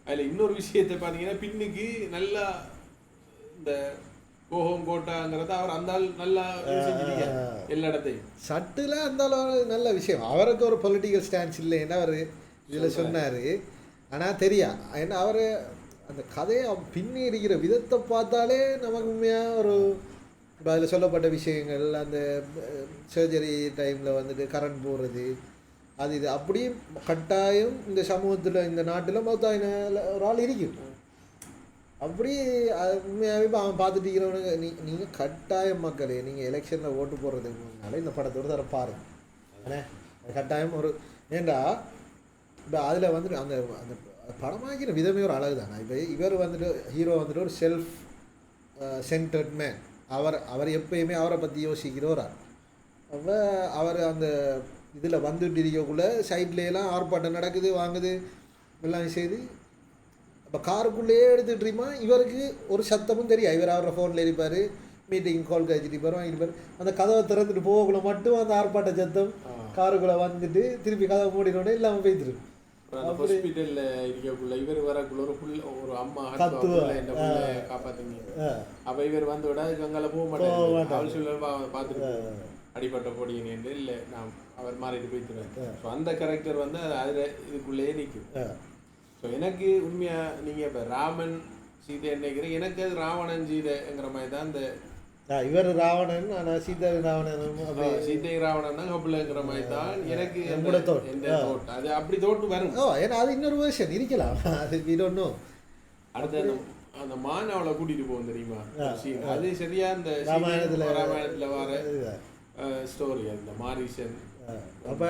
அதில் இன்னொரு விஷயத்தை பார்த்தீங்கன்னா பின்னுக்கு நல்லா இந்த கோஹோம் கோட்டாங்கிறத அவர் அந்த ஆள் நல்லா செஞ்சிருக்காரு எல்லா இடத்தையும். சட்டுலாம் அந்த நல்ல விஷயம். அவருக்கு ஒரு பொலிட்டிக்கல் ஸ்டான்ஸ் இல்லைன்னா அவர் இதில் சொன்னார். ஆனால் தெரியா, ஏன்னா அவர் அந்த கதையை பின்னி இருக்கிற விதத்தை பார்த்தாலே நமக்கு உண்மையாக ஒரு அதில் சொல்லப்பட்ட விஷயங்கள், அந்த சர்ஜரி டைமில் வந்துட்டு கரண்ட் போடுறது, அது இது அப்படியே கட்டாயம் இந்த சமூகத்தில் இந்த நாட்டில் மொத்தம் ஒரு ஆள் இருக்கும். அப்படி உண்மையாகவே இப்போ அவன் பார்த்துட்டு இருக்கிறவனுங்க நீங்கள் கட்டாயம் மக்களே நீங்கள் எலெக்ஷனில் ஓட்டு போடுறதுக்கு முன்னால இந்த படத்தோடு தர பாருங்க. ஏன்னா கட்டாயம் ஒரு ஏண்டா இப்போ அதில் வந்துட்டு அந்த அந்த படமாக்கிற விதமே ஒரு அழகு தானே. இப்போ இவர் வந்துட்டு ஹீரோ வந்துட்டு ஒரு செல்ஃப் சென்டர்ட் மேன். அவர் எப்பயுமே அவரை பற்றி யோசிக்கிறோரா. அப்போ அவர் அந்த இதில் வந்துட்டு இருக்கக்குள்ளே சைட்லேலாம் ஆர்ப்பாட்டம் நடக்குது, வாங்குது, எல்லாம் செய்து இப்போ காருக்குள்ளேயே எடுத்துகிட்ருமா. இவருக்கு ஒரு சத்தமும் தெரியும். இவர் அவரை ஃபோனில் இருப்பார், மீட்டிங் கால் கழிச்சிட்டு இருப்பார். அந்த கதவை திறந்துட்டு போகக்குள்ள மட்டும் அந்த ஆர்ப்பாட்ட சத்தம் காருக்குள்ளே வந்துட்டு திருப்பி கதவை மூடினோடனே இல்லாமல் போய்த்துருக்கு. ஹாஸ்பிட்டலில் இருக்கக்குள்ள இவர் வரக்குள்ள ஒரு அம்மா காப்பாற்றுங்க. அப்போ இவர் வந்து விட அங்கே போக மாட்டேன் அவள் சொல்ல பார்த்துட்டு அடிப்பட்ட போடிங்கன்னு இல்லை நான் அவர் மாறிட்டு போய்த்துருவேன். ஸோ அந்த கேரக்டர் வந்து அதில் இதுக்குள்ளேயே நிற்கும். ஸோ எனக்கு உண்மையாக நீங்கள் இப்போ ராமன் சீதை நினைக்கிறேன், எனக்கு அது ராவணன் சீதைங்கிற மாதிரி தான். இந்த இவர் ராவணன், ஆனால் சீதை ராவணன், சீதை ராவணன் தான் கப்பலுங்கிற மாதிரி தான் எனக்கு எந்த தோட்டம் அது அப்படி தோட்டு வரும். ஏன்னா அது இன்னொரு வருஷன் இருக்கலாம், அது இன்னொன்னும். அடுத்த அந்த மான் அவளை கூட்டிகிட்டு போகும் தெரியுமா, அது சரியா இந்த ராமாயணத்தில் வர ஸ்டோரி அந்த மாரீசன். அப்போ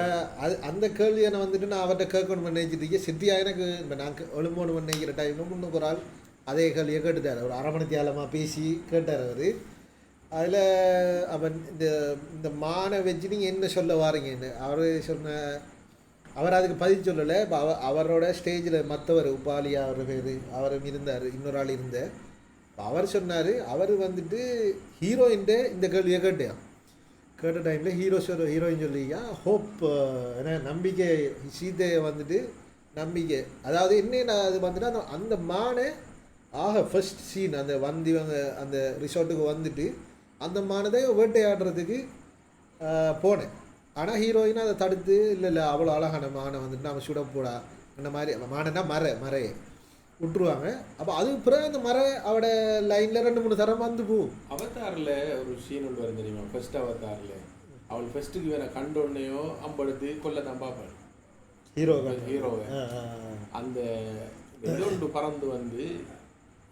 அந்த கேள்வியை நான் வந்துட்டு நான் அவர்கிட்ட கேட்கணும் நினைச்சிட்டு சித்தியாக எனக்கு இப்போ நான் எழும்போன்னு நினைக்கிற டைமில் முன்னுக்கு ஒரு ஆள் அதே கேள்வியை கேட்டுட்டார். ஒரு அரை மணி தியாலமாக பேசி கேட்டார் அவர். அதில் அவன் இந்த மானை வச்சு நீங்கள் என்ன சொல்ல வாரீங்கன்னு அவர் சொன்ன, அவர் அதுக்கு பதில் சொல்லலை. இப்போ அவரோட ஸ்டேஜில் மற்றவர் உபாலியா அவர் பேர் அவரும் இருந்தார், இன்னொரு ஆள் இருந்தார். அவர் சொன்னார், அவர் வந்துட்டு ஹீரோயின்ட்டு இந்த கேள்வியை கேட்ட டைமில் ஹீரோயின் சொல்லியா ஹோப், ஏன்னா நம்பிக்கை, சீதையை வந்துட்டு நம்பிக்கை. அதாவது என்ன அது வந்துட்டு அந்த மானை ஃபர்ஸ்ட் சீன் அந்த அந்த ரிசார்ட்டுக்கு வந்துட்டு அந்த மானதை வேட்டையாடுறதுக்கு போனேன். ஆனால் ஹீரோயின் அதை தடுத்து இல்லை அவ்வளோ அழகான மானை வந்துட்டு நம்ம சுடப்போடா அந்த மாதிரி மானைனா மறையை விட்டுருவாங்க. அப்போ அதுக்கு பிறகு அந்த அவட லைனில் 2-3 தரம் வந்து போகும். அவதாரில் ஒரு சீன் ஒன்று வரும் தெரியுமா, ஃபர்ஸ்ட் அவதாரில் அவள் ஃபர்ஸ்ட்டுக்கு வேற கண்டோன்னையோ அம்படுத்து கொல்ல தான் பார்ப்பாள் ஹீரோவை. அந்த இதொன்று பறந்து வந்து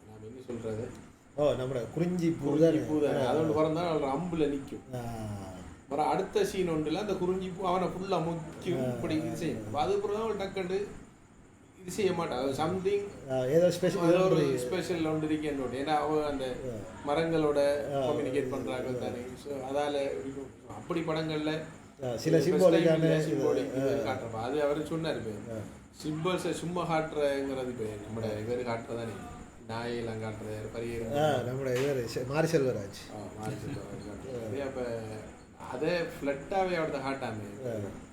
நாம் என்ன சொல்கிறது, நம்ம குறிஞ்சி பூ தானே, அதோடு பறந்தா அவள் அம்பில் நிற்கும். வர அடுத்த சீன் ஒன்றில் அந்த குறிஞ்சி பூ அவனை ஃபுல்லாக முக்கியம் இப்படி இது செய்யும். அதுக்கப்புறம் தான் அவள் டக்குண்டு இது செய்ய மாட்டான். அது சம்திங் ஏதோ ஸ்பெஷல் ஒன்று இருக்கேன். ஏன்னா அவள் அந்த மரங்களோட கம்யூனிகேட் பண்ணுறாங்க தானே. ஸோ அதால் அப்படி படங்களில் சில சிம்பாலிக்கான காட்டுறப்ப அது அவர் சொன்னார். இப்போ சிம்பிள்ஸை சும்மா காட்டுறங்கிறது இப்போ நம்மளோட இவர் காட்டுறதானே, நாயெல்லாம் காட்டுறாரு பரிகாரம் நம்மளோட இவர் மாரி செல்வராஜ் காட்டுறது. அப்போ அதே ஃப்ளட்டாகவே அவர்கிட்ட காட்டாமே,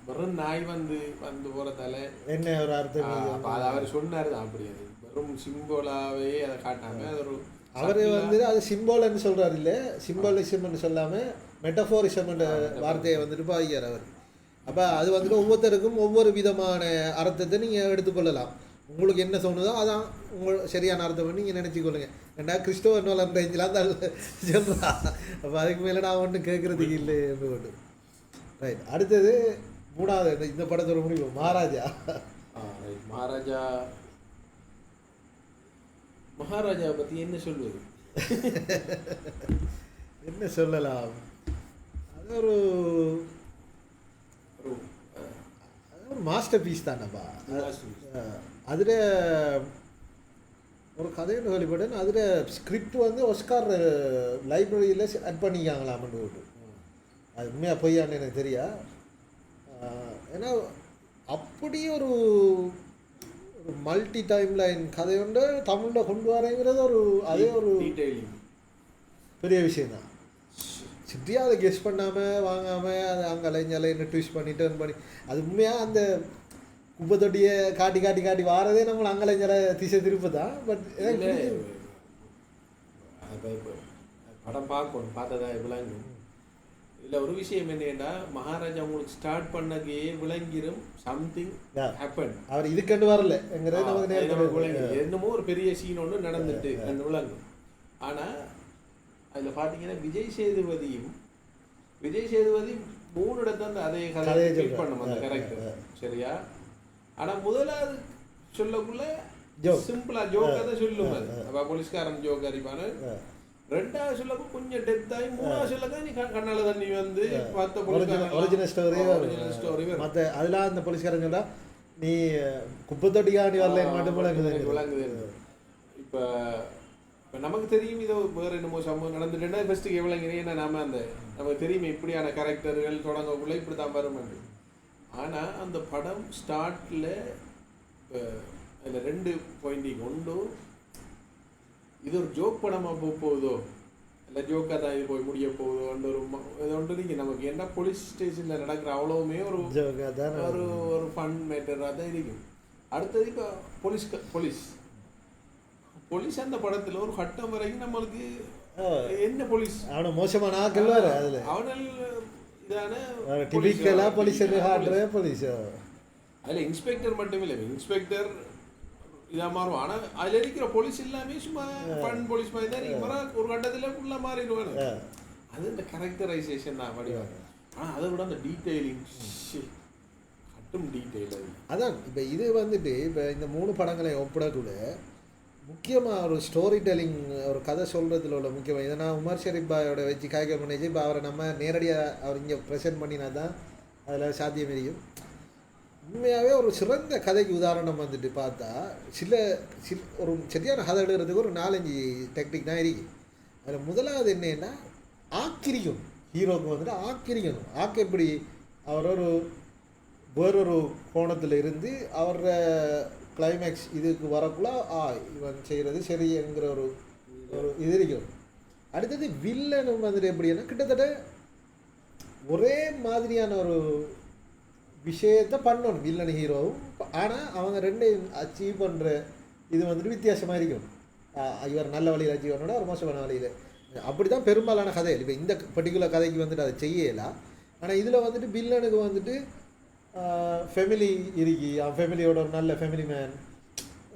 வெறும் நாய் வந்து போகிறதால என்ன ஒரு அர்த்தம். அப்போ அதை அவர் சொன்னார் தான். அப்படி அது வெறும் சிம்பிளாகவே அதை காட்டாமல் அது ஒரு அவர் வந்து அது சிம்பால்னு சொல்கிறார், இல்லை சிம்பாலிசம்னு சொல்லாமல் மெட்டஃபோரிசம்ன்ற வார்த்தையை வந்துட்டு பாய்க்கிறார் அவர். அப்போ அது வந்துட்டு ஒவ்வொருத்தருக்கும் ஒவ்வொரு விதமான அர்த்தத்தை நீங்கள் எடுத்துக்கொள்ளலாம். உங்களுக்கு என்ன தோணுதோ அதான் சரியான அர்த்தம் நீங்கள் நினச்சிக்கொள்ளுங்க. ஏன்னா கிறிஸ்டோவர் நோலன் ரேஞ்செலாம் தான் சொல்கிறா. அப்போ அதுக்கு மேலே நான் ஒன்றும் கேட்குறதுக்கு இல்லை என்று ஒன்று. ரைட், அடுத்தது மூணாவது இந்த படத்தோட முடிவு மகாராஜா. மகாராஜாவை பற்றி என்ன சொல்வது? என்ன சொல்லலாம், அது ஒரு மாஸ்டர் பீஸ் தானப்பா. அதில் ஒரு கதைன்னு கேள்விப்பட்டேன், அதில் ஸ்கிரிப்ட் வந்து ஒஸ்கார் லைப்ரரியில் ஆட் பண்ணிக்காங்களாமன்னு விட்டு. அது உண்மையாக பொய்யான்னு எனக்கு தெரியா. ஏன்னா அப்படி ஒரு மல்டி டைம் லைன் கதை வந்து தமிழில் கொண்டு வரேங்கிறது ஒரு அதே ஒரு பெரிய விஷயந்தான். சிட்டியாக அதை கெஸ் பண்ணாமல் வாங்காமல் அதை அங்கே அலைஞ்சலைன்னு ட்விஸ்ட் பண்ணி டர்ன் பண்ணி அது உண்மையாக அந்த குப்பை தொட்டியை காட்டி காட்டி காட்டி வாரதே நம்மளை அங்கலைஞ்சலை திசை திருப்பு தான். பட் படம் பார்க்கணும், பார்த்ததா விளங்கும். இல்லை ஒரு விஷயம் என்னன்னா, மகாராஜா உங்களுக்கு ஸ்டார்ட் பண்ணக்கே விளங்கிடும் சம்திங் ஹேப்பன். அவர் இதுக்கண்டு வரலங்கிறது நமக்கு நேரம் என்னமோ ஒரு பெரிய சீன் ஒன்று நடந்துட்டு அந்த விளங்கும். ஆனால் அதில் பார்த்தீங்கன்னா விஜய் சேதுபதி 3 இடத்துல அந்த அதே கதையை ஃபில் பண்ணும் அந்த கேரக்டர், சரியா? ஆனால் முதலாவது சொல்லக்குள்ள சிம்பிளா ஜோக்கை தான் சொல்லும். அது அப்போ போலீஸ்காரன் ஜோக் அறிவான. ரெண்டாவது சொல்லப்போ கொஞ்சம் டெப்த் ஆகி, மூணாவது சொல்லக்கா நீ கண்ணால தண்ணி வந்து மற்ற ஒரிஜினல் ஸ்டோரி மற்ற அதெல்லாம் அந்த போலீஸ்காரன் சொல்றா நீ குப்பை தொட்டிக்காண்டி வரல மட்டும் விளங்குது. இப்போ நமக்கு தெரியும் இதோ வேறு என்னமோ சம்பவம் நடந்துட்டுன்னா ஃபஸ்ட்டுக்கு எவ்வளோங்கிறீங்க. ஏன்னா நாம அந்த நமக்கு தெரியுமே இப்படியான கேரக்டர்கள் தொடங்கக்குள்ள இப்படி தான் வரும். ஆனால் அந்த படம் ஸ்டார்டில் அதில் 2 பாயிண்டிங். ஒன்று, இது ஒரு ஜோக் படமாக போகுதோ இல்லை ஜோக்காக தான் இது போய் முடிய போகுதோன்ற ஒரு இது ஒன்று நீங்கள் நமக்கு என்ன போலீஸ் ஸ்டேஷனில் நடக்கிற அவ்வளோவுமே ஒரு ஒரு ஃபன் மேட்டராக தான் இருக்கும். அடுத்தது இப்போ போலீஸ் அந்த படத்தில் ஒரு கட்டம் வரைக்கும் நம்மளுக்கு என்ன போலீஸ் அவனை மோசமான ஆக்கள் வேறு அதில் அவனால் இதான போலீஸ் அதில் இன்ஸ்பெக்டர் மட்டும் இல்லை, இன்ஸ்பெக்டர் இதாக மாறும். ஆனால் அதில் இருக்கிற போலீஸ் எல்லாமே சும்மா ஃபன் போலீஸ் மாதிரி தான் நீங்கள் ஒரு கட்டத்தில் ஃபுல்லாக மாறிடுவாங்க. அது இந்த கேரக்டரைசேஷன் தான் வடிவாங்க. ஆனால் அதை விட அந்த டீட்டெயிலிங் கட்டும் டீட்டெயில் அது அதான். இப்போ இது வந்துட்டு இப்போ இந்த 3 படங்களை ஒப்பிடக்கூட முக்கியமாக ஒரு ஸ்டோரி டெல்லிங் ஒரு கதை சொல்கிறதுல உள்ள முக்கியமாக இதை நான் உமர் ஷெரீப் பாயோட வச்சு காய்க்க பண்ணிச்சு. இப்போ அவரை நம்ம நேரடியாக அவர் இங்கே ப்ரெசென்ட் பண்ணினா தான் அதில் சாத்தியம் இருக்கும். உண்மையாகவே ஒரு சிறந்த கதைக்கு உதாரணம் வந்துட்டு பார்த்தா ஒரு சரியான கதை எழுதுறதுக்கு ஒரு 4-5 டெக்னிக் தான் இருக்குது. அதில் முதலாவது என்னன்னா ஆக்கிரிக்கணும். ஹீரோக்கு வந்துட்டு ஆக்கிரிக்கணும். எப்படி அவர் வேறொரு கோணத்தில் இருந்து அவர கிளைமேக்ஸ் இதுக்கு வரக்குள்ள இவன் செய்கிறது சரிங்கிற ஒரு இது இருக்கும். அடுத்தது வில்லனும் வந்துட்டு எப்படின்னா கிட்டத்தட்ட ஒரே மாதிரியான ஒரு விஷயத்தை பண்ணணும் வில்லன் ஹீரோவும். ஆனால் அவங்க 2 அச்சீவ் பண்ணுற இது வந்துட்டு வித்தியாசமாக இருக்கும். இவர் நல்ல வழியில் அச்சீவ் பண்ணோட ஒரு மோசமான வழியில் அப்படி தான் பெரும்பாலான கதைகள். இப்போ இந்த பர்டிகுலர் கதைக்கு வந்துட்டு அதை செய்யலாம். ஆனால் இதில் வந்துட்டு வில்லனுக்கு வந்துட்டு ஃபேமிலி இருக்கி ஃபேமிலியோட ஒரு நல்ல ஃபேமிலி மேன்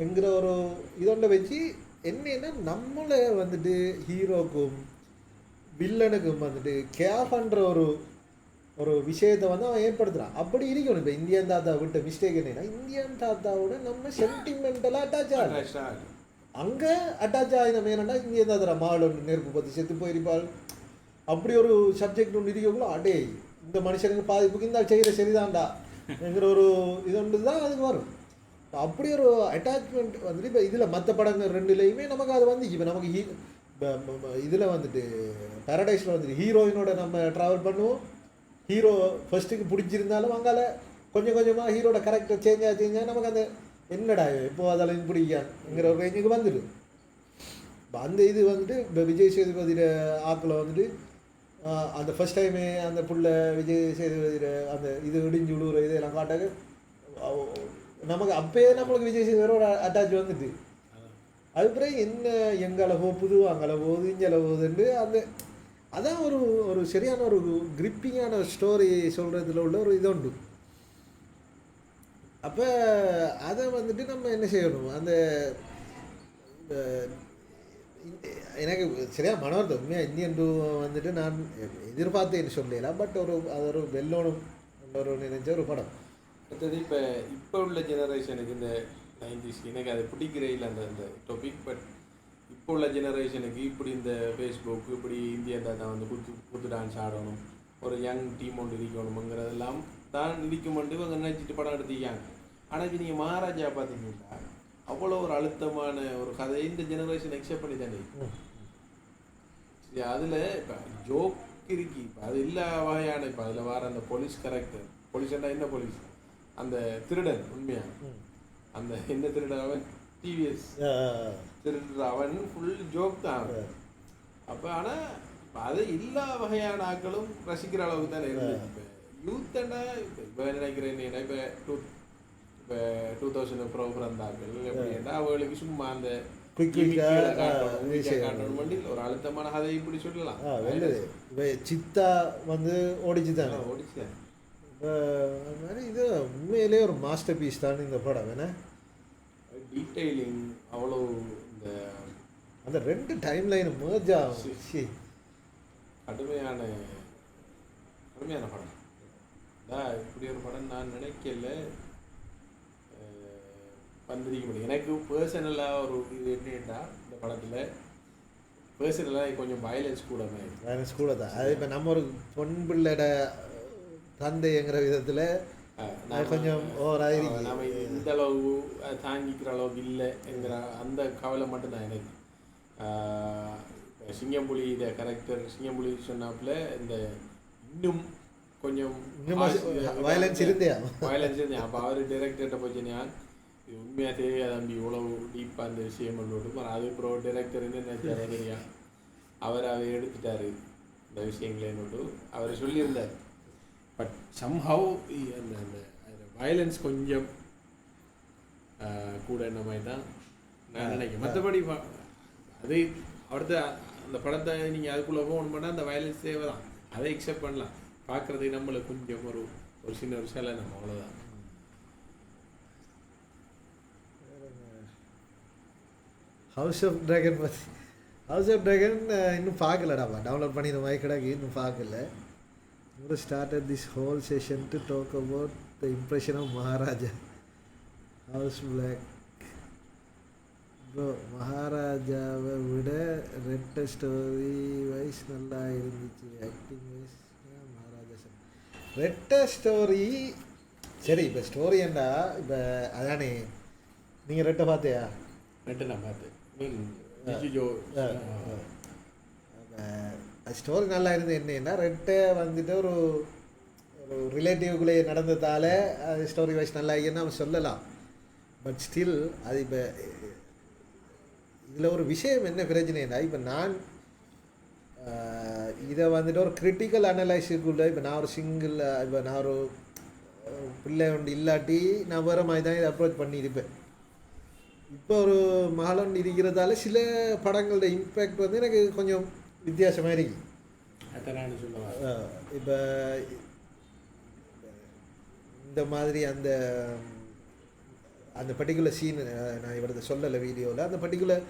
என்கிற ஒரு இதொன்றை வச்சு என்னன்னா நம்மளை வந்துட்டு ஹீரோக்கும் வில்லனுக்கும் வந்துட்டு கேர் பண்ணுற ஒரு விஷயத்தை வந்து அவன் ஏற்படுத்துகிறான். அப்படி இருக்கணும். இப்போ இந்தியன் தாத்தா விட்ட மிஸ்டேக் என்னன்னா, இந்தியன் தாத்தாவோட நம்ம சென்டிமெண்டலாக அட்டாச் ஆகும். அங்கே அட்டாச் ஆகின மேனா இந்தியன் தாத்தா மாடு ஒன்று நெருப்பு பற்றி செத்து போயிருப்பாள். அப்படி ஒரு சப்ஜெக்ட் ஒன்று இருக்கக்குள்ள அடே இந்த மனுஷனுக்கு பாதிப்புக்கு இந்த செய்கிற சரிதான்டா என்கிற ஒரு இது ஒன்று தான் அதுக்கு வரும். அப்படி ஒரு அட்டாச்மெண்ட் வந்துட்டு இப்போ இதில் மற்ற படங்கள் 2லேயுமே நமக்கு அது வந்துச்சு. இப்போ நமக்கு இதில் வந்துட்டு பேரடைஸில் வந்துட்டு ஹீரோயினோட நம்ம ட்ராவல் பண்ணுவோம், ஹீரோ ஃபர்ஸ்ட்டுக்கு பிடிச்சிருந்தாலும் அங்கால கொஞ்சம் கொஞ்சமாக ஹீரோட கேரக்டர் சேஞ்சாக நமக்கு அந்த என்னடா இப்போ அதெல்லாம் பிடிக்காங்கிற ஒரு ரேஞ்சுக்கு வந்துடும். இப்போ அந்த இது வந்துட்டு இப்போ விஜய் சேதுபதியோட ஆக்கில் வந்துட்டு அந்த ஃபர்ஸ்ட் டைமே அந்த புள்ள விஜய் சேதுபதியோட அந்த இது இடிஞ்சு விழுவுற இதெல்லாம் காட்டாக நமக்கு அப்போயே நம்மளுக்கு விஜய் சேதுபதியோட ஒரு அட்டாச் வந்துட்டு அதுக்கப்புறம் என்ன எங்களை போகுது அங்கே போகுது இங்கே போகுதுன்னு அந்த அதான் ஒரு ஒரு சரியான ஒரு கிரிப்பிங்கான ஸ்டோரி சொல்கிறதுல உள்ள ஒரு இது உண்டு. அப்போ அதை வந்துட்டு நம்ம என்ன செய்யணும் அந்த எனக்கு சரியா மனவர்த்தம் உண்மையாக இந்தியன் டூ வந்துட்டு நான் எதிர்பார்த்தேன்னு சொல்லலாம். பட் அது ஒரு வெல்லோனும் ஒரு நினைச்ச ஒரு படம். அடுத்தது இப்போ உள்ள ஜெனரேஷனுக்கு இந்த 90s எனக்கு அது பிடிக்கிற இல்லை அந்த டாபிக். பட் இப்போ உள்ள ஜெனரேஷனுக்கு இப்படி இந்த ஃபேஸ்புக் இப்படி இந்தியன் தான் வந்து குத்து டான்ஸ் ஆடணும் ஒரு யங் டீம் ஒன்று இருக்கணுங்கிறதெல்லாம் தான் இருக்குமெண்டு இவங்க நினைச்சிட்டு படம் எடுத்திக்காங்க. ஆனால் நீங்கள் மகாராஜா பார்த்தீங்கன்னா அவ்வளோ ஒரு அழுத்தமான ஒரு கதையை இந்த ஜெனரேஷன் எக்ஸெப்ட் பண்ணி தானே சரி. அதில் இப்போ ஜோக் இருக்கு, இப்போ அது எல்லா வகையான இப்போ அதில் வர அந்த போலீஸ் கேரக்டர், போலீஸ்னா என்ன போலீஸ், அந்த திருடன் உண்மையாக அந்த என்ன திருடன் அவன் டிவிஎஸ் திருடுற அவன் ஃபுல் ஜோக் தான் அவன். அப்போ ஆனால் அது எல்லா வகையான ஆட்களும் ரசிக்கிற அளவுக்கு தானே இருந்தது. இப்போ யூத்தண்டா இப்போ நினைக்கிறேன் இப்போ 2000 அப்புறம் பிறந்தார்கள் எப்படின்னா அவங்களுக்கு சும்மா அந்த ஒரு அழுத்தமான கதை இப்படி சொல்லலாம். சித்தா வந்து ஓடிச்சு தானே இது உண்மையிலே ஒரு மாஸ்டர் பீஸ் தான் இந்த படம். வேணா டீட்டெயிலிங் அவ்வளோ இந்த அந்த 2 டைம் லைன் merge ஆகும். கடுமையான படம் இப்படி ஒரு படம் நான் நினைக்கல வந்திருக்க முடியும். எனக்கு பர்சனலாக ஒரு இது என்னன்னா இந்த படத்தில் பர்சனலாக கொஞ்சம் வயலன்ஸ் கூட தான். அது இப்போ நம்ம ஒரு பொன் பிள்ளைட தந்தைங்கிற விதத்தில் கொஞ்சம் ஓவராக நம்ம இந்த அளவு தாங்கிக்கிற அளவுக்கு இல்லைங்கிற அந்த கவலை மட்டும்தான் எனக்கு. சிங்கம்புலி இதை கரெக்டர் சிங்கம்புலி சொன்னாப்புல இந்த இன்னும் கொஞ்சம் வயலன்ஸ் இருந்தேன். அப்போ அவர் டைரக்டர்கிட்ட போச்சுன்னா இது உண்மையாக தெரியாது தம்பி இவ்வளவு டீப்பாக அந்த விஷயம் பண்ணி அது அப்புறம் டைரக்டர்னு தெரியா அவர் எடுத்துட்டாரு இந்த விஷயங்களேன்னு அவர் சொல்லியிருந்தார். பட் சம்ஹவ் அந்த வயலன்ஸ் கொஞ்சம் கூட என்ன மாதிரி தான் நான் நினைக்கிறேன். மற்றபடி அது அடுத்த அந்த படத்தை நீங்கள் அதுக்குள்ளே போகணும் பண்ணால் அந்த வயலன்ஸ் தேவை தான், அதை எக்ஸெப்ட் பண்ணலாம். பார்க்குறதுக்கு நம்மளுக்கு கொஞ்சம் ஒரு சின்ன ஒரு சிலை நம்ம அவ்வளோதான். ஹவுஸ் ஆஃப் ட்ராகன் இன்னும் பார்க்கலடாப்பா, டவுன்லோட் பண்ணி இந்த மாதிரி கிடக்கு இன்னும் பார்க்கல. started this whole session to talk about the impression of Maharaja. House Black. Bro, மகாராஜாவை விட ரெட்ட ஸ்டோரி வைஸ் நல்லா இருந்துச்சு, ஆக்டிங் வைஸ் மகாராஜா சார் ரெட்ட ஸ்டோரி. சரி இப்போ ஸ்டோரி ஏண்டா இப்போ அதானே நீங்கள் ரெட்டை பார்த்தியா? ரெட்டை நான் பார்த்தேன். ஸ்டோரி நல்லா இருந்தது. என்னன்னா ரெட்டை வந்துட்டு ஒரு ரிலேட்டிவ்குள்ளே நடந்ததால் அது ஸ்டோரி வைஸ் நல்லா இருக்குன்னு நம்ம சொல்லலாம். பட் ஸ்டில் அது இப்போ இதில் ஒரு விஷயம் என்ன பிரச்சனைனா, இப்போ நான் இதை வந்துட்டு ஒரு கிரிட்டிக்கல் அனலைஸுக்குள்ளே இப்போ நான் ஒரு சிங்கிள் இப்போ நான் ஒரு பிள்ளை ஒன்று இல்லாட்டி நான் வேறு மாதிரி தான் இதை அப்ரோச் பண்ணியிருப்பேன். இப்போ ஒரு மகளொன்று இருக்கிறதால சில படங்களோட இம்பேக்ட் வந்து எனக்கு கொஞ்சம் வித்தியாசமாக இருக்கு. இப்போ இந்த மாதிரி அந்த பர்டிகுலர் சீனு நான் இவரது சொல்லலை வீடியோவில், அந்த பர்டிகுலர்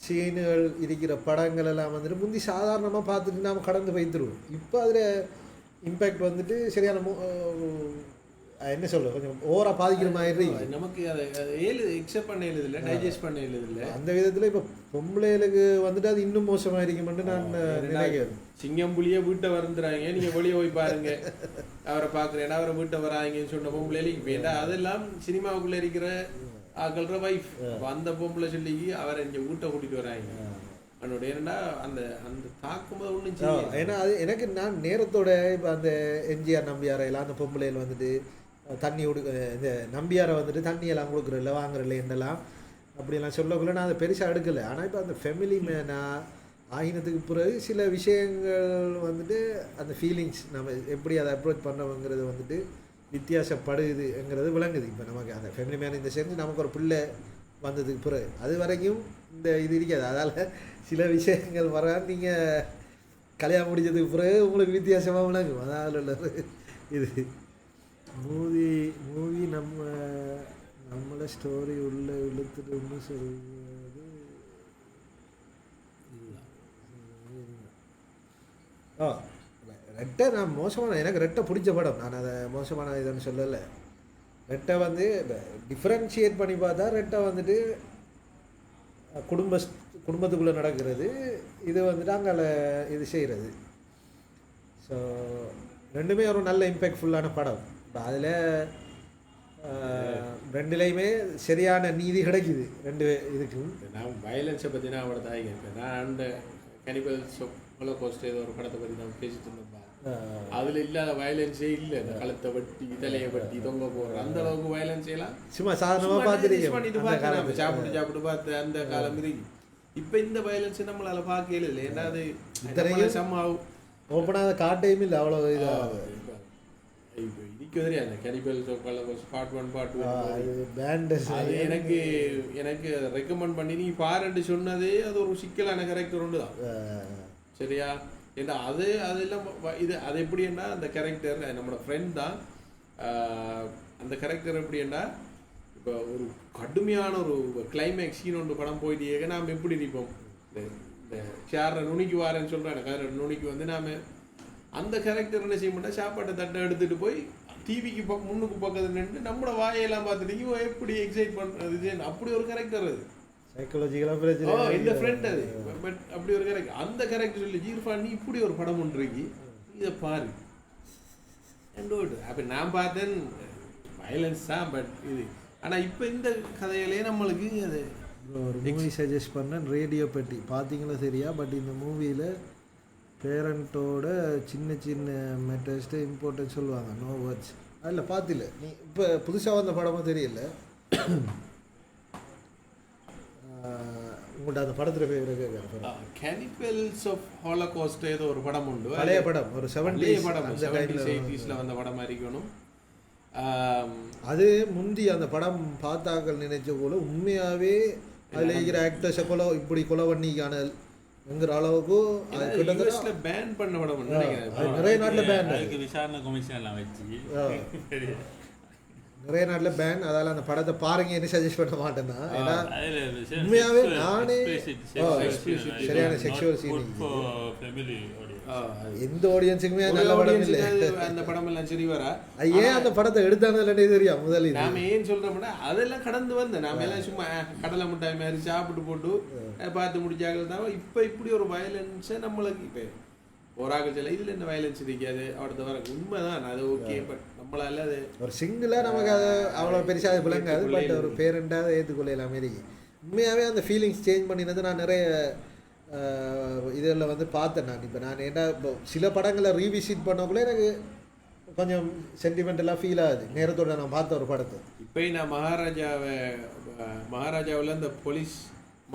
சீனுகள் இருக்கிற படங்கள் எல்லாம் வந்துட்டு முந்தி சாதாரணமாக பார்த்துட்டு நாம் கடந்து போய்த்துருவோம். இப்போ அதில் இம்பேக்ட் வந்துட்டு சரியான என்ன சொல்ல கொஞ்சம் ஓவராக பாதிக்கிற மாதிரி நமக்கு அதை எக்ஸெப்ட் பண்ண எழுதில்லை, டைஜஸ்ட் பண்ண எழுதில்லை. அந்த விதத்தில் இப்போ பொம்பளைகளுக்கு வந்துட்டு அது இன்னும் மோசமாக இருக்குமென்று நான் நினைக்கிறேன். சிங்கம்புலியே வீட்டை வந்துடுறாங்க, நீங்கள் வெளியே போய் பாருங்க அவரை பார்க்குறேன் அவரை வீட்டை வராங்கன்னு சொன்ன பொம்பளைகளுக்கு இப்போ ஏன்னா அதெல்லாம் சினிமாவுக்குள்ளே இருக்கிற ஆக்கள்ற வைஃப். அப்போ அந்த பொம்பளை சொல்லி அவரை இங்கே வீட்டை கூட்டிகிட்டு வராங்க. அதோட ஏன்னா அந்த அந்த தாக்கும்போது ஒன்றும் ஆ, செய்யல. ஏன்னா அது எனக்கு நான் நேரத்தோட இப்போ அந்த எம்ஜிஆர் நம்பியாரையெல்லாம் அந்த பொம்பளையில் வந்துட்டு தண்ணி இந்த நம்பியாரை வந்துட்டு தண்ணியெல்லாம் கொடுக்குறதில்ல வாங்குறதில்ல என்னெல்லாம் அப்படியெல்லாம் சொல்லக்குள்ள நான் அதை பெருசாக எடுக்கலை. ஆனால் இப்போ அந்த ஃபெமிலி மேனாக ஆகினத்துக்கு பிறகு சில விஷயங்கள் வந்துட்டு அந்த ஃபீலிங்ஸ் நம்ம எப்படி அதை அப்ரோச் பண்ணுறோங்கிறது வந்துட்டு வித்தியாசப்படுதுங்கிறது விளங்குது. இப்போ நமக்கு அந்த ஃபேமிலி மேன் இந்த செஞ்சு நமக்கு ஒரு பிள்ளை வந்ததுக்கு பிறகு அது வரைக்கும் இந்த இது இருக்காது. அதால் சில விஷயங்கள் வர நீங்கள் கல்யாணம் முடிஞ்சதுக்கு பிறகு உங்களுக்கு வித்தியாசமாக விளங்கும். அதால் உள்ளது இது மூவி நம்மளை ஸ்டோரி உள்ள இழுத்துட்டு சொல்வது ரெட்டை நான் மோசமான எனக்கு ரெட்டை பிடிச்ச படம். நான் அதை மோசமான இதுன்னு சொல்லலை. ரெட்டை வந்து டிஃப்ரென்ஷியேட் பண்ணி பார்த்தா ரெட்டை வந்துட்டு குடும்பத்துக்குள்ளே நடக்கிறது, இது வந்துட்டு அங்கே இது செய்கிறது. ஸோ ரெண்டுமே ஒரு நல்ல இம்பேக்ட்ஃபுல்லான படம். இப்போ அதில் ரெண்டுலேயுமே சரியான நீதி கிடைக்குது ரெண்டு இதுக்கும். நான் வயலன்ஸை பற்றி நான் அவட தாய்ங்க இருக்கேன். நான் அந்த கனிபல் ஹோலோகாஸ்ட் ஏதோ ஒரு படத்தை பற்றி நான் பேசிட்டு இருந்தேன். அதில் இல்லாத வயலன்ஸே இல்லை. இந்த கழுத்தை வெட்டி தலையை வெட்டி தொங்க போடுற அந்த அளவுக்கு வயலன்ஸ் எல்லாம் சும்மா சாதாரணமாக பண்ணிட்டு பார்த்து சாப்பிட்டு பார்த்து அந்த காலம் இருக்கு. இப்போ இந்த வயலன்ஸ் நம்மளால பார்க்கல இல்லை. ஏன்னா அது இத்தனையும் சம்மாவும் ஓப்பனாக காட்டையும் இல்லை அவ்வளோ இதாக இதுக்கு தெரியாது. கனிபல் பார்ட் 1 பார்ட் 2 பேண்ட் அது எனக்கு ரெக்கமெண்ட் பண்ணி நீ பாருன்னு சொன்னதே அது ஒரு சிக்கலான கேரக்டர் ஒன்று தான். சரியா? ஏன்னா அதெல்லாம் இது அது எப்படின்னா அந்த கேரக்டர் நம்மளோட ஃப்ரெண்ட் தான். அந்த கேரக்டர் எப்படின்னா இப்போ ஒரு கடுமையான ஒரு கிளைமேக்ஸ் சீன் ஒன்று படம் போயிட்டு நாம் எப்படி இருப்போம், இந்த சேர நுனிக்கு வாரேன்னு சொல்கிறேன். நுனிக்கு வந்து நாம் அந்த கேரக்டர் என்ன செய்ய மாட்டோம், சாப்பாட்டை தட்டை எடுத்துகிட்டு போய் டிவிக்கு முன்னுக்கு பக்கத்தில் நின்று நம்மளோட வாயெல்லாம் பார்த்துட்டு எப்படி எக்ஸைட் பண்ணுறது அப்படி ஒரு கேரக்டர் அது. சைக்காலஜிக்கலாக பிரச்சனை இந்த ஃப்ரெண்ட் அது. பட் அப்படி ஒரு கேரக்டர் அந்த கேரக்டர் சொல்லி ஜீர்ஃபான் நீ இப்படி ஒரு படம் ஒன்று இருக்கு இதை பாரு அப்போ நான் பார்த்தேன் வயலன்ஸ் தான். பட் இது ஆனால் இப்போ இந்த கதையிலே நம்மளுக்கு அது ஒரு மூவி சஜஸ்ட் பண்ணேன், ரேடியோ பெட்டி பார்த்தீங்களா சரியா? பட் இந்த மூவியில் பேரண்ட்டோட சின்ன சின்ன மெட்டர்ஸ்ட்டு இம்பார்ட்டன்ஸ் சொல்லுவாங்க, நோ வேர்ட்ஸ். அதில் பார்த்தில்ல நீ இப்போ புதுசாக வந்த படமும் தெரியல. உங்கள்கிட்ட அந்த படத்தில் பேர் கேனிபல்ஸ் ஆஃப் ஹோலோகாஸ்ட் ஏதோ ஒரு படம் உண்டு. பழைய படம், ஒரு 70s படம், 70s 80s வந்த படமா இருக்கணும். அது முந்தி அந்த படம் பார்த்தாக்கள் நினைச்ச போல உண்மையாகவே அதில் இருக்கிற ஆக்டர்ஸை கொலை இப்படி கொலை பண்ணிக்கானல் என்கிற அளவுக்கு கிட்டத்தட்ட பேன் பண்ண படம் நிறைய நாட்டில் பேன், விசாரணை கமிஷன் எல்லாம் வச்சு நிறைய நாட்டில் பேன். அதால் அந்த படத்தை பாருங்க என்ன சஜஸ்ட் பண்ண மாட்டேன்னா, ஏன்னா உண்மையாகவே நானே சரியான செக்ஷுவல் சீன் எந்த ஆடியன்ஸுக்குமே நல்ல படம் இல்லை. அந்த படம் எல்லாம் சரி வரா ஏன் அந்த படத்தை எடுத்தானே தெரியும் முதல்ல. நாம ஏன் சொல்றோம்னா அதெல்லாம் கடந்து வந்த நாம எல்லாம் சும்மா கடலை மிட்டாய் மாதிரி சாப்பிட்டு போட்டு பார்த்து முடிச்சாங்க தான். இப்போ இப்படி ஒரு வயலன்ஸை நம்மளுக்கு இப்போ ஓராக சில இதில் என்ன வயலன்ஸ் இருக்காது அடுத்த வர உண்மைதான். அது ஓகே. பட் நம்மளால அது ஒரு சிங்கிளாக நமக்கு அதை அவ்வளோ பெருசாக விளங்காது. பட் ஒரு பேரண்டாக அதை ஏற்றுக்கொள்ளலாம் மாரி உண்மையாகவே அந்த ஃபீலிங்ஸ் சேஞ்ச் பண்ணினது நான் நிறைய இதில் வந்து பார்த்தேன். நான் இப்போ நான் என்ன இப்போ சில படங்களை ரீவிசிட் பண்ணக்குள்ளே எனக்கு கொஞ்சம் சென்டிமெண்டலாக ஃபீல் ஆகுது நேரத்தோட நான் பார்த்த ஒரு படத்தை. இப்போ நான் மகாராஜாவில் அந்த போலீஸ்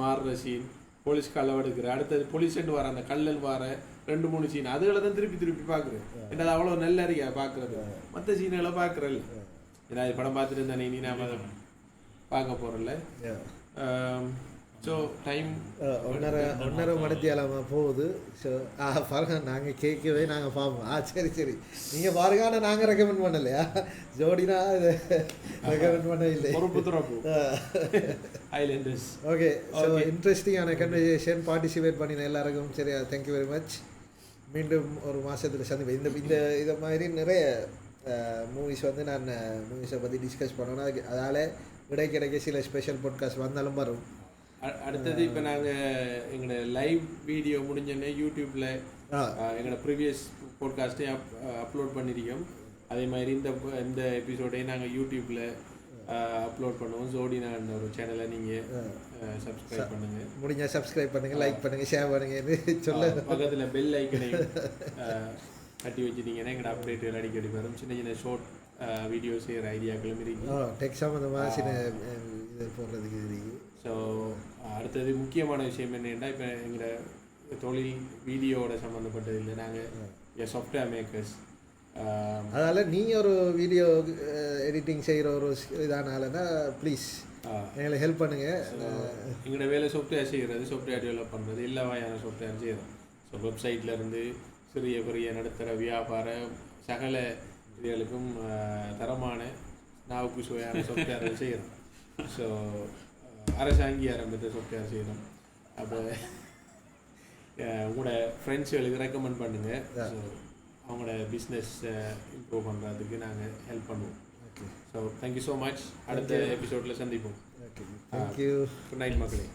மாறுற சீன், போலீஸ் களவெடுக்கிற அடுத்தது போலீஸ்ன்னு வர அந்த கல்லல் வர 2-3 சீன் அதுகளை தான் திருப்பி பார்க்குறேன். ஏன்னா அது அவ்வளோ நல்லா இருக்கா பார்க்குறது. மற்ற சீன்களை பார்க்குறல்ல. ஏன்னா இது படம் பார்த்துட்டு இருந்தானே நீ நாம் அதை பார்க்க போகிறோம்ல. ஸோ டைம் 1.5 மணித்தியாலமா போகுது. ஸோ பாருங்க நாங்கள் கேட்கவே நாங்கள் பார்ப்போம். சரி நீங்கள் பாருங்க. ஆனால் நாங்கள் ரெக்கமெண்ட் பண்ணலையா? ஜோடினா இது ரெக்கமெண்ட் பண்ண இல்லை. ஓகே. ஸோ இன்ட்ரெஸ்டிங்கான கன்வர்சேஷன் பார்ட்டிசிபேட் பண்ணின எல்லாருக்கும் சரியா தேங்க்யூ வெரி மச். மீண்டும் ஒரு மாதத்தில் சந்திப்பேன். இந்த இதை மாதிரி நிறைய மூவிஸ் வந்து நான் மூவிஸை பற்றி டிஸ்கஸ் பண்ணணும். அதால் கிடைக்க சில ஸ்பெஷல் பாட்காஸ்ட் வந்தாலும் வரும். அடுத்தது இப்போ நாங்கள் எங்களோட லைவ் வீடியோ முடிஞ்சோடனே யூடியூப்பில் எங்களோட ப்ரீவியஸ் பாட்காஸ்ட்டே அப்லோட் பண்ணியிருக்கோம். அதே மாதிரி இந்த எபிசோடையும் நாங்கள் யூடியூப்பில் அப்லோட் பண்ணுவோம். ஜோடினான்ற ஒரு சேனலை நீங்கள் சப்ஸ்கிரைப் பண்ணுங்கள். முடிஞ்சால் சப்ஸ்கிரைப் பண்ணுங்கள், லைக் பண்ணுங்கள், ஷேர் பண்ணுங்கள் சொல்ல பக்கத்தில் பெல் ஐக்கனையும் கட்டி வச்சுட்டிங்கன்னா எங்களோட அப்டேட்டுகள் அடிக்கடி வரும். சின்ன சின்ன ஷார்ட் வீடியோ செய்கிற ஐடியாக்களும் இருக்குது. டெக் சம்மந்தமாக சின்ன இது போடுறதுக்கு இருக்குது. ஸோ அடுத்தது முக்கியமான விஷயம் என்னென்னா, இப்போ எங்களோட தொழில் வீடியோவோட சம்மந்தப்பட்டது இல்லை. நாங்கள் சாஃப்ட்வேர் மேக்கர்ஸ். அதனால் நீங்கள் ஒரு வீடியோ எடிட்டிங் செய்கிற ஒரு இதானாலன்னா ப்ளீஸ் எங்களை ஹெல்ப் பண்ணுங்கள். எங்களோட வேலை சாஃப்ட்வேர் செய்கிறது, சாஃப்ட்வேர் டெவலப் பண்ணுறது, எல்லா வகையான சாஃப்ட்வேர் செய்கிறோம். ஸோ வெப்சைட்லேருந்து சிறிய பெரிய நடுத்தர வியாபார சகல இதுகளுக்கும் தரமான நாவுக்கு சுவையான சாஃப்ட்வேர்கள் செய்கிறோம். ஸோ அரசு அங்கீகாரம் பெற்ற சாஃப்ட்வேர் செய்கிறோம். அப்போ உங்களோட ஃப்ரெண்ட்ஸுகளுக்கு ரெக்கமெண்ட் பண்ணுங்கள். ஸோ அவங்களோட பிஸ்னஸ் இம்ப்ரூவ் பண்ணுறதுக்கு நாங்கள் ஹெல்ப் பண்ணுவோம். So thank you so much. அடுத்த எபிசோடில் சந்திப்போம். Okay, thank you. குட் நைட் மக்களே.